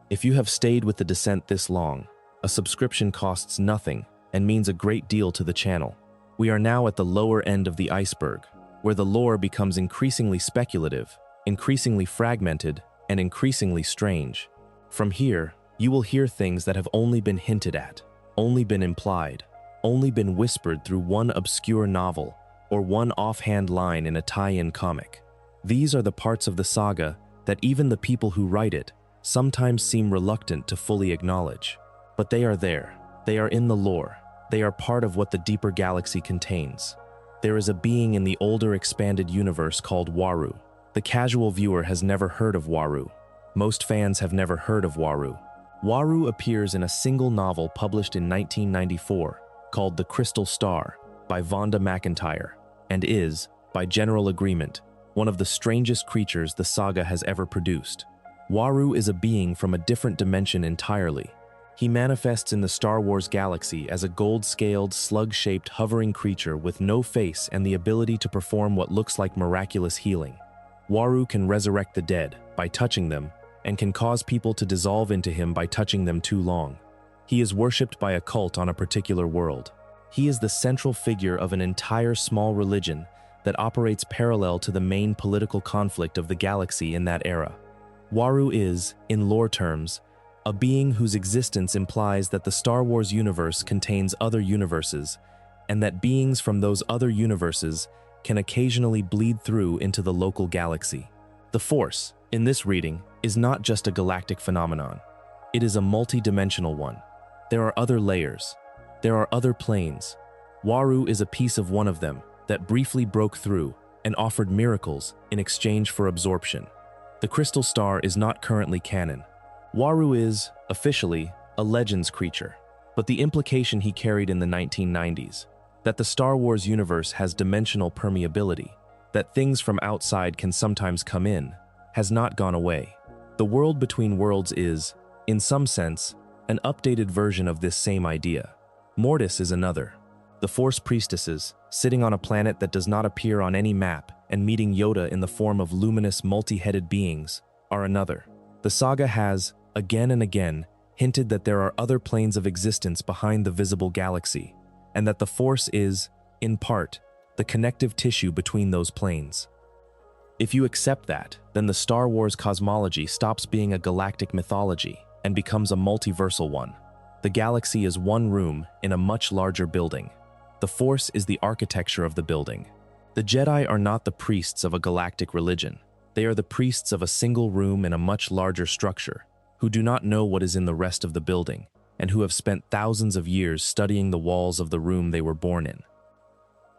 S1: If you have stayed with the descent this long, a subscription costs nothing and means a great deal to the channel. We are now at the lower end of the iceberg, where the lore becomes increasingly speculative, increasingly fragmented, and increasingly strange. From here, you will hear things that have only been hinted at, only been implied, only been whispered through one obscure novel or one offhand line in a tie-in comic. These are the parts of the saga that even the people who write it sometimes seem reluctant to fully acknowledge. But they are there. They are in the lore. They are part of what the deeper galaxy contains. There is a being in the older expanded universe called Waru. The casual viewer has never heard of Waru. Most fans have never heard of Waru. Waru appears in a single novel published in 1994 called The Crystal Star by Vonda McIntyre and is, by general agreement, one of the strangest creatures the saga has ever produced. Waru is a being from a different dimension entirely. He manifests in the Star Wars galaxy as a gold-scaled, slug-shaped hovering creature with no face and the ability to perform what looks like miraculous healing. Waru can resurrect the dead by touching them and can cause people to dissolve into him by touching them too long. He is worshipped by a cult on a particular world. He is the central figure of an entire small religion that operates parallel to the main political conflict of the galaxy in that era. Waru is, in lore terms, a being whose existence implies that the Star Wars universe contains other universes, and that beings from those other universes can occasionally bleed through into the local galaxy. The Force, in this reading, is not just a galactic phenomenon. It is a multi-dimensional one. There are other layers. There are other planes. Waru is a piece of one of them that briefly broke through and offered miracles in exchange for absorption. The Crystal Star is not currently canon. Waru is, officially, a Legends creature, but the implication he carried in the 1990s, that the Star Wars universe has dimensional permeability, that things from outside can sometimes come in, has not gone away. The World Between Worlds is, in some sense, an updated version of this same idea. Mortis is another. The Force priestesses, sitting on a planet that does not appear on any map and meeting Yoda in the form of luminous multi-headed beings, are another. The saga has, again and again, hinted that there are other planes of existence behind the visible galaxy, and that the Force is, in part, the connective tissue between those planes. If you accept that, then the Star Wars cosmology stops being a galactic mythology and becomes a multiversal one. The galaxy is one room in a much larger building. The Force is the architecture of the building. The Jedi are not the priests of a galactic religion. They are the priests of a single room in a much larger structure, who do not know what is in the rest of the building, and who have spent thousands of years studying the walls of the room they were born in.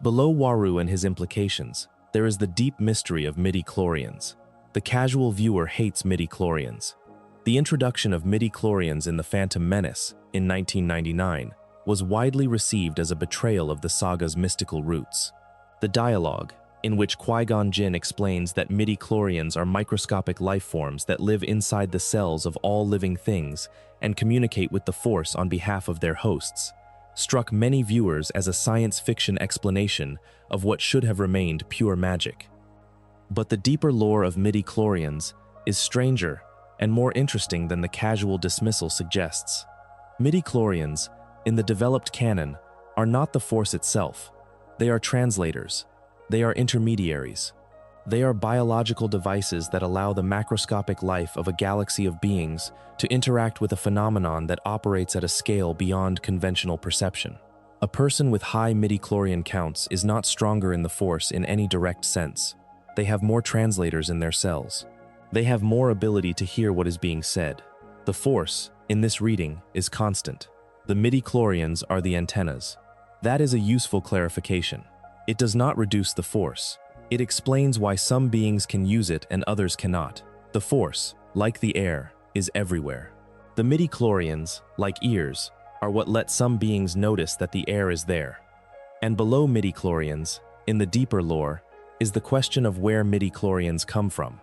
S1: Below Waru and his implications, there is the deep mystery of midi-chlorians. The casual viewer hates midi-chlorians. The introduction of midi-chlorians in The Phantom Menace, in 1999, was widely received as a betrayal of the saga's mystical roots. The dialogue, in which Qui-Gon Jinn explains that midi-chlorians are microscopic life forms that live inside the cells of all living things and communicate with the Force on behalf of their hosts, struck many viewers as a science fiction explanation of what should have remained pure magic. But the deeper lore of midi-chlorians is stranger and more interesting than the casual dismissal suggests. Midi-chlorians, in the developed canon, are not the Force itself. They are translators. They are intermediaries. They are biological devices that allow the macroscopic life of a galaxy of beings to interact with a phenomenon that operates at a scale beyond conventional perception. A person with high midi-chlorian counts is not stronger in the Force in any direct sense. They have more translators in their cells. They have more ability to hear what is being said. The Force, in this reading, is constant. The midi-chlorians are the antennas. That is a useful clarification. It does not reduce the Force. It explains why some beings can use it and others cannot. The Force, like the air, is everywhere. The midi-chlorians, like ears, are what let some beings notice that the air is there. And below midi-chlorians, in the deeper lore, is the question of where midi-chlorians come from.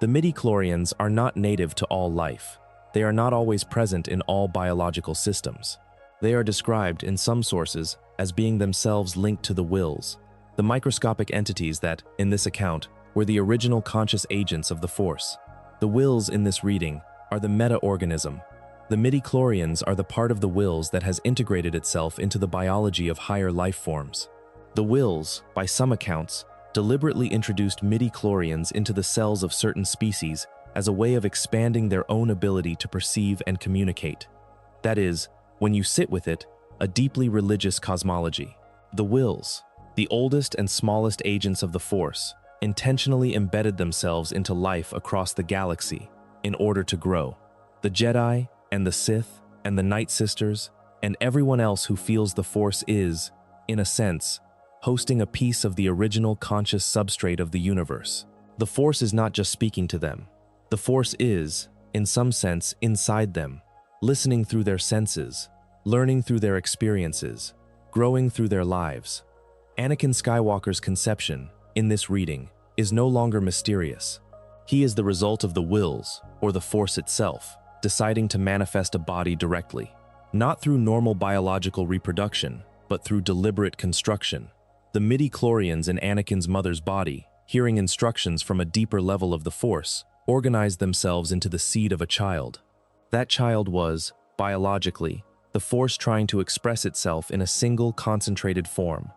S1: The midi-chlorians are not native to all life. They are not always present in all biological systems. They are described in some sources as being themselves linked to the wills, the microscopic entities that, in this account, were the original conscious agents of the Force. The wills in this reading are the meta-organism. The midi-chlorians are the part of the wills that has integrated itself into the biology of higher life forms. The wills, by some accounts, deliberately introduced midi-chlorians into the cells of certain species as a way of expanding their own ability to perceive and communicate. That is, when you sit with it, a deeply religious cosmology. The wills, the oldest and smallest agents of the Force, intentionally embedded themselves into life across the galaxy in order to grow. The Jedi and the Sith and the Nightsisters and everyone else who feels the Force is, in a sense, hosting a piece of the original conscious substrate of the universe. The Force is not just speaking to them. The Force is, in some sense, inside them, listening through their senses, learning through their experiences, growing through their lives. Anakin Skywalker's conception, in this reading, is no longer mysterious. He is the result of the wills, or the Force itself, deciding to manifest a body directly. Not through normal biological reproduction, but through deliberate construction. The midi-chlorians in Anakin's mother's body, hearing instructions from a deeper level of the Force, organized themselves into the seed of a child. That child was, biologically, the Force trying to express itself in a single concentrated form.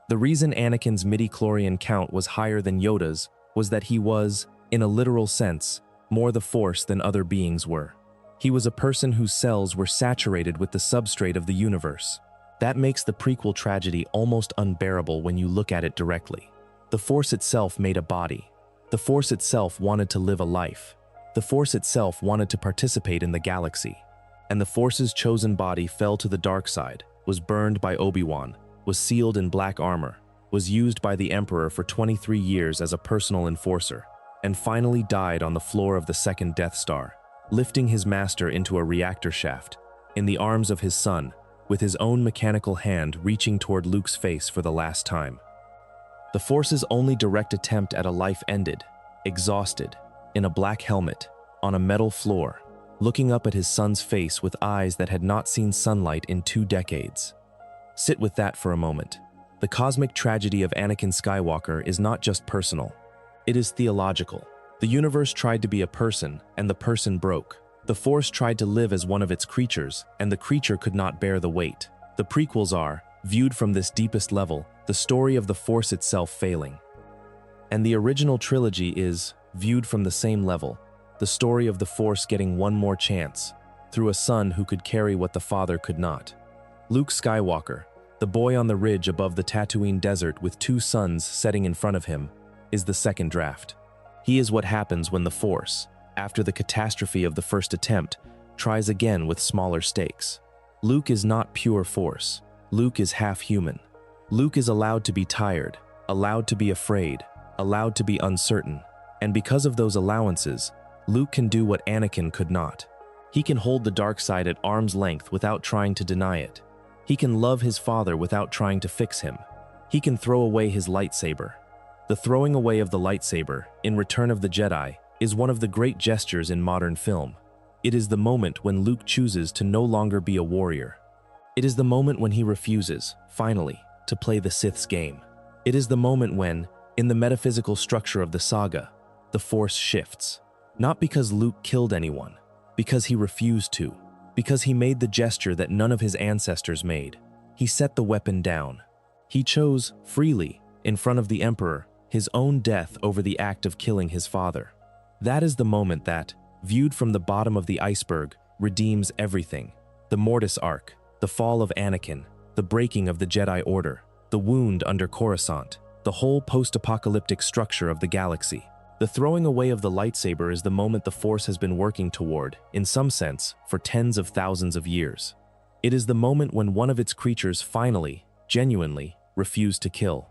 S1: The reason Anakin's midi-chlorian count was higher than Yoda's was that he was, in a literal sense, more the Force than other beings were. He was a person whose cells were saturated with the substrate of the universe. That makes the prequel tragedy almost unbearable when you look at it directly. The Force itself made a body. The Force itself wanted to live a life. The Force itself wanted to participate in the galaxy. And the Force's chosen body fell to the dark side, was burned by Obi-Wan, was sealed in black armor, was used by the Emperor for 23 years as a personal enforcer, and finally died on the floor of the second Death Star, lifting his master into a reactor shaft, in the arms of his son, with his own mechanical hand reaching toward Luke's face for the last time. The Force's only direct attempt at a life ended, exhausted, in a black helmet, on a metal floor, looking up at his son's face with eyes that had not seen sunlight in 2 decades. Sit with that for a moment. The cosmic tragedy of Anakin Skywalker is not just personal. It is theological. The universe tried to be a person, and the person broke. The Force tried to live as one of its creatures, and the creature could not bear the weight. The prequels are, viewed from this deepest level, the story of the Force itself failing. And the original trilogy is, viewed from the same level, the story of the Force getting one more chance, through a son who could carry what the father could not. Luke Skywalker, the boy on the ridge above the Tatooine desert with 2 suns setting in front of him, is the second draft. He is what happens when the Force, after the catastrophe of the first attempt, tries again with smaller stakes. Luke is not pure Force. Luke is half human. Luke is allowed to be tired, allowed to be afraid, allowed to be uncertain, and because of those allowances, Luke can do what Anakin could not. He can hold the dark side at arm's length without trying to deny it. He can love his father without trying to fix him. He can throw away his lightsaber. The throwing away of the lightsaber, in Return of the Jedi, is one of the great gestures in modern film. It is the moment when Luke chooses to no longer be a warrior. It is the moment when he refuses, finally, to play the Sith's game. It is the moment when, in the metaphysical structure of the saga, the Force shifts. Not because Luke killed anyone, because he refused to, because he made the gesture that none of his ancestors made. He set the weapon down. He chose, freely, in front of the Emperor, his own death over the act of killing his father. That is the moment that, viewed from the bottom of the iceberg, redeems everything. The Mortis arc, the fall of Anakin, the breaking of the Jedi Order, the wound under Coruscant, the whole post-apocalyptic structure of the galaxy. The throwing away of the lightsaber is the moment the Force has been working toward, in some sense, for tens of thousands of years. It is the moment when one of its creatures finally, genuinely, refused to kill.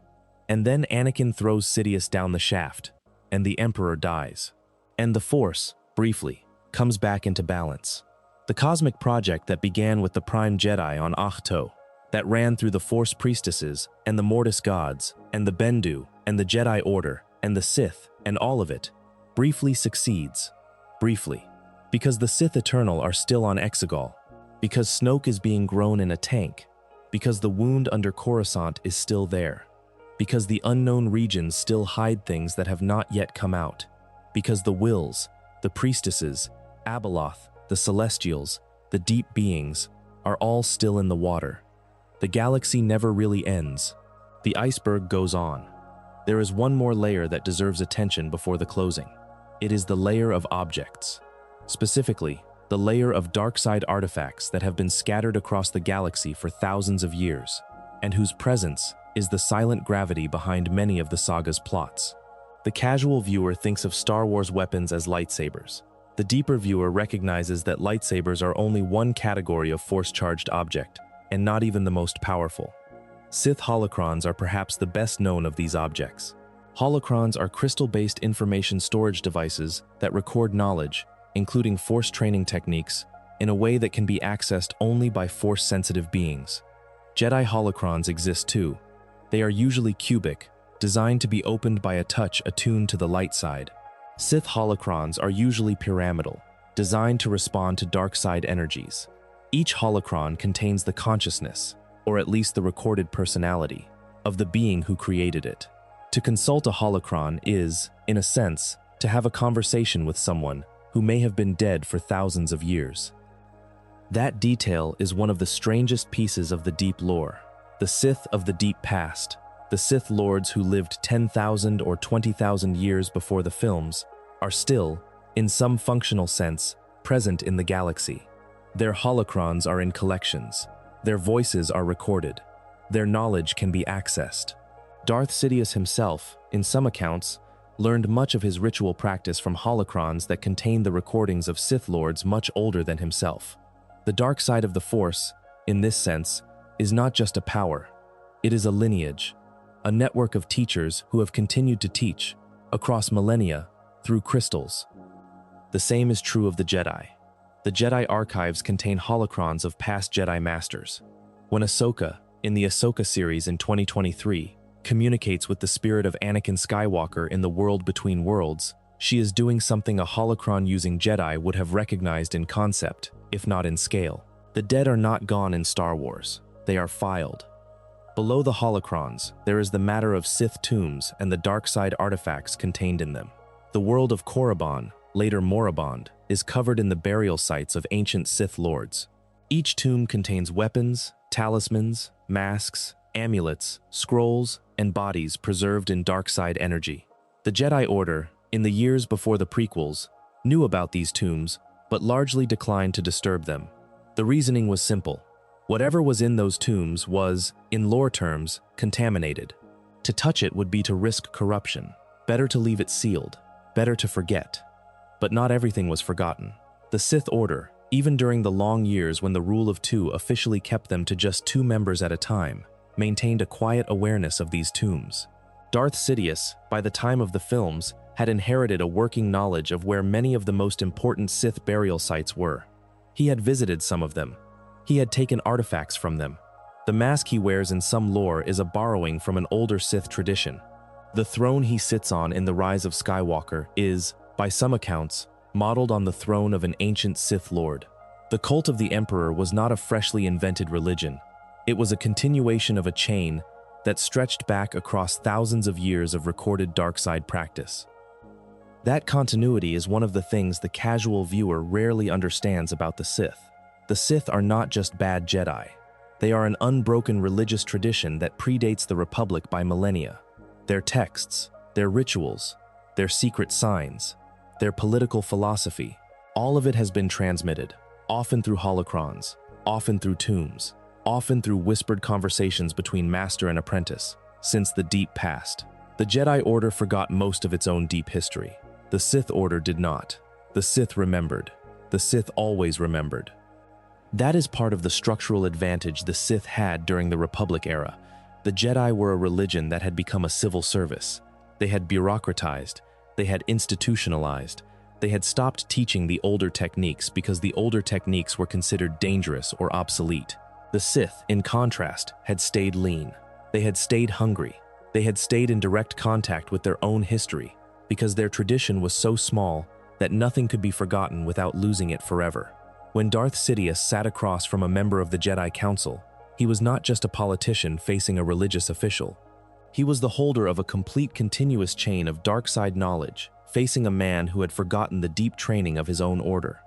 S1: And then Anakin throws Sidious down the shaft, and the Emperor dies. And the Force, briefly, comes back into balance. The cosmic project that began with the Prime Jedi on Ahch-To, that ran through the Force priestesses and the Mortis gods, and the Bendu, and the Jedi Order, and the Sith, and all of it, briefly succeeds. Briefly. Because the Sith Eternal are still on Exegol. Because Snoke is being grown in a tank. Because the wound under Coruscant is still there. Because the unknown regions still hide things that have not yet come out. Because the Wills, the Priestesses, Abeloth, the Celestials, the Deep Beings, are all still in the water. The galaxy never really ends. The iceberg goes on. There is one more layer that deserves attention before the closing. It is the layer of objects. Specifically, the layer of dark side artifacts that have been scattered across the galaxy for thousands of years, and whose presence is the silent gravity behind many of the saga's plots. The casual viewer thinks of Star Wars weapons as lightsabers. The deeper viewer recognizes that lightsabers are only one category of force-charged object, and not even the most powerful. Sith holocrons are perhaps the best known of these objects. Holocrons are crystal-based information storage devices that record knowledge, including force training techniques, in a way that can be accessed only by force-sensitive beings. Jedi holocrons exist too. They are usually cubic, designed to be opened by a touch attuned to the light side. Sith holocrons are usually pyramidal, designed to respond to dark side energies. Each holocron contains the consciousness, or at least the recorded personality, of the being who created it. To consult a holocron is, in a sense, to have a conversation with someone who may have been dead for thousands of years. That detail is one of the strangest pieces of the deep lore. The Sith of the deep past, the Sith lords who lived 10,000 or 20,000 years before the films, are still, in some functional sense, present in the galaxy. Their holocrons are in collections. Their voices are recorded. Their knowledge can be accessed. Darth Sidious himself, in some accounts, learned much of his ritual practice from holocrons that contain the recordings of Sith lords much older than himself. The dark side of the Force, in this sense, is not just a power. It is a lineage, a network of teachers who have continued to teach, across millennia, through crystals. The same is true of the Jedi. The Jedi archives contain holocrons of past Jedi masters. When Ahsoka, in the Ahsoka series in 2023, communicates with the spirit of Anakin Skywalker in the world between worlds, she is doing something a holocron-using Jedi would have recognized in concept, if not in scale. The dead are not gone in Star Wars. They are filed. Below the holocrons, there is the matter of Sith tombs and the dark side artifacts contained in them. The world of Korriban, later Moribond, is covered in the burial sites of ancient Sith lords. Each tomb contains weapons, talismans, masks, amulets, scrolls, and bodies preserved in dark side energy. The Jedi Order, in the years before the prequels, knew about these tombs, but largely declined to disturb them. The reasoning was simple. Whatever was in those tombs was, in lore terms, contaminated. To touch it would be to risk corruption. Better to leave it sealed. Better to forget. But not everything was forgotten. The Sith Order, even during the long years when the Rule of Two officially kept them to just 2 members at a time, maintained a quiet awareness of these tombs. Darth Sidious, by the time of the films, had inherited a working knowledge of where many of the most important Sith burial sites were. He had visited some of them. He had taken artifacts from them. The mask he wears in some lore is a borrowing from an older Sith tradition. The throne he sits on in The Rise of Skywalker is, by some accounts, modeled on the throne of an ancient Sith Lord. The cult of the Emperor was not a freshly invented religion. It was a continuation of a chain that stretched back across thousands of years of recorded dark-side practice. That continuity is one of the things the casual viewer rarely understands about the Sith. The Sith are not just bad Jedi. They are an unbroken religious tradition that predates the Republic by millennia. Their texts, their rituals, their secret signs, their political philosophy, all of it has been transmitted, often through holocrons, often through tombs, often through whispered conversations between master and apprentice, since the deep past. The Jedi Order forgot most of its own deep history. The Sith Order did not. The Sith remembered. The Sith always remembered. That is part of the structural advantage the Sith had during the Republic era. The Jedi were a religion that had become a civil service. They had bureaucratized. They had institutionalized. They had stopped teaching the older techniques because the older techniques were considered dangerous or obsolete. The Sith, in contrast, had stayed lean. They had stayed hungry. They had stayed in direct contact with their own history because their tradition was so small that nothing could be forgotten without losing it forever. When Darth Sidious sat across from a member of the Jedi Council, he was not just a politician facing a religious official. He was the holder of a complete continuous chain of dark-side knowledge, facing a man who had forgotten the deep training of his own order.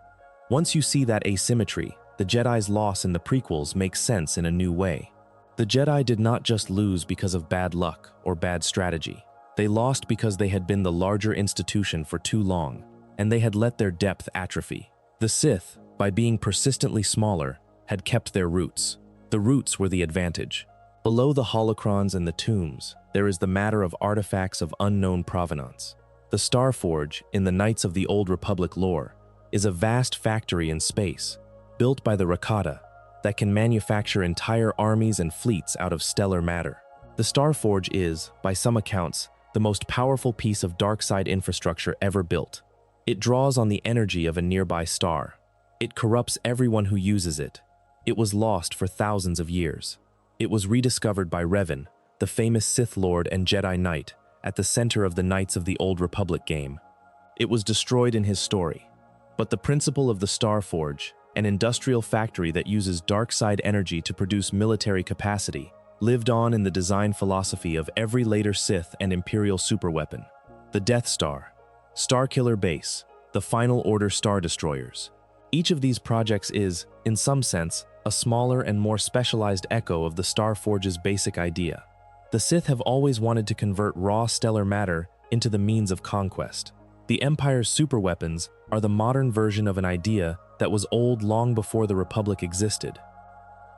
S1: Once you see that asymmetry, the Jedi's loss in the prequels makes sense in a new way. The Jedi did not just lose because of bad luck or bad strategy. They lost because they had been the larger institution for too long, and they had let their depth atrophy. The Sith, by being persistently smaller, had kept their roots. The roots were the advantage. Below the holocrons and the tombs, there is the matter of artifacts of unknown provenance. The Starforge, in the Knights of the Old Republic lore, is a vast factory in space, built by the Rakata, that can manufacture entire armies and fleets out of stellar matter. The Starforge is, by some accounts, the most powerful piece of dark-side infrastructure ever built. It draws on the energy of a nearby star. It corrupts everyone who uses it. It was lost for thousands of years. It was rediscovered by Revan, the famous Sith Lord and Jedi Knight, at the center of the Knights of the Old Republic game. It was destroyed in his story, but the principle of the Star Forge, an industrial factory that uses dark side energy to produce military capacity, lived on in the design philosophy of every later Sith and Imperial superweapon. The Death Star, Starkiller Base, the Final Order Star Destroyers. Each of these projects is, in some sense, a smaller and more specialized echo of the Star Forge's basic idea. The Sith have always wanted to convert raw stellar matter into the means of conquest. The Empire's superweapons are the modern version of an idea that was old long before the Republic existed.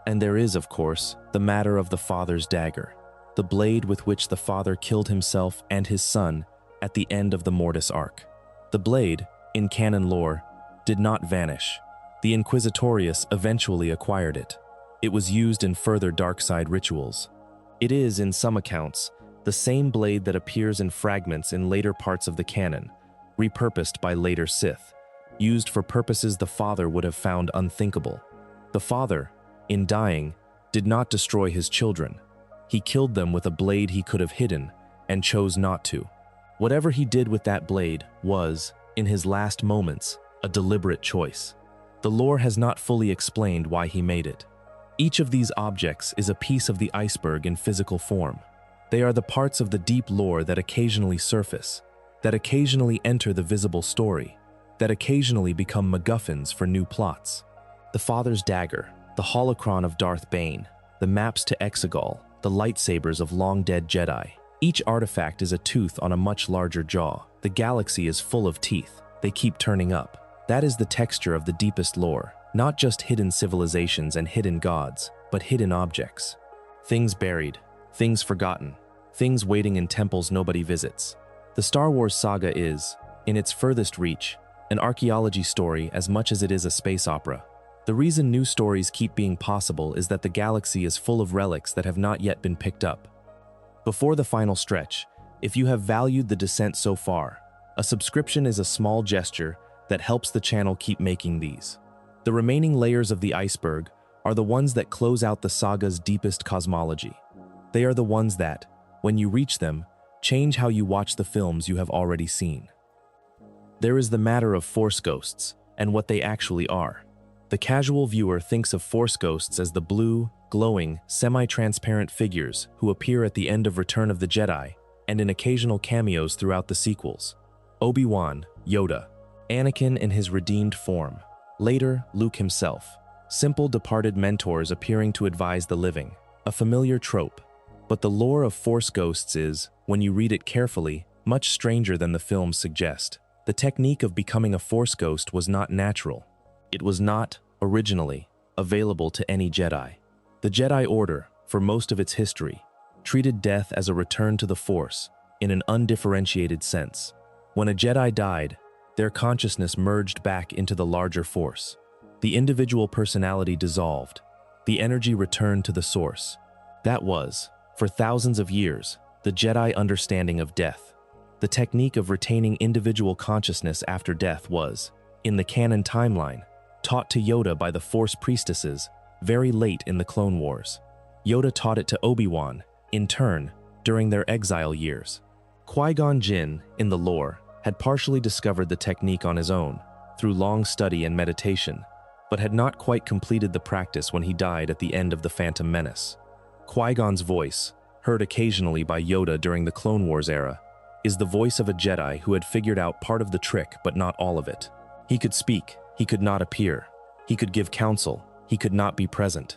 S1: And there is, of course, the matter of the Father's dagger, the blade with which the Father killed himself and his son at the end of the Mortis arc. The blade, in canon lore, did not vanish. The Inquisitorius eventually acquired it. It was used in further dark side rituals. It is, in some accounts, the same blade that appears in fragments in later parts of the canon, repurposed by later Sith, used for purposes the Father would have found unthinkable. The Father, in dying, did not destroy his children. He killed them with a blade he could have hidden and chose not to. Whatever he did with that blade was, in his last moments, a deliberate choice. The lore has not fully explained why he made it. Each of these objects is a piece of the iceberg in physical form. They are the parts of the deep lore that occasionally surface, that occasionally enter the visible story, that occasionally become MacGuffins for new plots. The Father's dagger, the holocron of Darth Bane, the maps to Exegol, the lightsabers of long-dead Jedi. Each artifact is a tooth on a much larger jaw. The galaxy is full of teeth. They keep turning up. That is the texture of the deepest lore, not just hidden civilizations and hidden gods, but hidden objects. Things buried, things forgotten, things waiting in temples nobody visits. The Star Wars saga is, in its furthest reach, an archaeology story as much as it is a space opera. The reason new stories keep being possible is that the galaxy is full of relics that have not yet been picked up. Before the final stretch, if you have valued the descent so far, a subscription is a small gesture that helps the channel keep making these. The remaining layers of the iceberg are the ones that close out the saga's deepest cosmology. They are the ones that, when you reach them, change how you watch the films you have already seen. There is the matter of Force ghosts and what they actually are. The casual viewer thinks of Force ghosts as the blue, glowing, semi-transparent figures who appear at the end of Return of the Jedi and in occasional cameos throughout the sequels. Obi-Wan, Yoda, Anakin in his redeemed form, later Luke himself, simple departed mentors appearing to advise the living, a familiar trope. But the lore of Force ghosts is, when you read it carefully, much stranger than the films suggest. The technique of becoming a Force ghost was not natural. It was not, originally, available to any Jedi. The Jedi Order, for most of its history, treated death as a return to the Force, in an undifferentiated sense. When a Jedi died, their consciousness merged back into the larger Force. The individual personality dissolved. The energy returned to the source. That was, for thousands of years, the Jedi understanding of death. The technique of retaining individual consciousness after death was, in the canon timeline, taught to Yoda by the Force priestesses very late in the Clone Wars. Yoda taught it to Obi-Wan, in turn, during their exile years. Qui-Gon Jinn, in the lore, had partially discovered the technique on his own, through long study and meditation, but had not quite completed the practice when he died at the end of The Phantom Menace. Qui-Gon's voice, heard occasionally by Yoda during the Clone Wars era, is the voice of a Jedi who had figured out part of the trick but not all of it. He could speak, he could not appear. He could give counsel, he could not be present.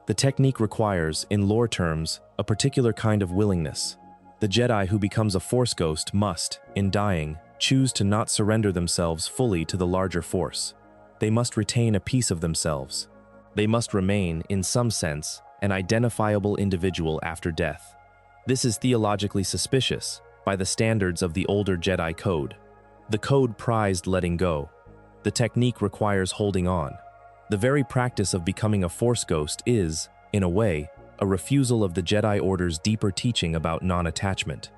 S1: The technique requires, in lore terms, a particular kind of willingness. The Jedi who becomes a Force ghost must, in dying, choose to not surrender themselves fully to the larger Force. They must retain a piece of themselves. They must remain, in some sense, an identifiable individual after death. This is theologically suspicious by the standards of the older Jedi Code. The Code prized letting go. The technique requires holding on. The very practice of becoming a Force ghost is, in a way, a refusal of the Jedi Order's deeper teaching about non-attachment.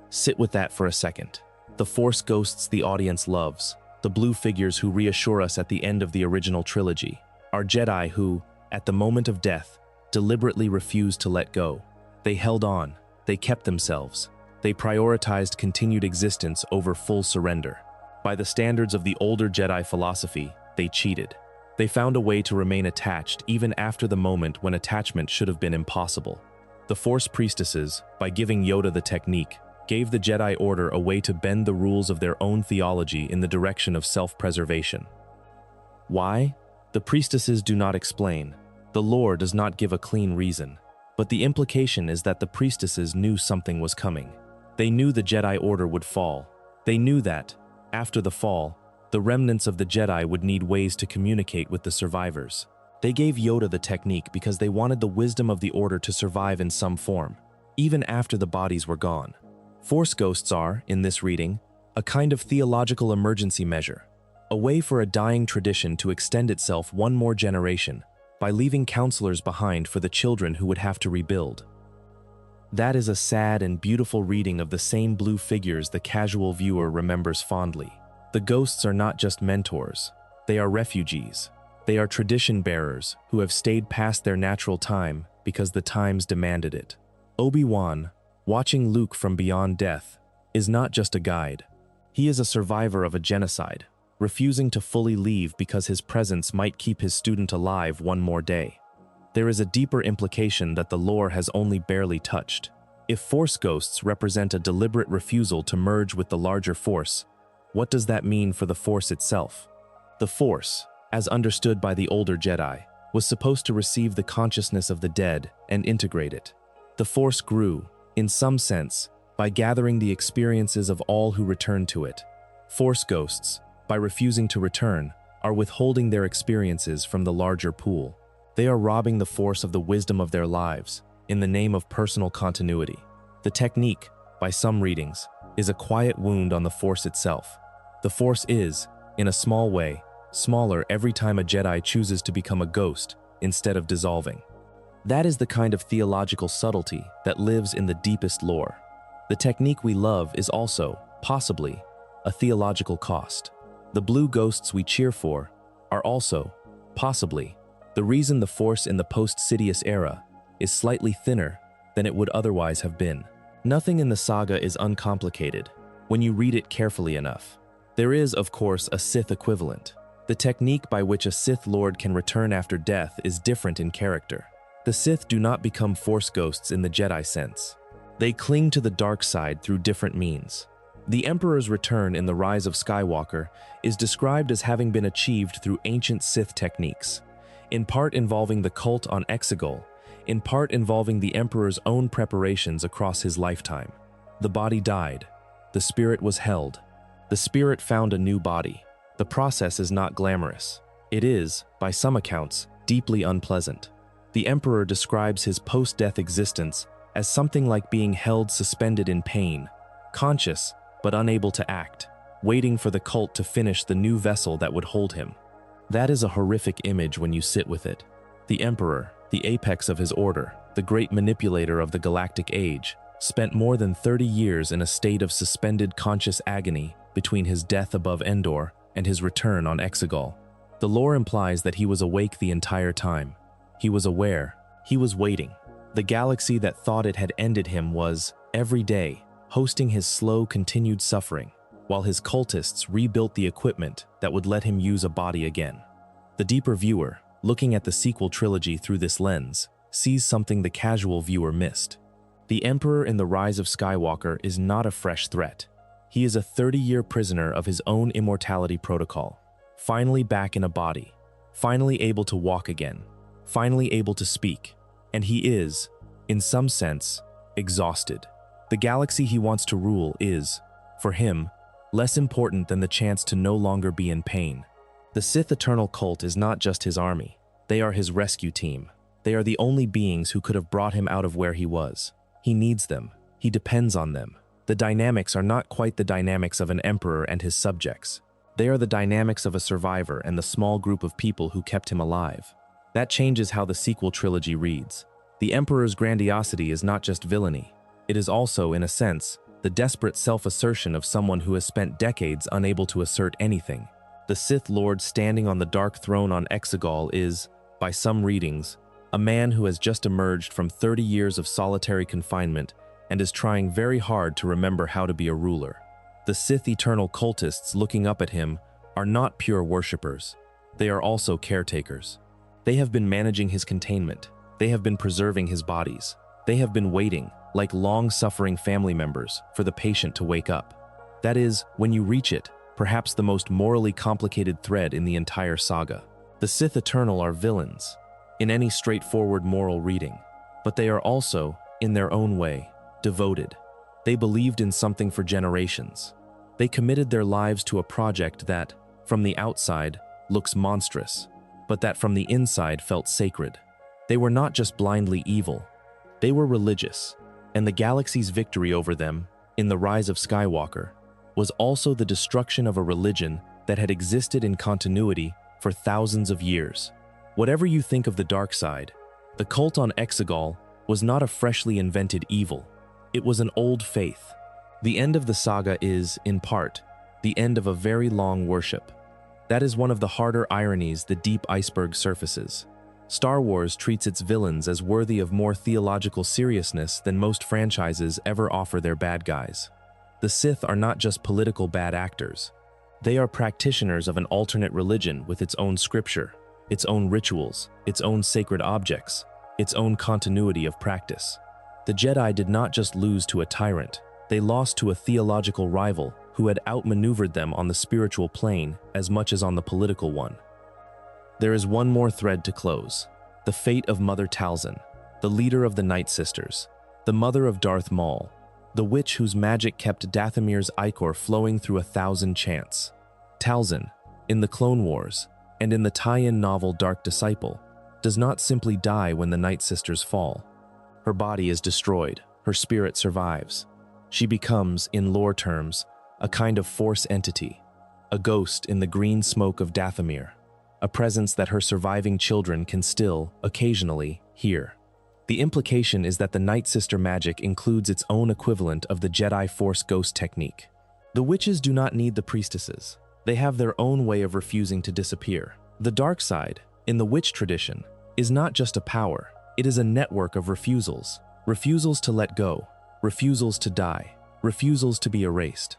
S1: Sit with that for a second. The Force ghosts the audience loves, the blue figures who reassure us at the end of the original trilogy, are Jedi who, at the moment of death, deliberately refuse to let go. They held on. They kept themselves. They prioritized continued existence over full surrender. By the standards of the older Jedi philosophy, they cheated. They found a way to remain attached even after the moment when attachment should have been impossible. The Force priestesses, by giving Yoda the technique, gave the Jedi Order a way to bend the rules of their own theology in the direction of self-preservation. Why? The priestesses do not explain. The lore does not give a clean reason. But the implication is that the priestesses knew something was coming. They knew the Jedi Order would fall. They knew that, after the fall, the remnants of the Jedi would need ways to communicate with the survivors. They gave Yoda the technique because they wanted the wisdom of the Order to survive in some form, even after the bodies were gone. Force ghosts are, in this reading, a kind of theological emergency measure, a way for a dying tradition to extend itself one more generation by leaving counselors behind for the children who would have to rebuild. That is a sad and beautiful reading of the same blue figures the casual viewer remembers fondly. The ghosts are not just mentors. They are refugees. They are tradition bearers who have stayed past their natural time because the times demanded it. Obi-Wan, watching Luke from beyond death, is not just a guide. He is a survivor of a genocide, refusing to fully leave because his presence might keep his student alive one more day. There is a deeper implication that the lore has only barely touched. If Force ghosts represent a deliberate refusal to merge with the larger Force, what does that mean for the Force itself? The Force, as understood by the older Jedi, was supposed to receive the consciousness of the dead and integrate it. The Force grew, in some sense, by gathering the experiences of all who returned to it. Force ghosts, by refusing to return, are withholding their experiences from the larger pool. They are robbing the Force of the wisdom of their lives in the name of personal continuity. The technique, by some readings, is a quiet wound on the Force itself. The Force is, in a small way, smaller every time a Jedi chooses to become a ghost instead of dissolving. That is the kind of theological subtlety that lives in the deepest lore. The technique we love is also, possibly, a theological cost. The blue ghosts we cheer for are also, possibly, the reason the Force in the post-Sidious era is slightly thinner than it would otherwise have been. Nothing in the saga is uncomplicated when you read it carefully enough. There is, of course, a Sith equivalent. The technique by which a Sith Lord can return after death is different in character. The Sith do not become Force ghosts in the Jedi sense. They cling to the dark side through different means. The Emperor's return in The Rise of Skywalker is described as having been achieved through ancient Sith techniques, in part involving the cult on Exegol, in part involving the Emperor's own preparations across his lifetime. The body died. The spirit was held. The spirit found a new body. The process is not glamorous. It is, by some accounts, deeply unpleasant. The Emperor describes his post-death existence as something like being held suspended in pain, conscious but unable to act, waiting for the cult to finish the new vessel that would hold him. That is a horrific image when you sit with it. The Emperor, the apex of his order, the great manipulator of the galactic age, spent more than 30 years in a state of suspended conscious agony between his death above Endor and his return on Exegol. The lore implies that he was awake the entire time. He was aware. He was waiting. The galaxy that thought it had ended him was, every day, hosting his slow, continued suffering, while his cultists rebuilt the equipment that would let him use a body again. The deeper viewer, looking at the sequel trilogy through this lens, sees something the casual viewer missed. The Emperor in The Rise of Skywalker is not a fresh threat. He is a 30-year prisoner of his own immortality protocol, finally back in a body, finally able to walk again, finally able to speak, and he is, in some sense, exhausted. The galaxy he wants to rule is, for him, less important than the chance to no longer be in pain. The Sith Eternal Cult is not just his army. They are his rescue team. They are the only beings who could have brought him out of where he was. He needs them. He depends on them. The dynamics are not quite the dynamics of an emperor and his subjects. They are the dynamics of a survivor and the small group of people who kept him alive. That changes how the sequel trilogy reads. The Emperor's grandiosity is not just villainy. It is also, in a sense, the desperate self-assertion of someone who has spent decades unable to assert anything. The Sith Lord standing on the dark throne on Exegol is, by some readings, a man who has just emerged from 30 years of solitary confinement and is trying very hard to remember how to be a ruler. The Sith eternal cultists looking up at him are not pure worshippers. They are also caretakers. They have been managing his containment. They have been preserving his bodies. They have been waiting, like long-suffering family members, for the patient to wake up. That is, when you reach it, perhaps the most morally complicated thread in the entire saga. The Sith Eternal are villains, in any straightforward moral reading, but they are also, in their own way, devoted. They believed in something for generations. They committed their lives to a project that, from the outside, looks monstrous, but that from the inside felt sacred. They were not just blindly evil. They were religious, and the galaxy's victory over them, in the rise of Skywalker, was also the destruction of a religion that had existed in continuity for thousands of years. Whatever you think of the dark side, the cult on Exegol was not a freshly invented evil. It was an old faith. The end of the saga is, in part, the end of a very long worship. That is one of the harder ironies the deep iceberg surfaces. Star Wars treats its villains as worthy of more theological seriousness than most franchises ever offer their bad guys. The Sith are not just political bad actors. They are practitioners of an alternate religion with its own scripture, its own rituals, its own sacred objects, its own continuity of practice. The Jedi did not just lose to a tyrant, they lost to a theological rival who had outmaneuvered them on the spiritual plane as much as on the political one. There is one more thread to close: the fate of Mother Talzin, the leader of the Nightsisters, the mother of Darth Maul, the witch whose magic kept Dathomir's ichor flowing through 1,000 chants. Talzin, in the Clone Wars, and in the tie-in novel Dark Disciple, does not simply die when the Nightsisters fall. Her body is destroyed, her spirit survives. She becomes, in lore terms, a kind of Force entity, a ghost in the green smoke of Dathomir, a presence that her surviving children can still, occasionally, hear. The implication is that the Nightsister magic includes its own equivalent of the Jedi Force ghost technique. The witches do not need the priestesses. They have their own way of refusing to disappear. The dark side, in the witch tradition, is not just a power. It is a network of refusals. Refusals to let go, refusals to die, refusals to be erased.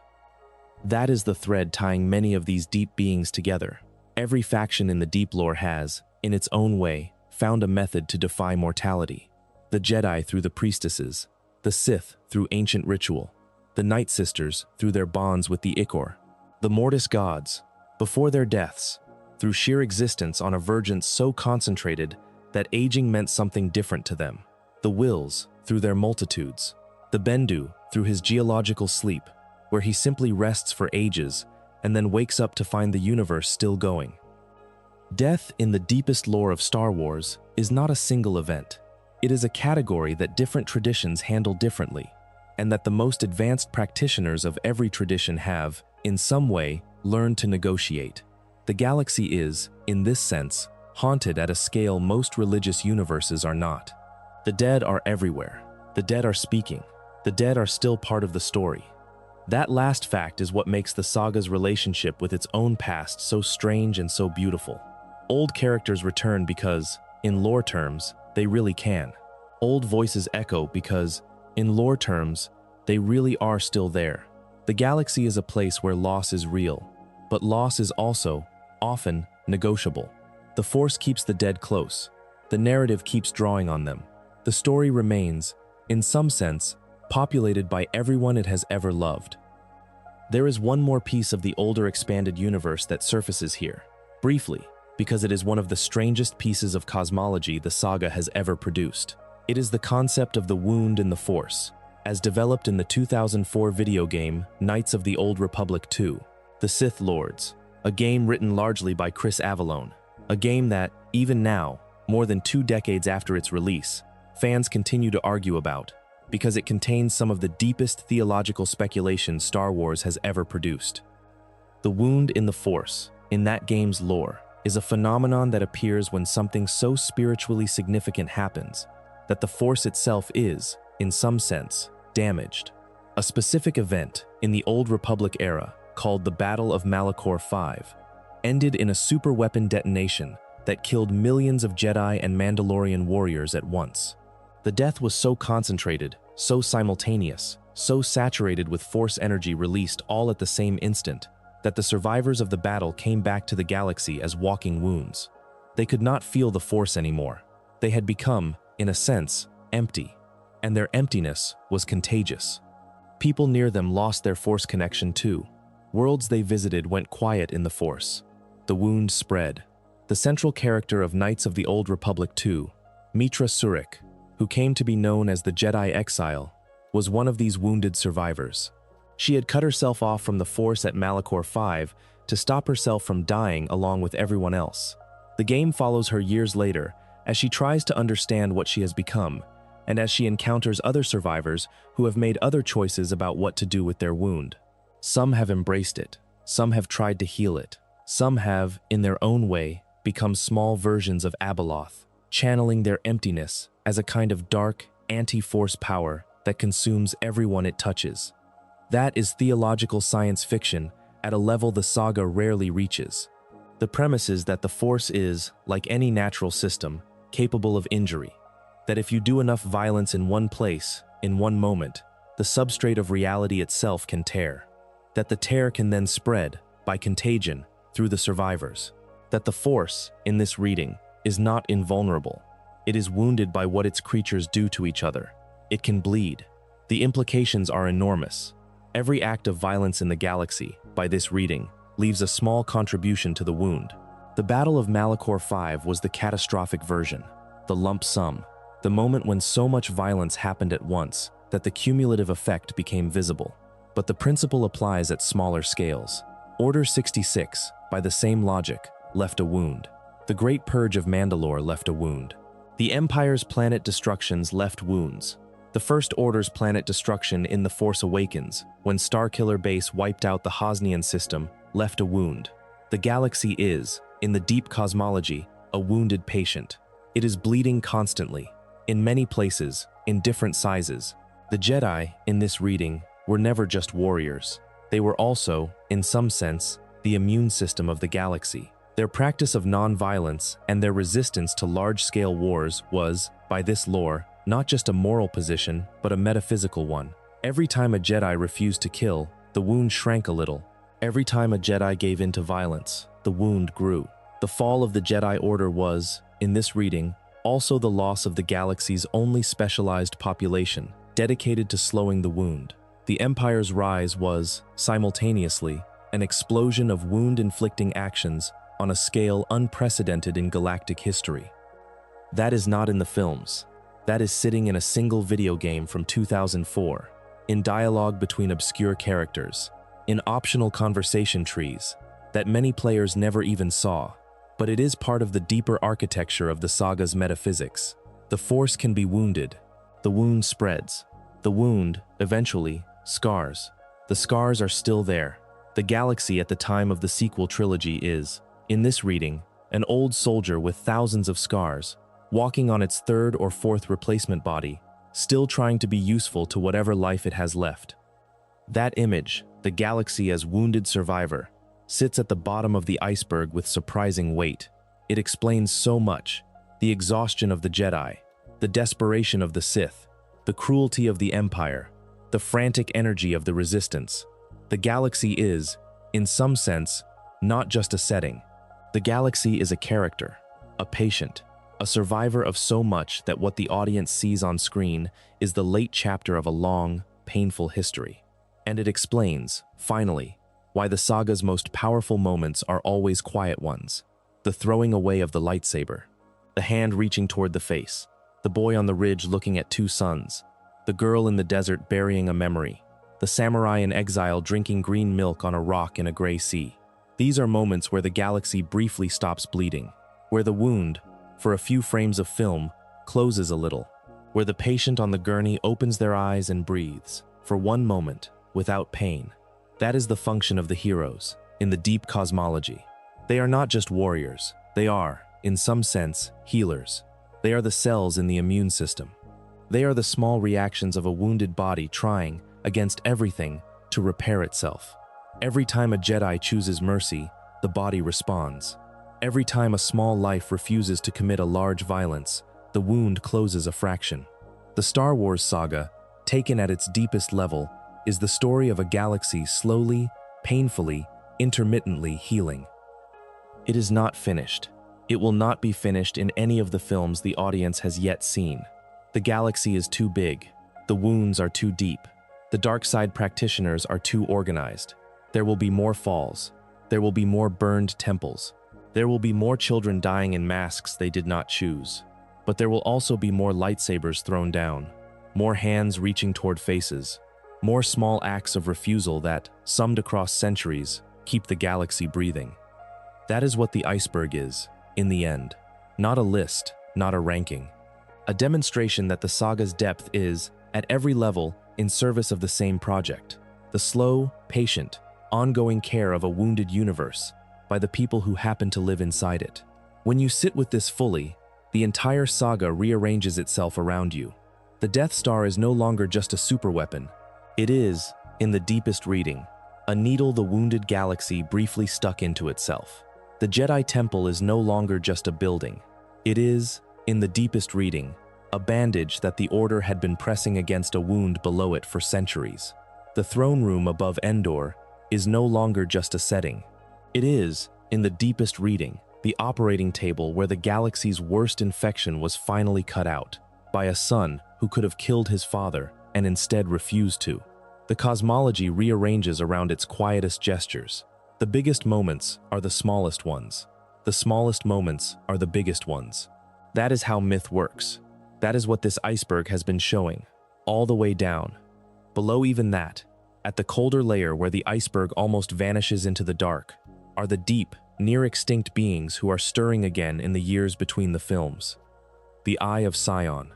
S1: That is the thread tying many of these deep beings together. Every faction in the deep lore has, in its own way, found a method to defy mortality. The Jedi through the priestesses, the Sith through ancient ritual, the Nightsisters through their bonds with the Ichor, the Mortis gods, before their deaths, through sheer existence on a vergence so concentrated that aging meant something different to them, the Wills through their multitudes, the Bendu through his geological sleep, where he simply rests for ages and then wakes up to find the universe still going. Death in the deepest lore of Star Wars is not a single event. It is a category that different traditions handle differently, and that the most advanced practitioners of every tradition have, in some way, learned to negotiate. The galaxy is, in this sense, haunted at a scale most religious universes are not. The dead are everywhere. The dead are speaking. The dead are still part of the story. That last fact is what makes the saga's relationship with its own past so strange and so beautiful. Old characters return because, in lore terms, they really can. Old voices echo because, in lore terms, they really are still there. The galaxy is a place where loss is real, but loss is also, often, negotiable. The Force keeps the dead close. The narrative keeps drawing on them. The story remains, in some sense, populated by everyone it has ever loved. There is one more piece of the older expanded universe that surfaces here, briefly, because it is one of the strangest pieces of cosmology the saga has ever produced. It is the concept of the wound in the Force, as developed in the 2004 video game Knights of the Old Republic 2, The Sith Lords, a game written largely by Chris Avellone, a game that, even now, more than 2 decades after its release, fans continue to argue about, because it contains some of the deepest theological speculation Star Wars has ever produced. The wound in the Force, in that game's lore, is a phenomenon that appears when something so spiritually significant happens that the Force itself is, in some sense, damaged. A specific event in the Old Republic era, called the Battle of Malachor V, ended in a superweapon detonation that killed millions of Jedi and Mandalorian warriors at once. The death was so concentrated, so simultaneous, so saturated with Force energy released all at the same instant, that the survivors of the battle came back to the galaxy as walking wounds. They could not feel the Force anymore. They had become, in a sense, empty, and their emptiness was contagious. People near them lost their Force connection too. Worlds they visited went quiet in the Force. The wound spread. The central character of Knights of the Old Republic II, Mitra Surik, who came to be known as the Jedi Exile, was one of these wounded survivors. She had cut herself off from the Force at Malachor V to stop herself from dying along with everyone else. The game follows her years later as she tries to understand what she has become, and as she encounters other survivors who have made other choices about what to do with their wound. Some have embraced it, some have tried to heal it, some have, in their own way, become small versions of Abeloth, channeling their emptiness as a kind of dark, anti-Force power that consumes everyone it touches. That is theological science fiction at a level the saga rarely reaches. The premise is that the Force is, like any natural system, capable of injury. That if you do enough violence in one place, in one moment, the substrate of reality itself can tear. That the tear can then spread, by contagion, through the survivors. That the Force, in this reading, is not invulnerable. It is wounded by what its creatures do to each other. It can bleed. The implications are enormous. Every act of violence in the galaxy, by this reading, leaves a small contribution to the wound. The Battle of Malachor V was the catastrophic version, the lump sum, the moment when so much violence happened at once that the cumulative effect became visible. But the principle applies at smaller scales. Order 66, by the same logic, left a wound. The Great Purge of Mandalore left a wound. The Empire's planet destructions left wounds. The First Order's planet destruction in The Force Awakens, when Starkiller Base wiped out the Hosnian system, left a wound. The galaxy is, in the deep cosmology, a wounded patient. It is bleeding constantly, in many places, in different sizes. The Jedi, in this reading, were never just warriors. They were also, in some sense, the immune system of the galaxy. Their practice of non-violence and their resistance to large-scale wars was, by this lore, not just a moral position, but a metaphysical one. Every time a Jedi refused to kill, the wound shrank a little. Every time a Jedi gave in to violence, the wound grew. The fall of the Jedi Order was, in this reading, also the loss of the galaxy's only specialized population, dedicated to slowing the wound. The Empire's rise was, simultaneously, an explosion of wound-inflicting actions on a scale unprecedented in galactic history. That is not in the films. That is sitting in a single video game from 2004, in dialogue between obscure characters, in optional conversation trees that many players never even saw. But it is part of the deeper architecture of the saga's metaphysics. The Force can be wounded. The wound spreads. The wound, eventually, scars. The scars are still there. The galaxy at the time of the sequel trilogy is, in this reading, an old soldier with thousands of scars, walking on its third or fourth replacement body, still trying to be useful to whatever life it has left. That image, the galaxy as wounded survivor, sits at the bottom of the iceberg with surprising weight. It explains so much: the exhaustion of the Jedi, the desperation of the Sith, the cruelty of the Empire, the frantic energy of the Resistance. The galaxy is, in some sense, not just a setting. The galaxy is a character, a patient, a survivor of so much that what the audience sees on screen is the late chapter of a long, painful history. And it explains, finally, why the saga's most powerful moments are always quiet ones. The throwing away of the lightsaber, the hand reaching toward the face, the boy on the ridge looking at two suns, the girl in the desert burying a memory, the samurai in exile drinking green milk on a rock in a gray sea. These are moments where the galaxy briefly stops bleeding, where the wound, for a few frames of film, closes a little, where the patient on the gurney opens their eyes and breathes, for one moment, without pain. That is the function of the heroes, in the deep cosmology. They are not just warriors, they are, in some sense, healers. They are the cells in the immune system. They are the small reactions of a wounded body trying, against everything, to repair itself. Every time a Jedi chooses mercy, the body responds. Every time a small life refuses to commit a large violence, the wound closes a fraction. The Star Wars saga, taken at its deepest level, is the story of a galaxy slowly, painfully, intermittently healing. It is not finished. It will not be finished in any of the films the audience has yet seen. The galaxy is too big. The wounds are too deep. The dark side practitioners are too organized. There will be more falls. There will be more burned temples. There will be more children dying in masks they did not choose. But there will also be more lightsabers thrown down, more hands reaching toward faces, more small acts of refusal that, summed across centuries, keep the galaxy breathing. That is what the Iceberg is, in the end. Not a list, not a ranking. A demonstration that the saga's depth is, at every level, in service of the same project. The slow, patient, ongoing care of a wounded universe by the people who happen to live inside it. When you sit with this fully, the entire saga rearranges itself around you. The Death Star is no longer just a superweapon. It is, in the deepest reading, a needle the wounded galaxy briefly stuck into itself. The Jedi Temple is no longer just a building. It is, in the deepest reading, a bandage that the Order had been pressing against a wound below it for centuries. The throne room above Endor is no longer just a setting. It is, in the deepest reading, the operating table where the galaxy's worst infection was finally cut out, by a son who could have killed his father and instead refused to. The cosmology rearranges around its quietest gestures. The biggest moments are the smallest ones. The smallest moments are the biggest ones. That is how myth works. That is what this iceberg has been showing, all the way down. Below even that, at the colder layer where the iceberg almost vanishes into the dark, are the deep, near-extinct beings who are stirring again in the years between the films. The Eye of Sion.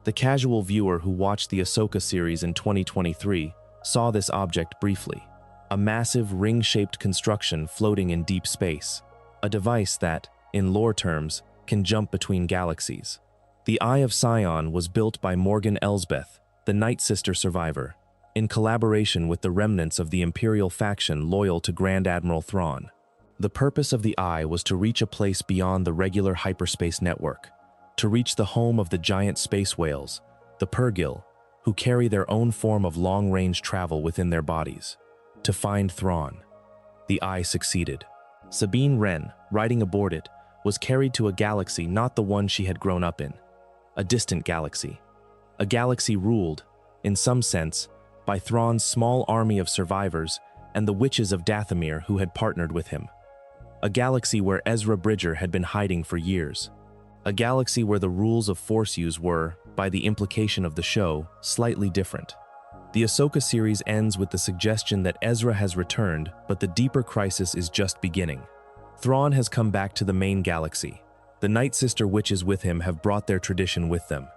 S1: The casual viewer who watched the Ahsoka series in 2023 saw this object briefly. A massive ring-shaped construction floating in deep space. A device that, in lore terms, can jump between galaxies. The Eye of Sion was built by Morgan Elsbeth, the Nightsister survivor, in collaboration with the remnants of the Imperial faction loyal to Grand Admiral Thrawn. The purpose of the Eye was to reach a place beyond the regular hyperspace network, to reach the home of the giant space whales, the Purrgil, who carry their own form of long-range travel within their bodies. To find Thrawn. The Eye succeeded. Sabine Wren, riding aboard it, was carried to a galaxy not the one she had grown up in. A distant galaxy. A galaxy ruled, in some sense, by Thrawn's small army of survivors and the witches of Dathomir who had partnered with him. A galaxy where Ezra Bridger had been hiding for years. A galaxy where the rules of Force use were, by the implication of the show, slightly different. The Ahsoka series ends with the suggestion that Ezra has returned, but the deeper crisis is just beginning. Thrawn has come back to the main galaxy. The Nightsister witches with him have brought their tradition with them.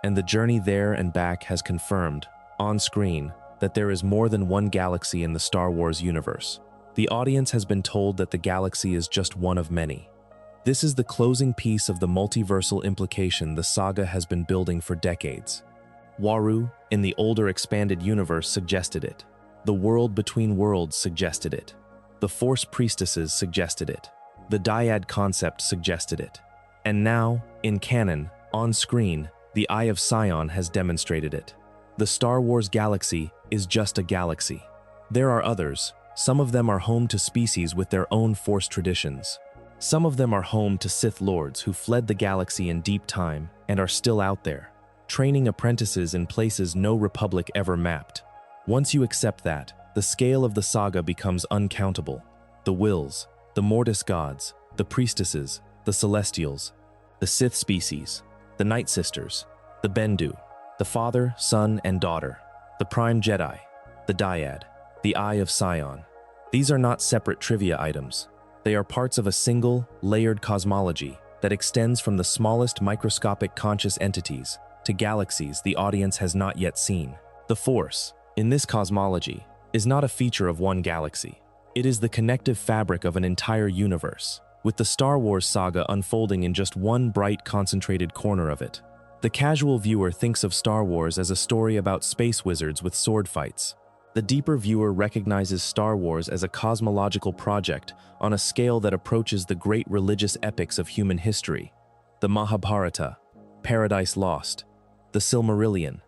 S1: And the journey there and back has confirmed, on screen, that there is more than one galaxy in the Star Wars universe. The audience has been told that the galaxy is just one of many. This is the closing piece of the multiversal implication the saga has been building for decades. Waru, in the older expanded universe, suggested it. The world between worlds suggested it. The Force priestesses suggested it. The dyad concept suggested it. And now, in canon, on screen, the Eye of Sion has demonstrated it. The Star Wars galaxy is just a galaxy. There are others. Some of them are home to species with their own Force traditions. Some of them are home to Sith Lords who fled the galaxy in deep time and are still out there, training apprentices in places no Republic ever mapped. Once you accept that, the scale of the saga becomes uncountable. The Wills, the Mortis gods, the priestesses, the Celestials, the Sith species, the Nightsisters, the Bendu, the Father, Son, and Daughter, the Prime Jedi, the Dyad, the Eye of Sion. These are not separate trivia items. They are parts of a single, layered cosmology that extends from the smallest microscopic conscious entities to galaxies the audience has not yet seen. The Force, in this cosmology, is not a feature of one galaxy. It is the connective fabric of an entire universe, with the Star Wars saga unfolding in just one bright, concentrated corner of it. The casual viewer thinks of Star Wars as a story about space wizards with sword fights. The deeper viewer recognizes Star Wars as a cosmological project on a scale that approaches the great religious epics of human history: the Mahabharata, Paradise Lost, the Silmarillion,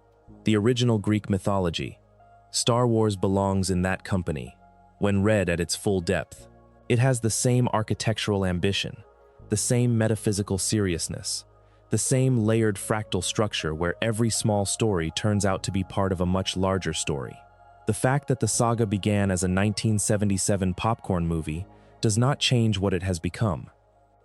S1: the original Greek mythology. Star Wars belongs in that company, when read at its full depth. It has the same architectural ambition, the same metaphysical seriousness, the same layered fractal structure where every small story turns out to be part of a much larger story. The fact that the saga began as a 1977 popcorn movie does not change what it has become.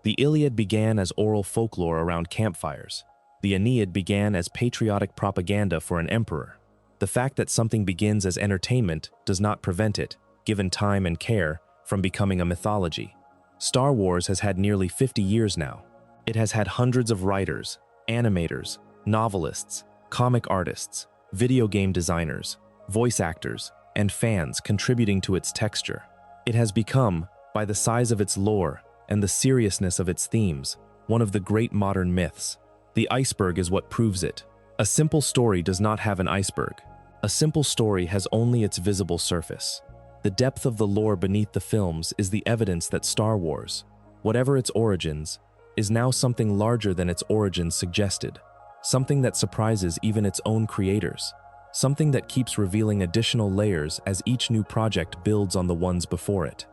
S1: The Iliad began as oral folklore around campfires. The Aeneid began as patriotic propaganda for an emperor. The fact that something begins as entertainment does not prevent it, given time and care, from becoming a mythology. Star Wars has had nearly 50 years now. It has had hundreds of writers, animators, novelists, comic artists, video game designers, voice actors, and fans contributing to its texture. It has become, by the size of its lore and the seriousness of its themes, one of the great modern myths. The iceberg is what proves it. A simple story does not have an iceberg. A simple story has only its visible surface. The depth of the lore beneath the films is the evidence that Star Wars, whatever its origins, is now something larger than its origins suggested, something that surprises even its own creators, something that keeps revealing additional layers as each new project builds on the ones before it.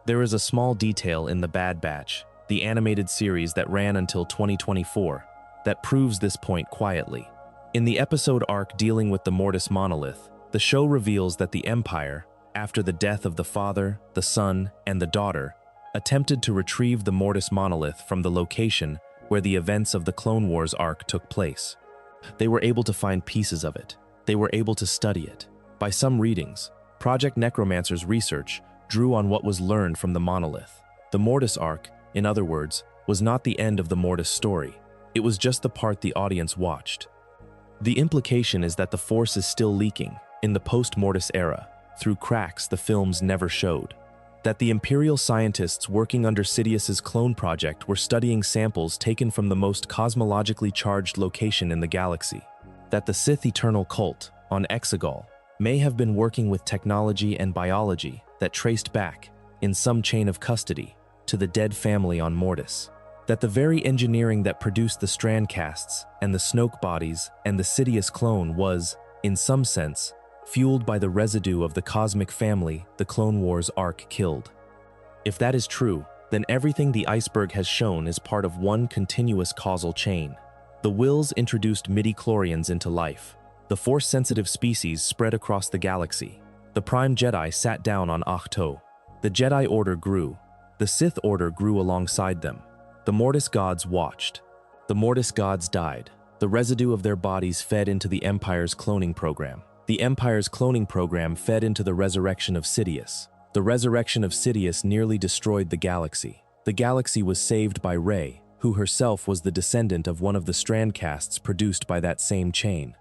S1: There is a small detail in The Bad Batch, the animated series that ran until 2024, that proves this point quietly. In the episode arc dealing with the Mortis monolith, the show reveals that the Empire, after the death of the father, the son, and the daughter, attempted to retrieve the Mortis monolith from the location where the events of the Clone Wars arc took place. They were able to find pieces of it. They were able to study it. By some readings, Project Necromancer's research drew on what was learned from the monolith. The Mortis arc, in other words, was not the end of the Mortis story. It was just the part the audience watched. The implication is that the Force is still leaking, in the post-Mortis era, through cracks the films never showed. That the Imperial scientists working under Sidious's clone project were studying samples taken from the most cosmologically charged location in the galaxy. That the Sith Eternal Cult, on Exegol, may have been working with technology and biology that traced back, in some chain of custody, to the dead family on Mortis. That the very engineering that produced the Strandcasts and the Snoke bodies and the Sidious clone was, in some sense, fueled by the residue of the cosmic family the Clone Wars arc killed. If that is true, then everything the iceberg has shown is part of one continuous causal chain. The Wills introduced midi-chlorians into life. The Force-sensitive species spread across the galaxy. The Prime Jedi sat down on Ahch-To. The Jedi Order grew. The Sith Order grew alongside them. The Mortis gods watched. The Mortis gods died. The residue of their bodies fed into the Empire's cloning program. The Empire's cloning program fed into the resurrection of Sidious. The resurrection of Sidious nearly destroyed the galaxy. The galaxy was saved by Rey, who herself was the descendant of one of the Strandcasts produced by that same chain.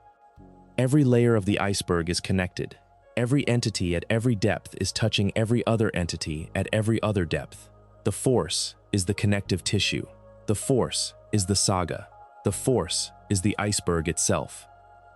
S1: Every layer of the iceberg is connected. Every entity at every depth is touching every other entity at every other depth. The Force is the connective tissue. The Force is the saga. The Force is the iceberg itself.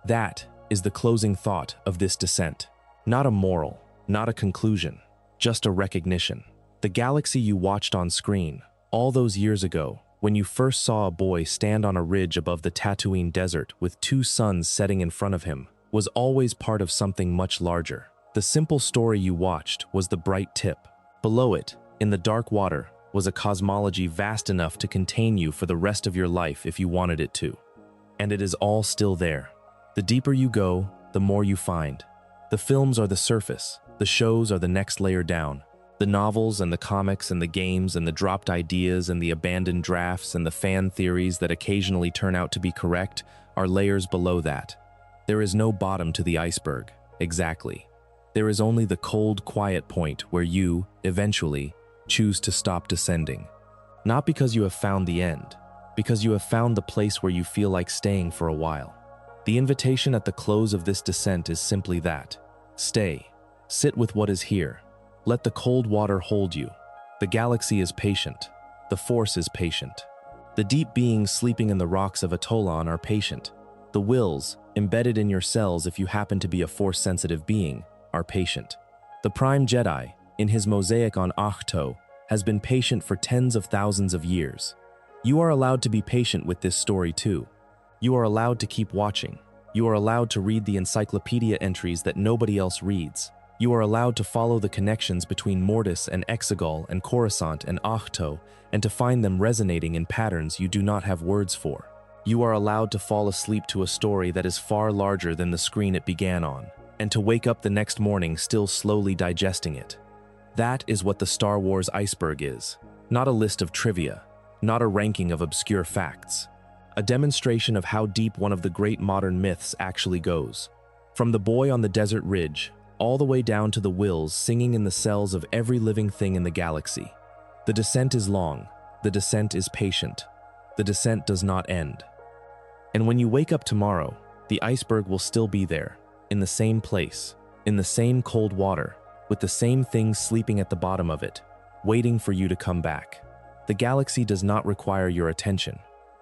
S1: That is the closing thought of this descent. Not a moral, not a conclusion, just a recognition. The galaxy you watched on screen, all those years ago, when you first saw a boy stand on a ridge above the Tatooine desert with two suns setting in front of him, was always part of something much larger. The simple story you watched was the bright tip. Below it, in the dark water, was a cosmology vast enough to contain you for the rest of your life if you wanted it to. And it is all still there. The deeper you go, the more you find. The films are the surface, the shows are the next layer down. The novels and the comics and the games and the dropped ideas and the abandoned drafts and the fan theories that occasionally turn out to be correct are layers below that. There is no bottom to the iceberg, exactly. There is only the cold, quiet point where you, eventually, choose to stop descending. Not because you have found the end, because you have found the place where you feel like staying for a while. The invitation at the close of this descent is simply that. Stay. Sit with what is here. Let the cold water hold you. The galaxy is patient. The Force is patient. The deep beings sleeping in the rocks of Atollon are patient. The Wills, embedded in your cells if you happen to be a Force-sensitive being, are patient. The Prime Jedi, in his mosaic on Ahch-To, has been patient for tens of thousands of years. You are allowed to be patient with this story too. You are allowed to keep watching. You are allowed to read the encyclopedia entries that nobody else reads. You are allowed to follow the connections between Mortis and Exegol and Coruscant and Ahch-To and to find them resonating in patterns you do not have words for. You are allowed to fall asleep to a story that is far larger than the screen it began on, and to wake up the next morning still slowly digesting it. That is what the Star Wars Iceberg is. Not a list of trivia, not a ranking of obscure facts. A demonstration of how deep one of the great modern myths actually goes. From the boy on the desert ridge, all the way down to the wills singing in the cells of every living thing in the galaxy. The descent is long, the descent is patient, the descent does not end. And when you wake up tomorrow, the iceberg will still be there, in the same place, in the same cold water, with the same things sleeping at the bottom of it, waiting for you to come back. The galaxy does not require your attention,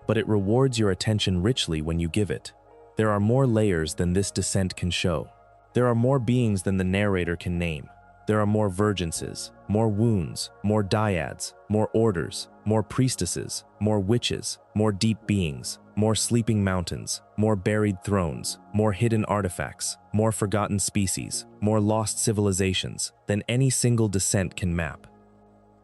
S1: but it rewards your attention richly when you give it. There are more layers than this descent can show. There are more beings than the narrator can name. There are more vergences, more wounds, more dyads, more orders, more priestesses, more witches, more deep beings, more sleeping mountains, more buried thrones, more hidden artifacts, more forgotten species, more lost civilizations than any single descent can map.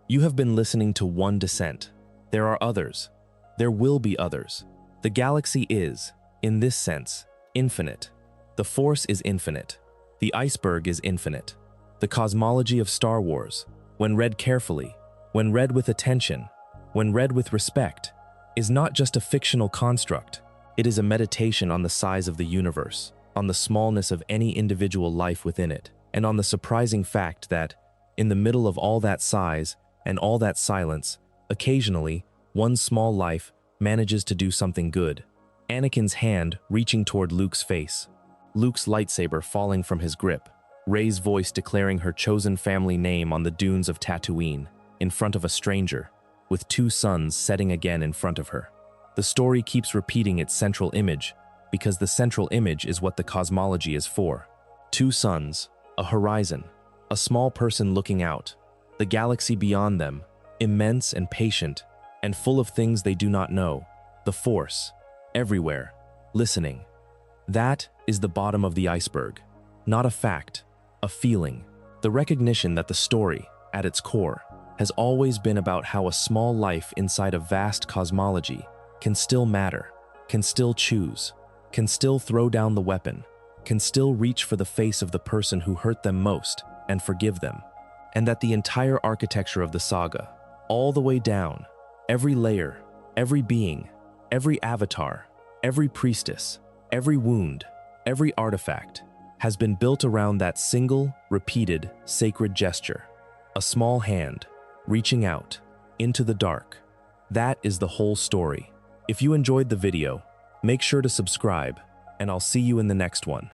S1: You have been listening to one descent. There are others. There will be others. The galaxy is, in this sense, infinite. The Force is infinite. The iceberg is infinite. The cosmology of Star Wars, when read carefully, when read with attention, when read with respect, is not just a fictional construct. It is a meditation on the size of the universe, on the smallness of any individual life within it, and on the surprising fact that, in the middle of all that size and all that silence, occasionally, one small life manages to do something good. Anakin's hand reaching toward Luke's face, Luke's lightsaber falling from his grip, Rey's voice declaring her chosen family name on the dunes of Tatooine, in front of a stranger, with two suns setting again in front of her. The story keeps repeating its central image, because the central image is what the cosmology is for. Two suns, a horizon, a small person looking out, the galaxy beyond them, immense and patient, and full of things they do not know, the Force, everywhere, listening. That is the bottom of the iceberg. Not a fact, a feeling. The recognition that the story, at its core, has always been about how a small life inside a vast cosmology can still matter, can still choose, can still throw down the weapon, can still reach for the face of the person who hurt them most and forgive them. And that the entire architecture of the saga, all the way down, every layer, every being, every avatar, every priestess, every wound, every artifact, has been built around that single, repeated, sacred gesture. A small hand, reaching out, into the dark. That is the whole story. If you enjoyed the video, make sure to subscribe, and I'll see you in the next one.